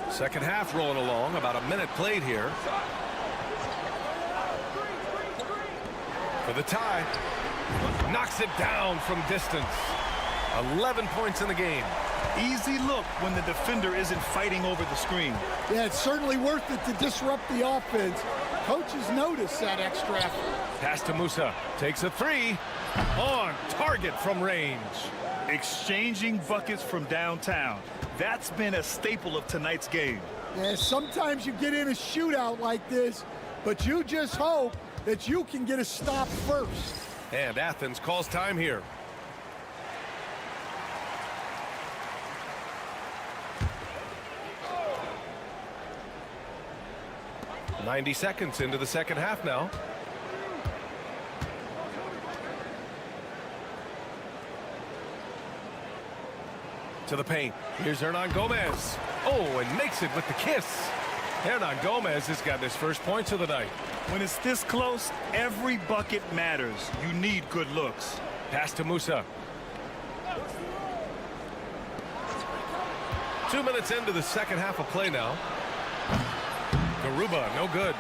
Second half rolling along. About a minute played here. For the tie. Knocks it down from distance. 11 points in the game. Easy look when the defender isn't fighting over the screen. Yeah, it's certainly worth it to disrupt the offense. Coaches notice that extra effort. Pass to Musa. Takes a 3. On target from range. Exchanging buckets from downtown. That's been a staple of tonight's game. Yeah, sometimes you get in a shootout like this, but you just hope that you can get a stop first. And Athens calls time here. "90 seconds into the second half now. To the paint. Here's Hernan Gomez. Oh, and makes it with the kiss. Hernan Gomez has got his first points of the night. When it's this close, every bucket matters. You need good looks. Pass to Musa. 2 minutes into the second half of play now. Garuba, no good.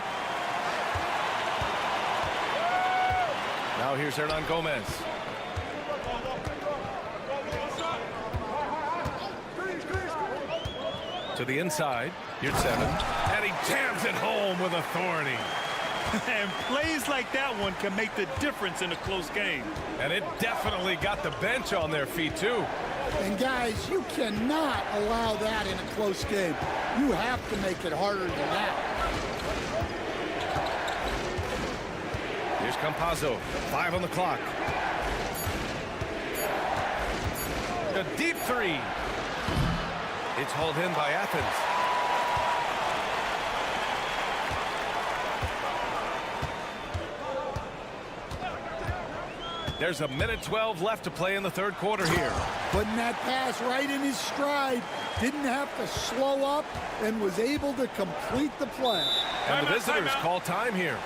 Now here's Hernan Gomez. To the inside. Yurtseven. And he jams it home with authority. And plays like that one can make the difference in a close game. And it definitely got the bench on their feet, too. And guys, you cannot allow that in a close game. You have to make it harder than that. Here's Campazzo. 5 on the clock. A deep 3. It's hauled in by Athens. There's 1:12 left to play in the third quarter here. Putting that pass right in his stride. Didn't have to slow up and was able to complete the play. And the visitors call time here.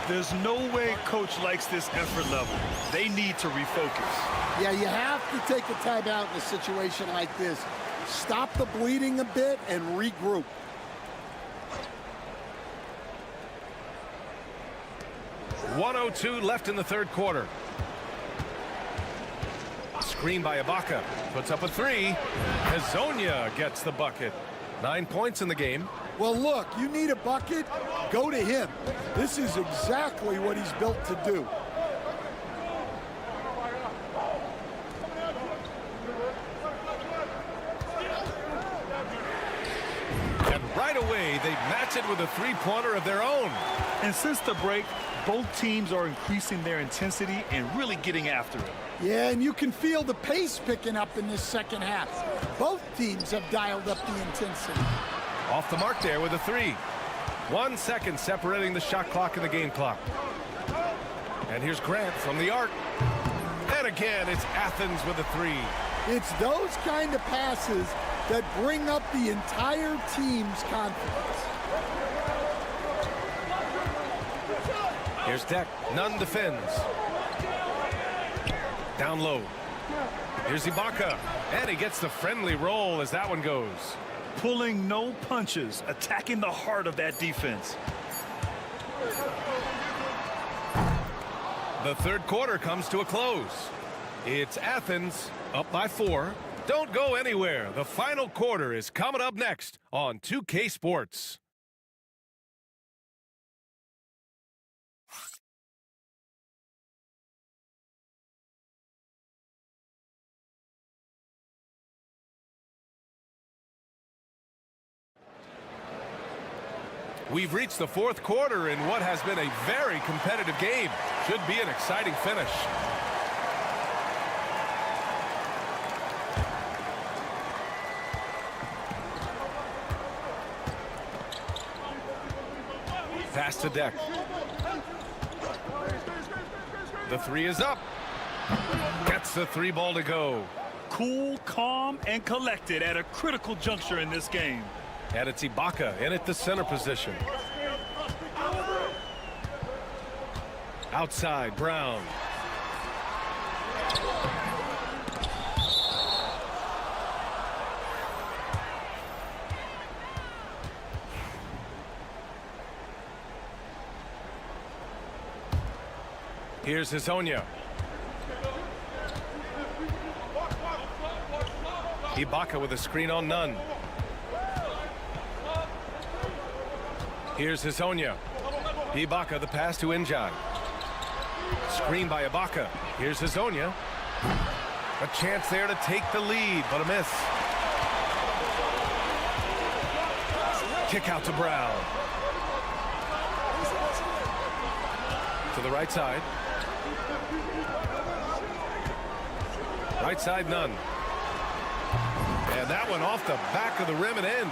There's no way coach likes this effort level. They need to refocus. Yeah, you have to take a timeout in a situation like this. Stop the bleeding a bit and regroup. .102 left in the third quarter. Screen by Ibaka. Puts up a 3. Hezonja gets the bucket. 9 points in the game. Well, look, you need a bucket, go to him. This is exactly what he's built to do. And right away, they match it with a three-pointer of their own. And since the break, both teams are increasing their intensity and really getting after it. Yeah, and you can feel the pace picking up in this second half. Both teams have dialed up the intensity. Off the mark there with a 3. 1 second separating the shot clock and the game clock. And here's Grant from the arc. And again, it's Athens with a 3. It's those kind of passes that bring up the entire team's confidence. Here's Deck. Nunn defends. Down low. Here's Ibaka. And he gets the friendly roll as that one goes. Pulling no punches, attacking the heart of that defense. The third quarter comes to a close. It's Athens up by 4. Don't go anywhere. The final quarter is coming up next on 2K Sports. We've reached the fourth quarter in what has been a very competitive game. Should be an exciting finish. Pass to Deck. The three is up. Gets the 3 ball to go. Cool, calm, and collected at a critical juncture in this game. And it's Ibaka in at the center position. Outside, Brown. Here's Hezonja. Ibaka with a screen on Nunn. Here's Hezonja. Ibaka, the pass to Njai. Screen by Ibaka. Here's Hezonja. A chance there to take the lead, but a miss. Kick out to Brown. To the right side. Right side, Nunn. And that one off the back of the rim and in.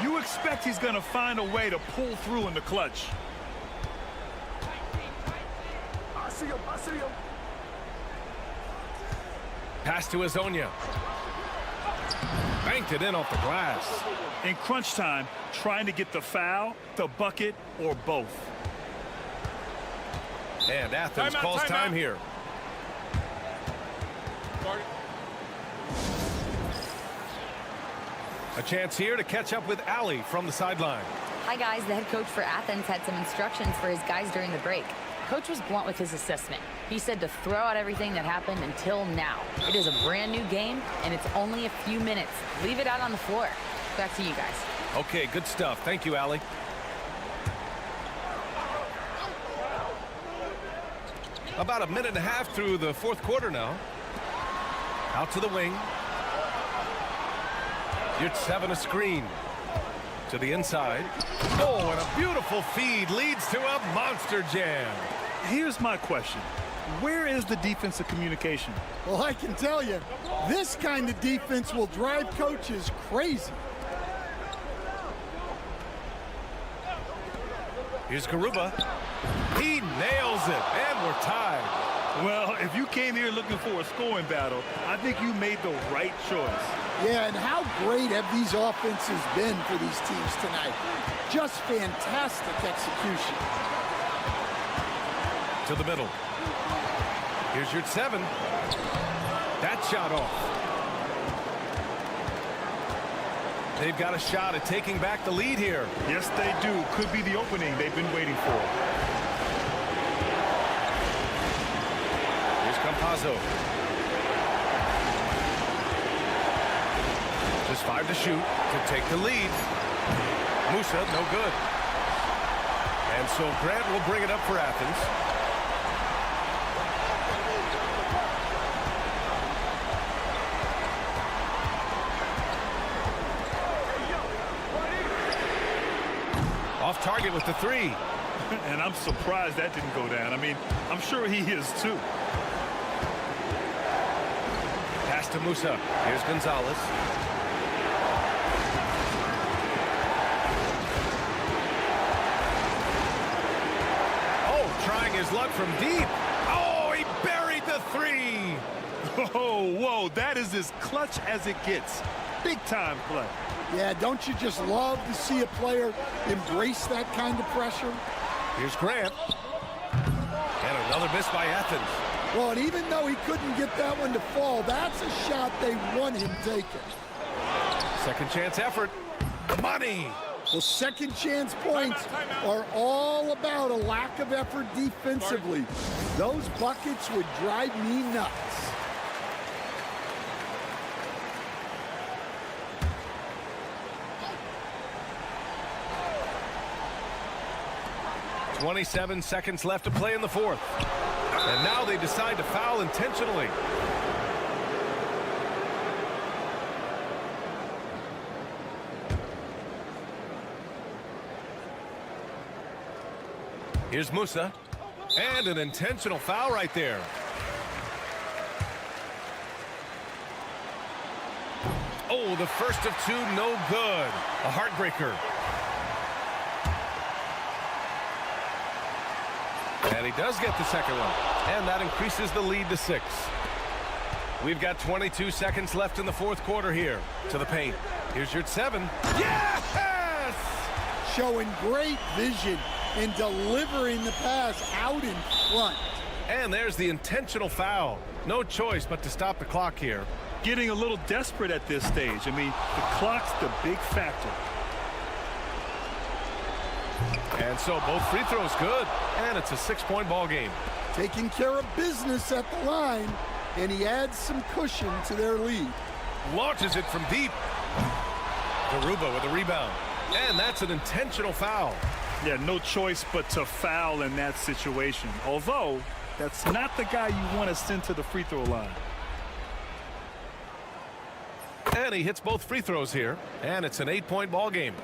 You expect he's going to find a way to pull through in the clutch. I see him. Pass to Hezonja. Banked it in off the glass. In crunch time, trying to get the foul, the bucket, or both. And Athens calls time here. A chance here to catch up with Ali from the sideline. Hi, guys. The head coach for Athens had some instructions for his guys during the break. Coach was blunt with his assessment. He said to throw out everything that happened until now. It is a brand new game, and it's only a few minutes. Leave it out on the floor. Back to you guys. Okay, good stuff. Thank you, Ali. About a minute and a half through the fourth quarter now. Out to the wing. Yurt-7 a screen. To the inside. Oh, and a beautiful feed leads to a monster jam. Here's my question. Where is the defensive communication? Well, I can tell you, this kind of defense will drive coaches crazy. Here's Garuba. He nails it, and we're tied. Well, if you came here looking for a scoring battle, I think you made the right choice. Yeah, and how great have these offenses been for these teams tonight? Just fantastic execution. To the middle. Here's Yurt-7. That shot off. They've got a shot at taking back the lead here. Yes, they do. Could be the opening they've been waiting for. Here's Campazzo. Just 5 to shoot to take the lead. Musa, no good. And so Grant will bring it up for Athens. Off target with the 3. And I'm surprised that didn't go down. I mean, I'm sure he is too. Pass to Musa. Here's Gonzalez. Oh, trying his luck from deep. Oh, he buried the 3. Oh, whoa, that is as clutch as it gets. Big time play. Yeah, don't you just love to see a player embrace that kind of pressure? Here's Grant. And another miss by Athens. Well, and even though he couldn't get that one to fall, that's a shot they want him taking. Second chance effort. Money. Well, second chance points are all about a lack of effort defensively. Those buckets would drive me nuts. .27 seconds left to play in the fourth. And now they decide to foul intentionally. Here's Musa. And an intentional foul right there. Oh, the first of two, no good. A heartbreaker. And he does get the second one. And that increases the lead to 6. We've got 22 seconds left in the fourth quarter here. To the paint. Here's your 7. Yes! Showing great vision in delivering the pass out in front. And there's the intentional foul. No choice but to stop the clock here. Getting a little desperate at this stage. I mean, the clock's the big factor. And so both free throws good. And it's a 6-point ball game. Taking care of business at the line, and he adds some cushion to their lead. Launches it from deep. Garuba with a rebound. And that's an intentional foul. Yeah, no choice but to foul in that situation. Although, that's not the guy you want to send to the free throw line. And he hits both free throws here. And it's an 8-point ball game.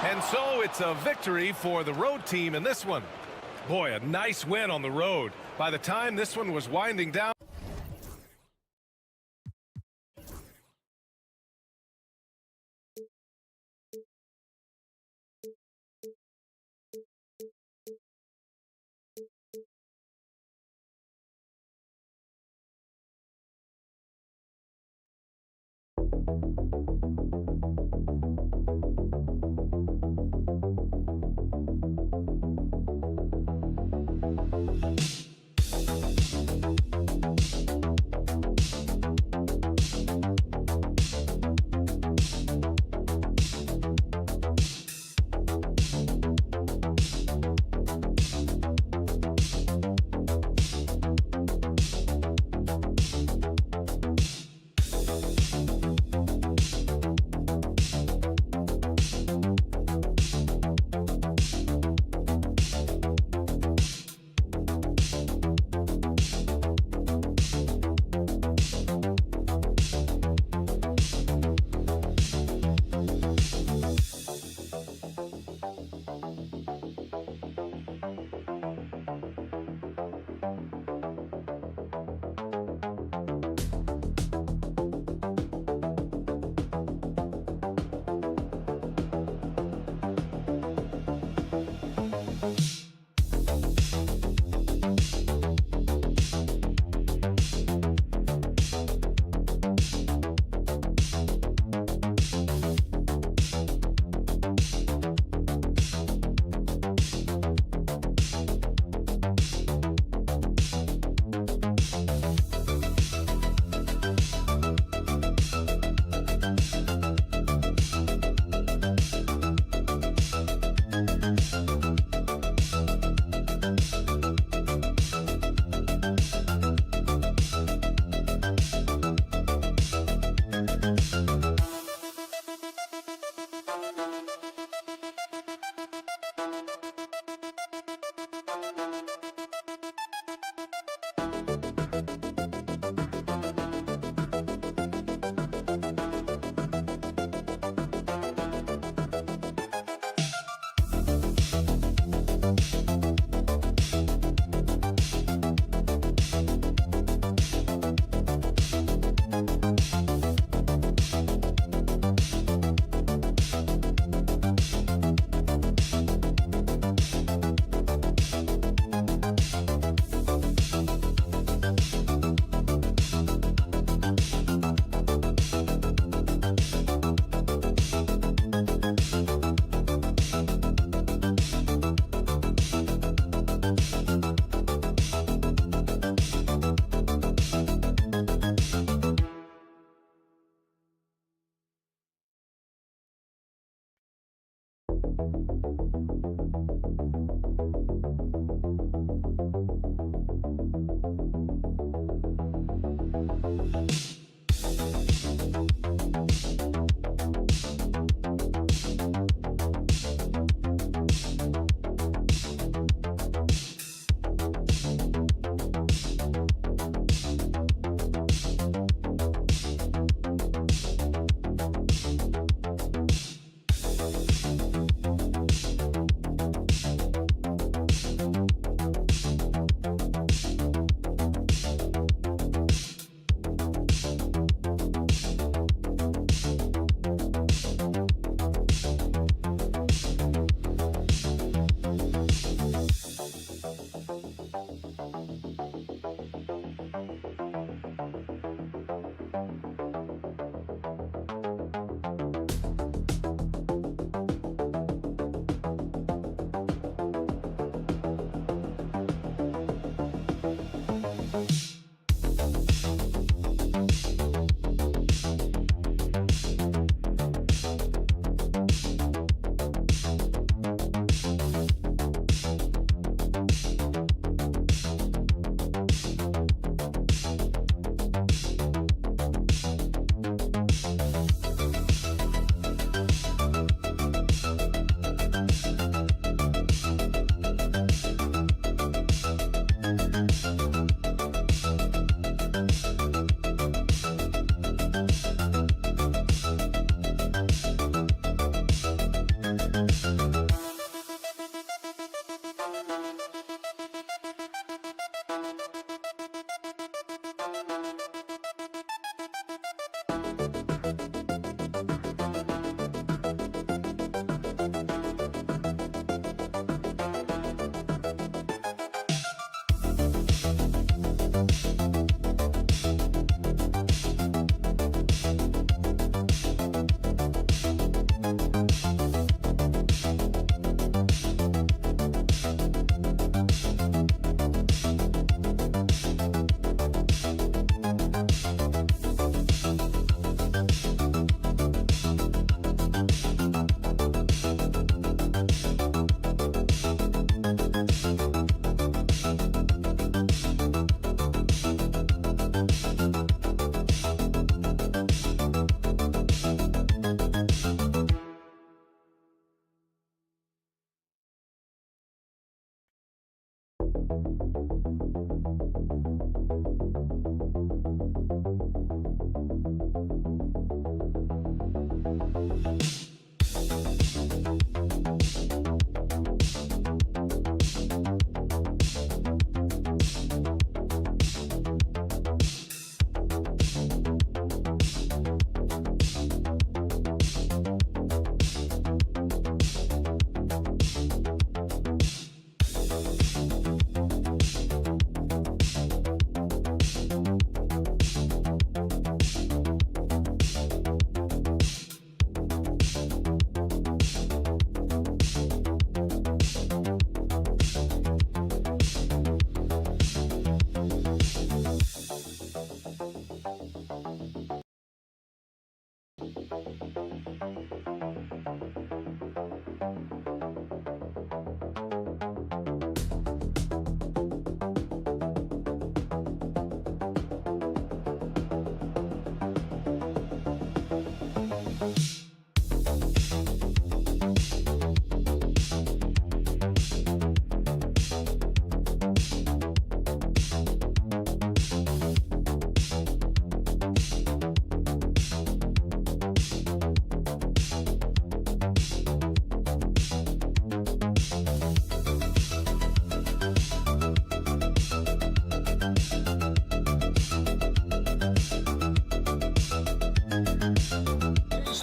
And so it's a victory for the road team in this one. Boy, a nice win on the road. By the time this one was winding down.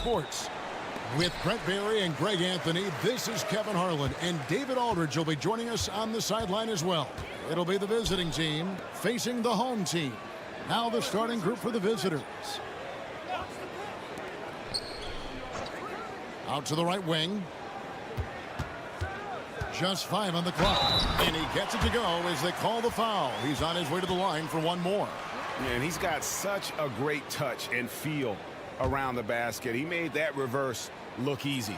Sports. With Brent Barry and Greg Anthony, this is Kevin Harlan, and David Aldridge will be joining us on the sideline as well. It'll be the visiting team facing the home team. Now the starting group for the visitors. Out to the right wing. Just 5 on the clock. And he gets it to go as they call the foul. He's on his way to the line for one more. And he's got such a great touch and feel around the basket. He made that reverse look easy.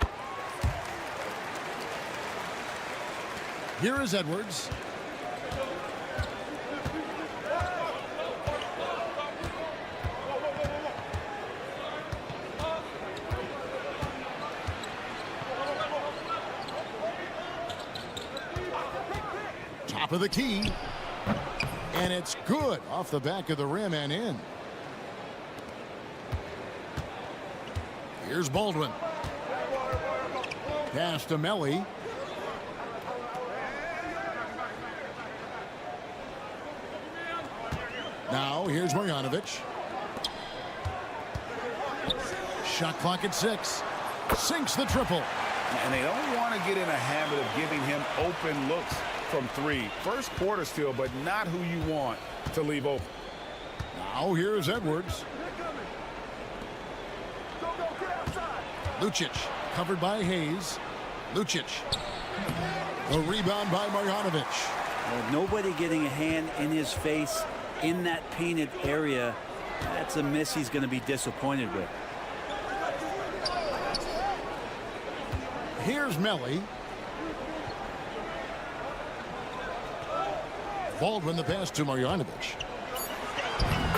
Here is Edwards. Top of the key. And it's good off the back of the rim and in. Here's Baldwin. Pass to Melly. Now here's Marjanovic. Shot clock at 6. Sinks the triple. And they don't want to get in a habit of giving him open looks from 3. First quarter still, but not who you want to leave open. Now here's Edwards. Lucic covered by Hayes. Lucic. The rebound by Marjanovic. Well, nobody getting a hand in his face in that painted area. That's a miss he's going to be disappointed with. Here's Melly. Baldwin the pass to Marjanovic.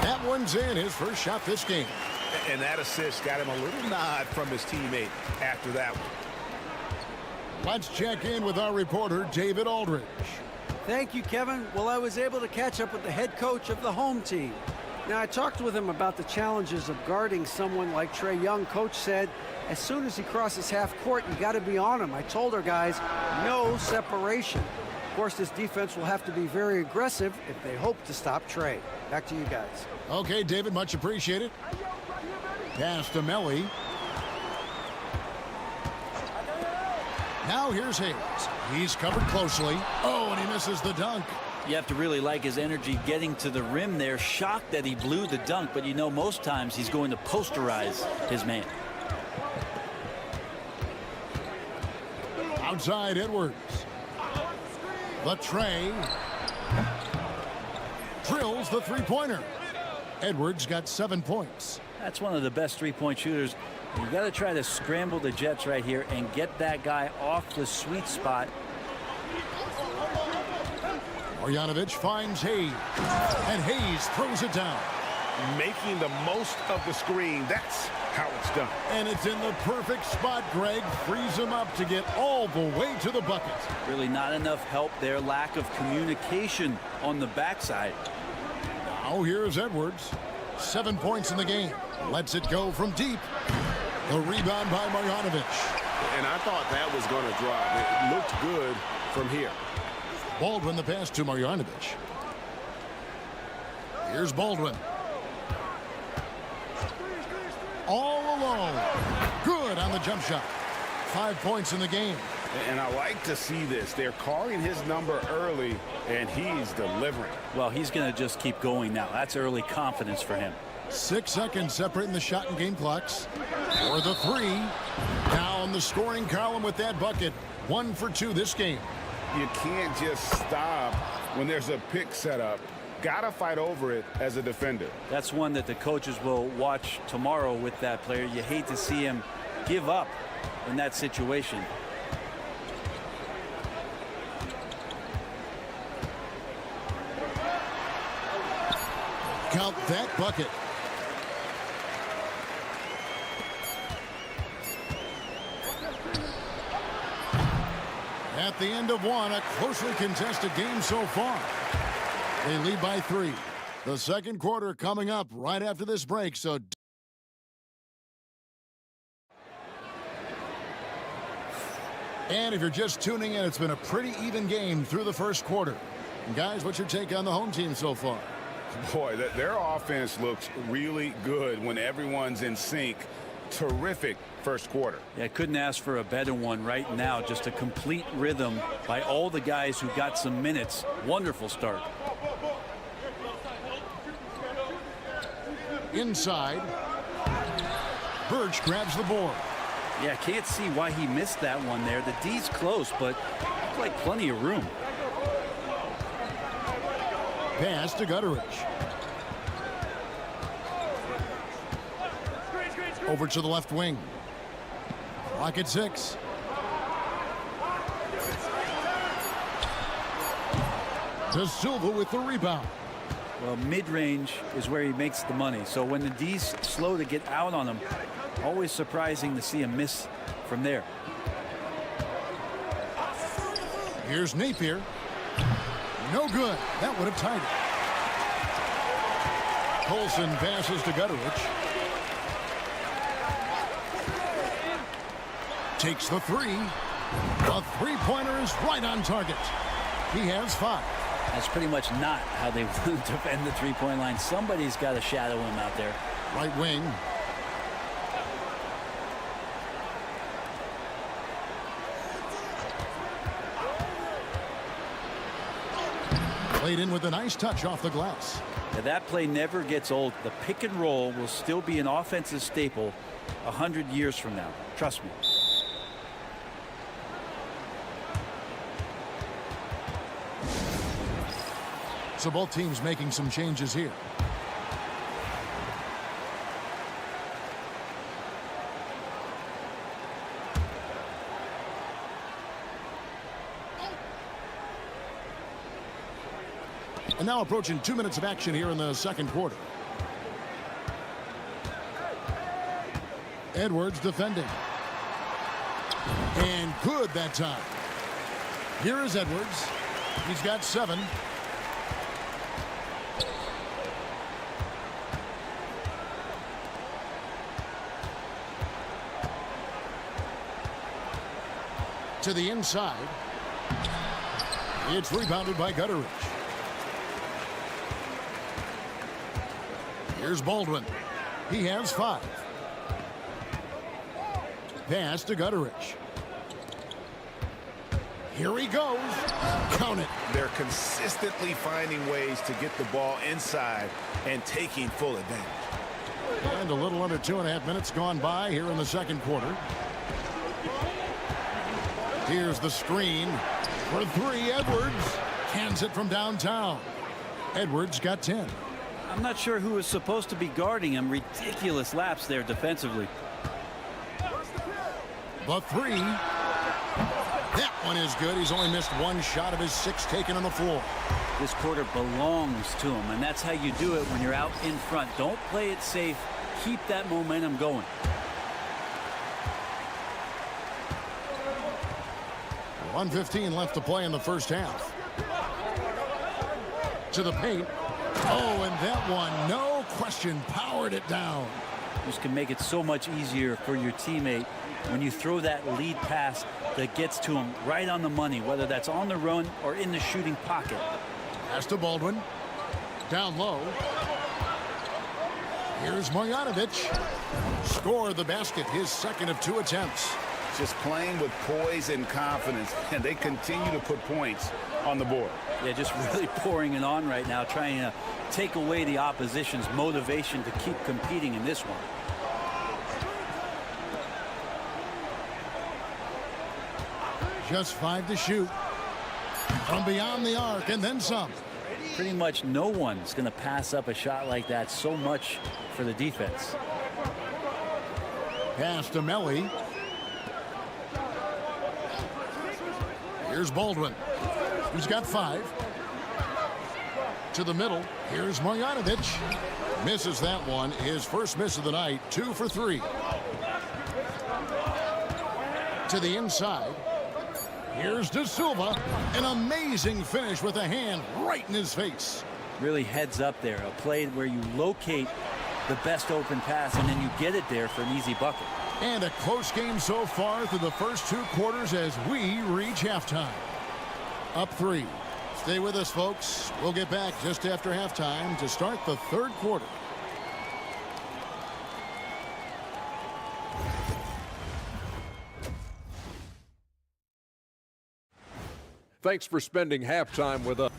That one's in, his first shot this game. And that assist got him a little nod from his teammate after that one. Let's check in with our reporter, David Aldridge. Thank you, Kevin. Well, I was able to catch up with the head coach of the home team. Now, I talked with him about the challenges of guarding someone like Trae Young. Coach said, as soon as he crosses half court, you got to be on him. I told our guys, no separation. Of course, this defense will have to be very aggressive if they hope to stop Trae. Back to you guys. Okay, David, much appreciated. Pass to Melly. Now here's Hayes. He's covered closely. Oh, and he misses the dunk. You have to really like his energy getting to the rim there. Shocked that he blew the dunk, but you know most times he's going to posterize his man. Outside Edwards. Trae drills the three-pointer. Edwards got 7 points. That's one of the best three-point shooters. You got to try to scramble the Jets right here and get that guy off the sweet spot. Marjanovic finds Hayes, and Hayes throws it down. Making the most of the screen. That's how it's done. And it's in the perfect spot. Greg frees him up to get all the way to the bucket. Really not enough help there. Lack of communication on the backside. Now here's Edwards. 7 points in the game. Lets it go from deep. The rebound by Marjanovic. And I thought that was going to drop. It looked good from here. Baldwin the pass to Marjanovic. Here's Baldwin. All alone. Good on the jump shot. 5 points in the game. And I like to see this. They're calling his number early, and he's delivering. Well, he's going to just keep going now. That's early confidence for him. 6 seconds separating the shot and game clocks. For the three. Down the scoring column with that bucket. 1 for 2 this game. You can't just stop when there's a pick set up. Gotta fight over it as a defender. That's one that the coaches will watch tomorrow with that player. You hate to see him give up in that situation. Count that bucket. At the end of one, a closely contested game so far. They lead by 3. The second quarter coming up right after this break, so and if you're just tuning in, it's been a pretty even game through the first quarter. And guys, what's your take on the home team so far? Boy, their offense looks really good when everyone's in sync. Terrific first quarter. Yeah, couldn't ask for a better one right now. Just a complete rhythm by all the guys who got some minutes. Wonderful start. Inside. Birch grabs the board. Yeah, can't see why he missed that one there. The D's close, but looks like plenty of room. Pass to Gutteridge. Over to the left wing. Clock at 6. De Silva with the rebound. Well, mid-range is where he makes the money. So when the D's slow to get out on him, always surprising to see him miss from there. Here's Napier. No good. That would have tied it. Colson passes to Gutterich. Takes the three. The three-pointer is right on target. He has 5. That's pretty much not how they want to defend the three-point line. Somebody's got to shadow him out there. Right wing. Played in with a nice touch off the glass. Now, that play never gets old. The pick and roll will still be an offensive staple 100 years from now. Trust me. So both teams making some changes here. And now approaching 2 minutes of action here in the second quarter. Edwards defending. And good that time. Here is Edwards. He's got 7. To the inside. It's rebounded by Gutterich. Here's Baldwin. He has 5. Pass to Gutterich. Here he goes. Count it. They're consistently finding ways to get the ball inside and taking full advantage. And a little under 2.5 minutes gone by here in the second quarter. Here's the screen for 3. Edwards cans it from downtown. Edwards got 10. I'm not sure who is supposed to be guarding him. Ridiculous lapse there defensively. The 3. That one is good. He's only missed 1 shot of his 6 taken on the floor. This quarter belongs to him, and that's how you do it when you're out in front. Don't play it safe. Keep that momentum going. .115 left to play in the first half. To the paint. Oh, and that one, no question, powered it down. This can make it so much easier for your teammate when you throw that lead pass that gets to him right on the money, whether that's on the run or in the shooting pocket. Pass to Baldwin. Down low. Here's Marjanovic. Scored the basket, his second of 2 attempts. Just playing with poise and confidence, and they continue to put points on the board. Yeah, just really pouring it on right now, trying to take away the opposition's motivation to keep competing in this one. Just 5 to shoot. From beyond the arc, and then some. Pretty much no one's going to pass up a shot like that. So much for the defense. Pass to Melly. Here's Baldwin. He's got 5. To the middle. Here's Marjanovic. Misses that one. His first miss of the night. 2 for 3. To the inside. Here's De Silva. An amazing finish with a hand right in his face. Really heads up there. A play where you locate the best open pass and then you get it there for an easy bucket. And a close game so far through the first 2 quarters as we reach halftime. Up 3. Stay with us, folks. We'll get back just after halftime to start the third quarter. Thanks for spending halftime with us.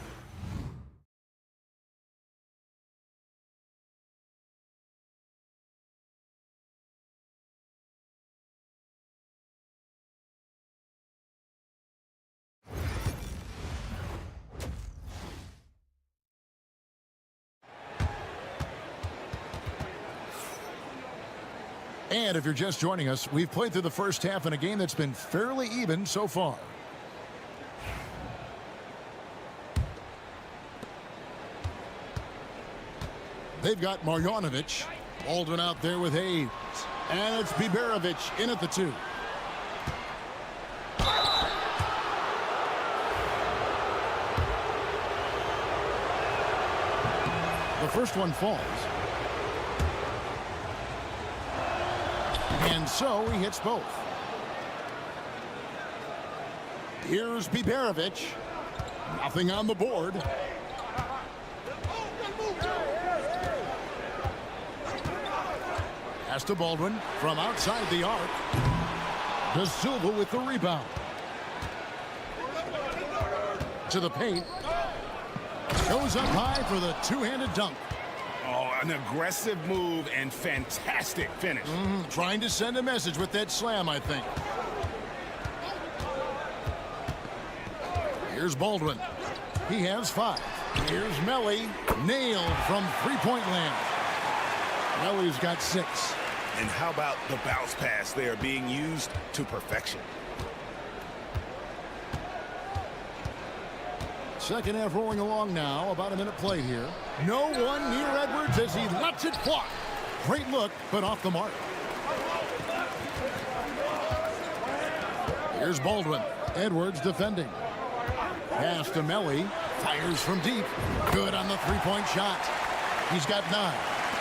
And if you're just joining us, we've played through the first half in a game that's been fairly even so far. They've got Marjanovic. Baldwin out there with Hayes. And it's Biberovic in at the 2. The first one falls. And so he hits both. Here's Biberovic. Nothing on the board. Pass to Baldwin from outside the arc. De Silva with the rebound. To the paint. Goes up high for the two-handed dunk. Oh, an aggressive move and fantastic finish. Trying to send a message with that slam, I think. Here's Baldwin. He has 5. Here's Melly. Nailed from three-point land. Melly's got 6. And how about the bounce pass there being used to perfection? Second half rolling along now. About a minute played here. No one near Edwards as he lets it fly. Great look, but off the mark. Here's Baldwin. Edwards defending. Pass to Melly. Fires from deep. Good on the three-point shot. He's got 9.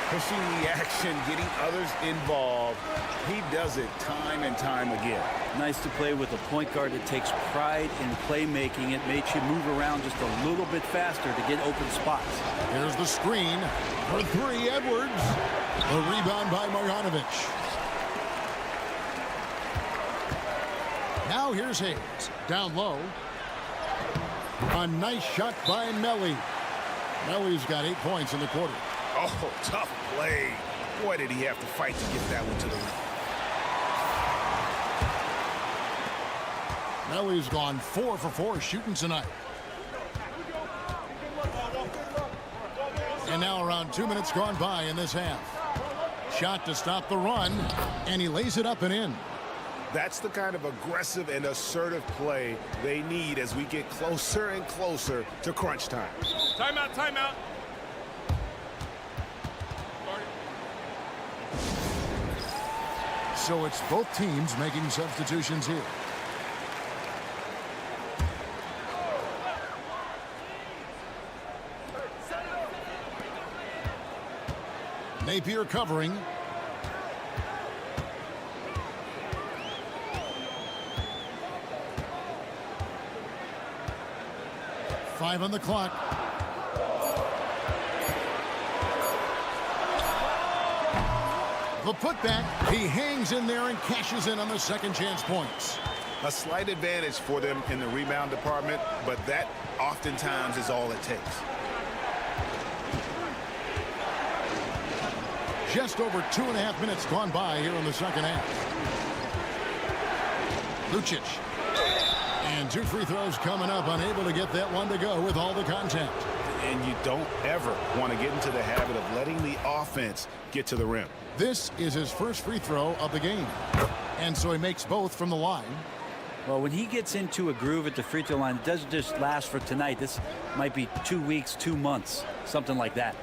Pushing the action, getting others involved. He does it time and time again. Nice to play with a point guard that takes pride in playmaking. It makes you move around just a little bit faster to get open spots. Here's the screen for 3, Edwards. The rebound by Marjanovic. Now here's Hayes. Down low. A nice shot by Melly. Melly's got 8 points in the quarter. Oh, tough play. Boy, did he have to fight to get that one to the rim. Melly's gone 4 for 4 shooting tonight. And now around 2 minutes gone by in this half. Shot to stop the run, and he lays it up and in. That's the kind of aggressive and assertive play they need as we get closer and closer to crunch time. Timeout, timeout. So it's both teams making substitutions here. Napier covering. Five on the clock. The putback, he hangs in there and cashes in on the second chance points. A slight advantage for them in the rebound department, but that oftentimes is all it takes. Just over 2.5 minutes gone by here in the second half. Lucic. And 2 free throws coming up, unable to get that one to go with all the contact. And you don't ever want to get into the habit of letting the offense get to the rim. This is his first free throw of the game. And so he makes both from the line. Well, when he gets into a groove at the free throw line, it doesn't just last for tonight. This might be 2 weeks, 2 months, something like that.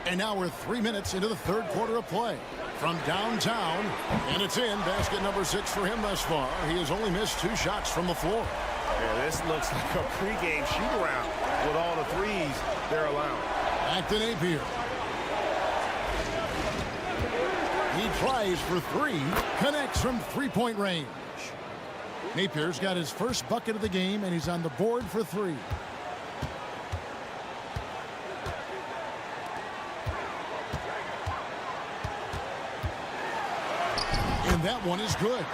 And now we're 3 minutes into the third quarter of play. From downtown, and it's in. Basket number 6 for him thus far. He has only missed 2 shots from the floor. Yeah, this looks like a pregame shoot-around with all the threes they're allowing. Back to Napier. He tries for 3, connects from three-point range. Napier's got his first bucket of the game, and he's on the board for 3. And that one is good.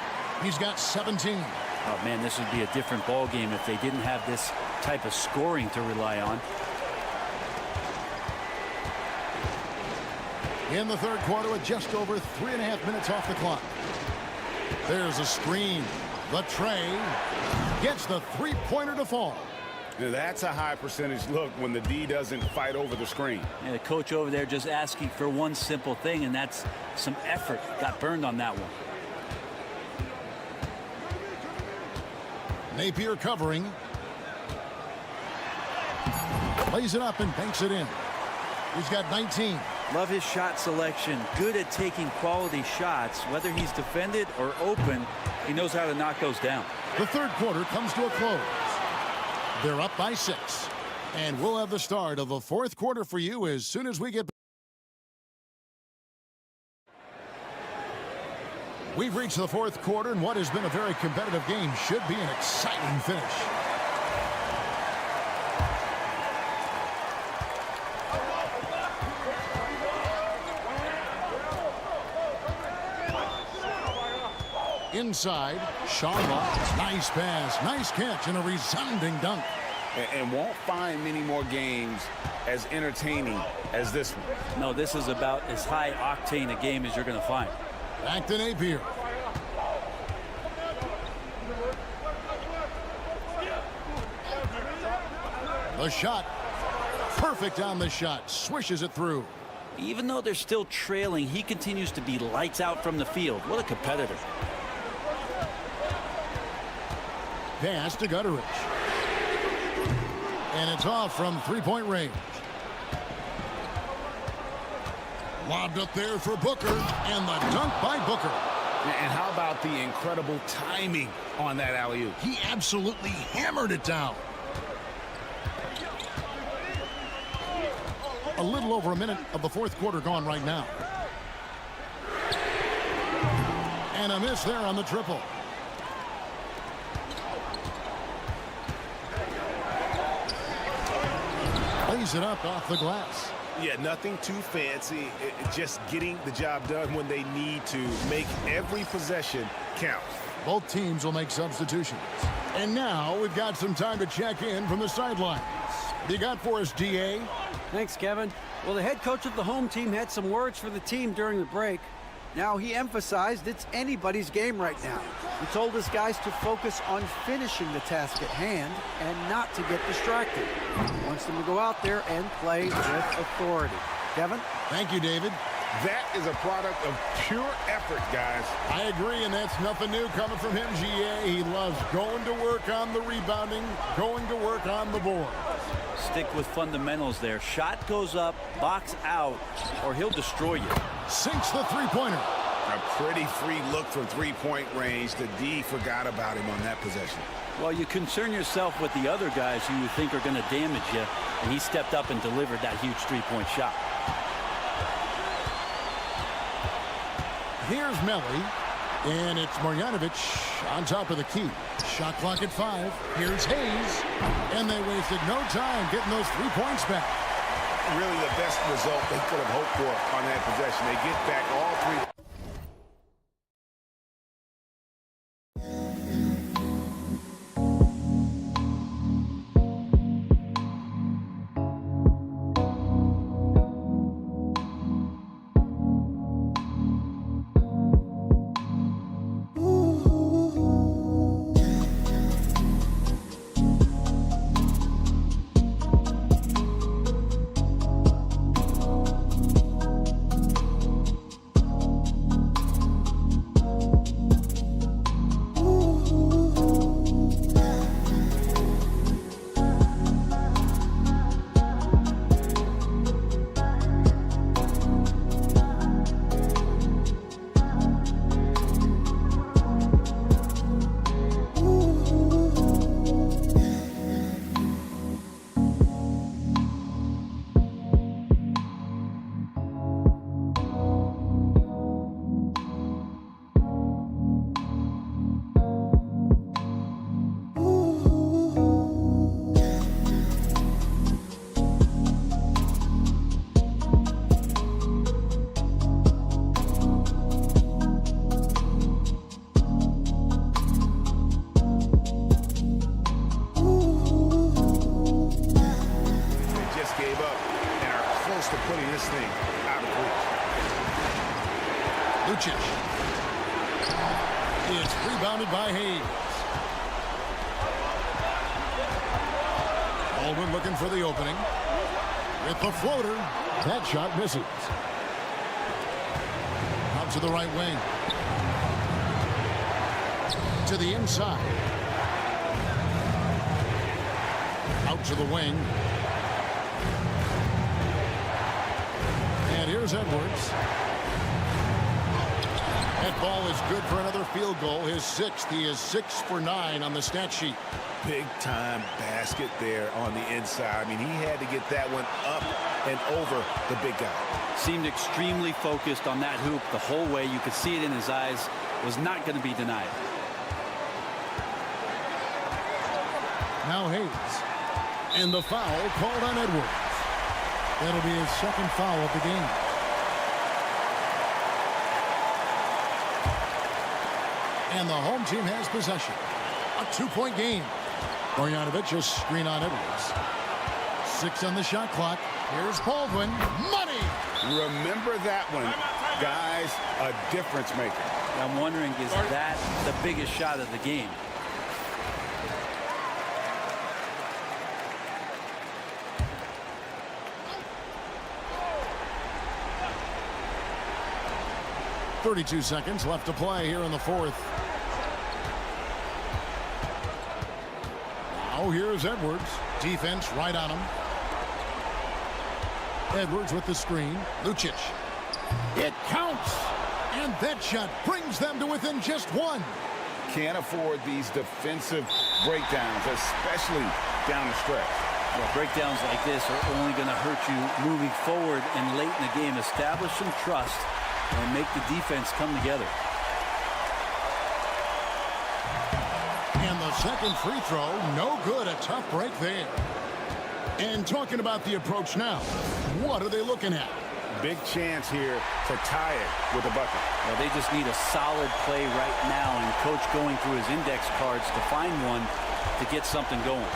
He's got 17. Oh, man, this would be a different ball game if they didn't have this type of scoring to rely on. In the third quarter with just over 3.5 minutes off the clock. There's a screen. The tray gets the three-pointer to fall. Now that's a high percentage look when the D doesn't fight over the screen. And the coach over there just asking for one simple thing, and that's some effort. Got burned on that one. Napier covering. Lays it up and banks it in. He's got 19. Love his shot selection. Good at taking quality shots. Whether he's defended or open, he knows how to knock those down. The third quarter comes to a close. They're up by 6. And we'll have the start of the fourth quarter for you as soon as we get back. We've reached the fourth quarter, and what has been a very competitive game should be an exciting finish. Inside, Sharma, nice pass, nice catch, and a resounding dunk. And won't find many more games as entertaining as this one. No, this is about as high octane a game as you're going to find. Back to Napier. The shot. Perfect on the shot. Swishes it through. Even though they're still trailing, he continues to be lights out from the field. What a competitor. Pass to Gutteridge. And it's off from three-point range. Lobbed up there for Booker, and the dunk by Booker. And how about the incredible timing on that alley-oop? He absolutely hammered it down. A little over a minute of the fourth quarter gone right now. And a miss there on the triple. Lays it up off the glass. Yeah, nothing too fancy. Just getting the job done when they need to. Make every possession count. Both teams will make substitutions. And now we've got some time to check in from the sidelines. What do you got for us, DA? Thanks, Kevin. Well, the head coach of the home team had some words for the team during the break. Now, he emphasized it's anybody's game right now. He told his guys to focus on finishing the task at hand and not to get distracted. He wants them to go out there and play with authority. Kevin? Thank you, David. That is a product of pure effort, guys. I agree, and that's nothing new coming from him, GA. He loves going to work on the rebounding, going to work on the board. Stick with fundamentals there. Shot goes up, box out, or he'll destroy you. Sinks the three-pointer. A pretty free look from three-point range. The D forgot about him on that possession. Well, you concern yourself with the other guys who you think are going to damage you, and he stepped up and delivered that huge three-point shot. Here's Melly, and it's Marjanovic on top of the key. Shot clock at 5. Here's Hayes, and they wasted no time getting those 3 points back. Really the best result they could have hoped for on that possession. They get back all 3. It's rebounded by Hayes. Baldwin looking for the opening. With the floater, that shot misses. Out to the right wing. To the inside. Out to the wing. Here's Edwards. That ball is good for another field goal. His 6th. He is 6 for 9 on the stat sheet. Big-time basket there on the inside. I mean, he had to get that one up and over the big guy. Seemed extremely focused on that hoop the whole way. You could see it in his eyes. Was not going to be denied. Now Hayes. And the foul called on Edwards. That'll be his 2nd foul of the game. And the home team has possession. A 2-point game. Marjanovic a screen on Edwards. 6 on the shot clock. Here's Baldwin. Money! Remember that one. Guys, a difference maker. I'm wondering, is that the biggest shot of the game? .32 seconds left to play here in the 4th. Now here's Edwards. Defense right on him. Edwards with the screen. Lucic. It counts. And that shot brings them to within just 1. Can't afford these defensive breakdowns, especially down the stretch. Well, breakdowns like this are only going to hurt you moving forward and late in the game. Establish some trust and make the defense come together. And the 2nd free throw, no good. A tough break there. And talking about the approach now, what are they looking at? Big chance here to tie it with a bucket. Well, they just need a solid play right now, and coach going through his index cards to find one to get something going.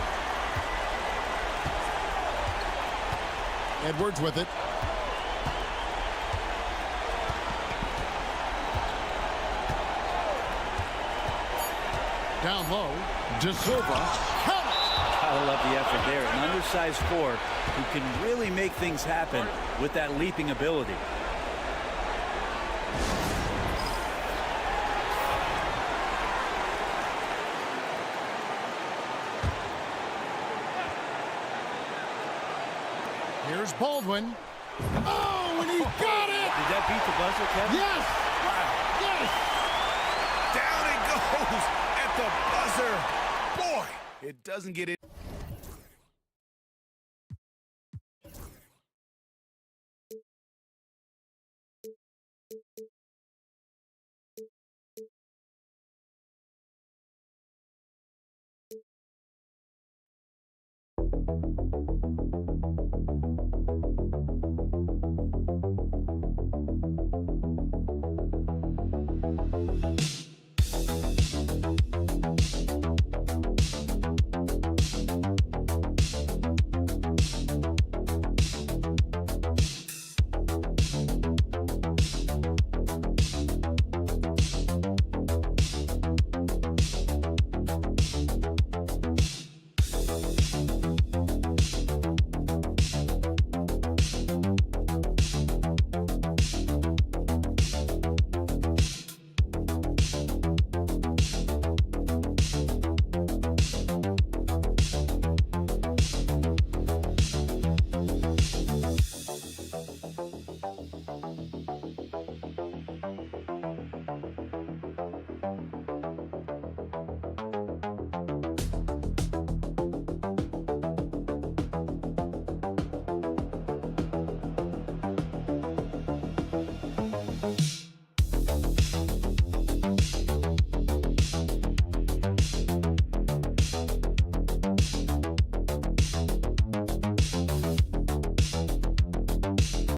Edwards with it. Down low, De Silva. Gotta love the effort there. An undersized 4 who can really make things happen with that leaping ability. Here's Baldwin. Oh, and he got it! Did that beat the buzzer, Kevin? Yes! Wow. Yes! Down it goes at the buzzer. Boy, it doesn't get it.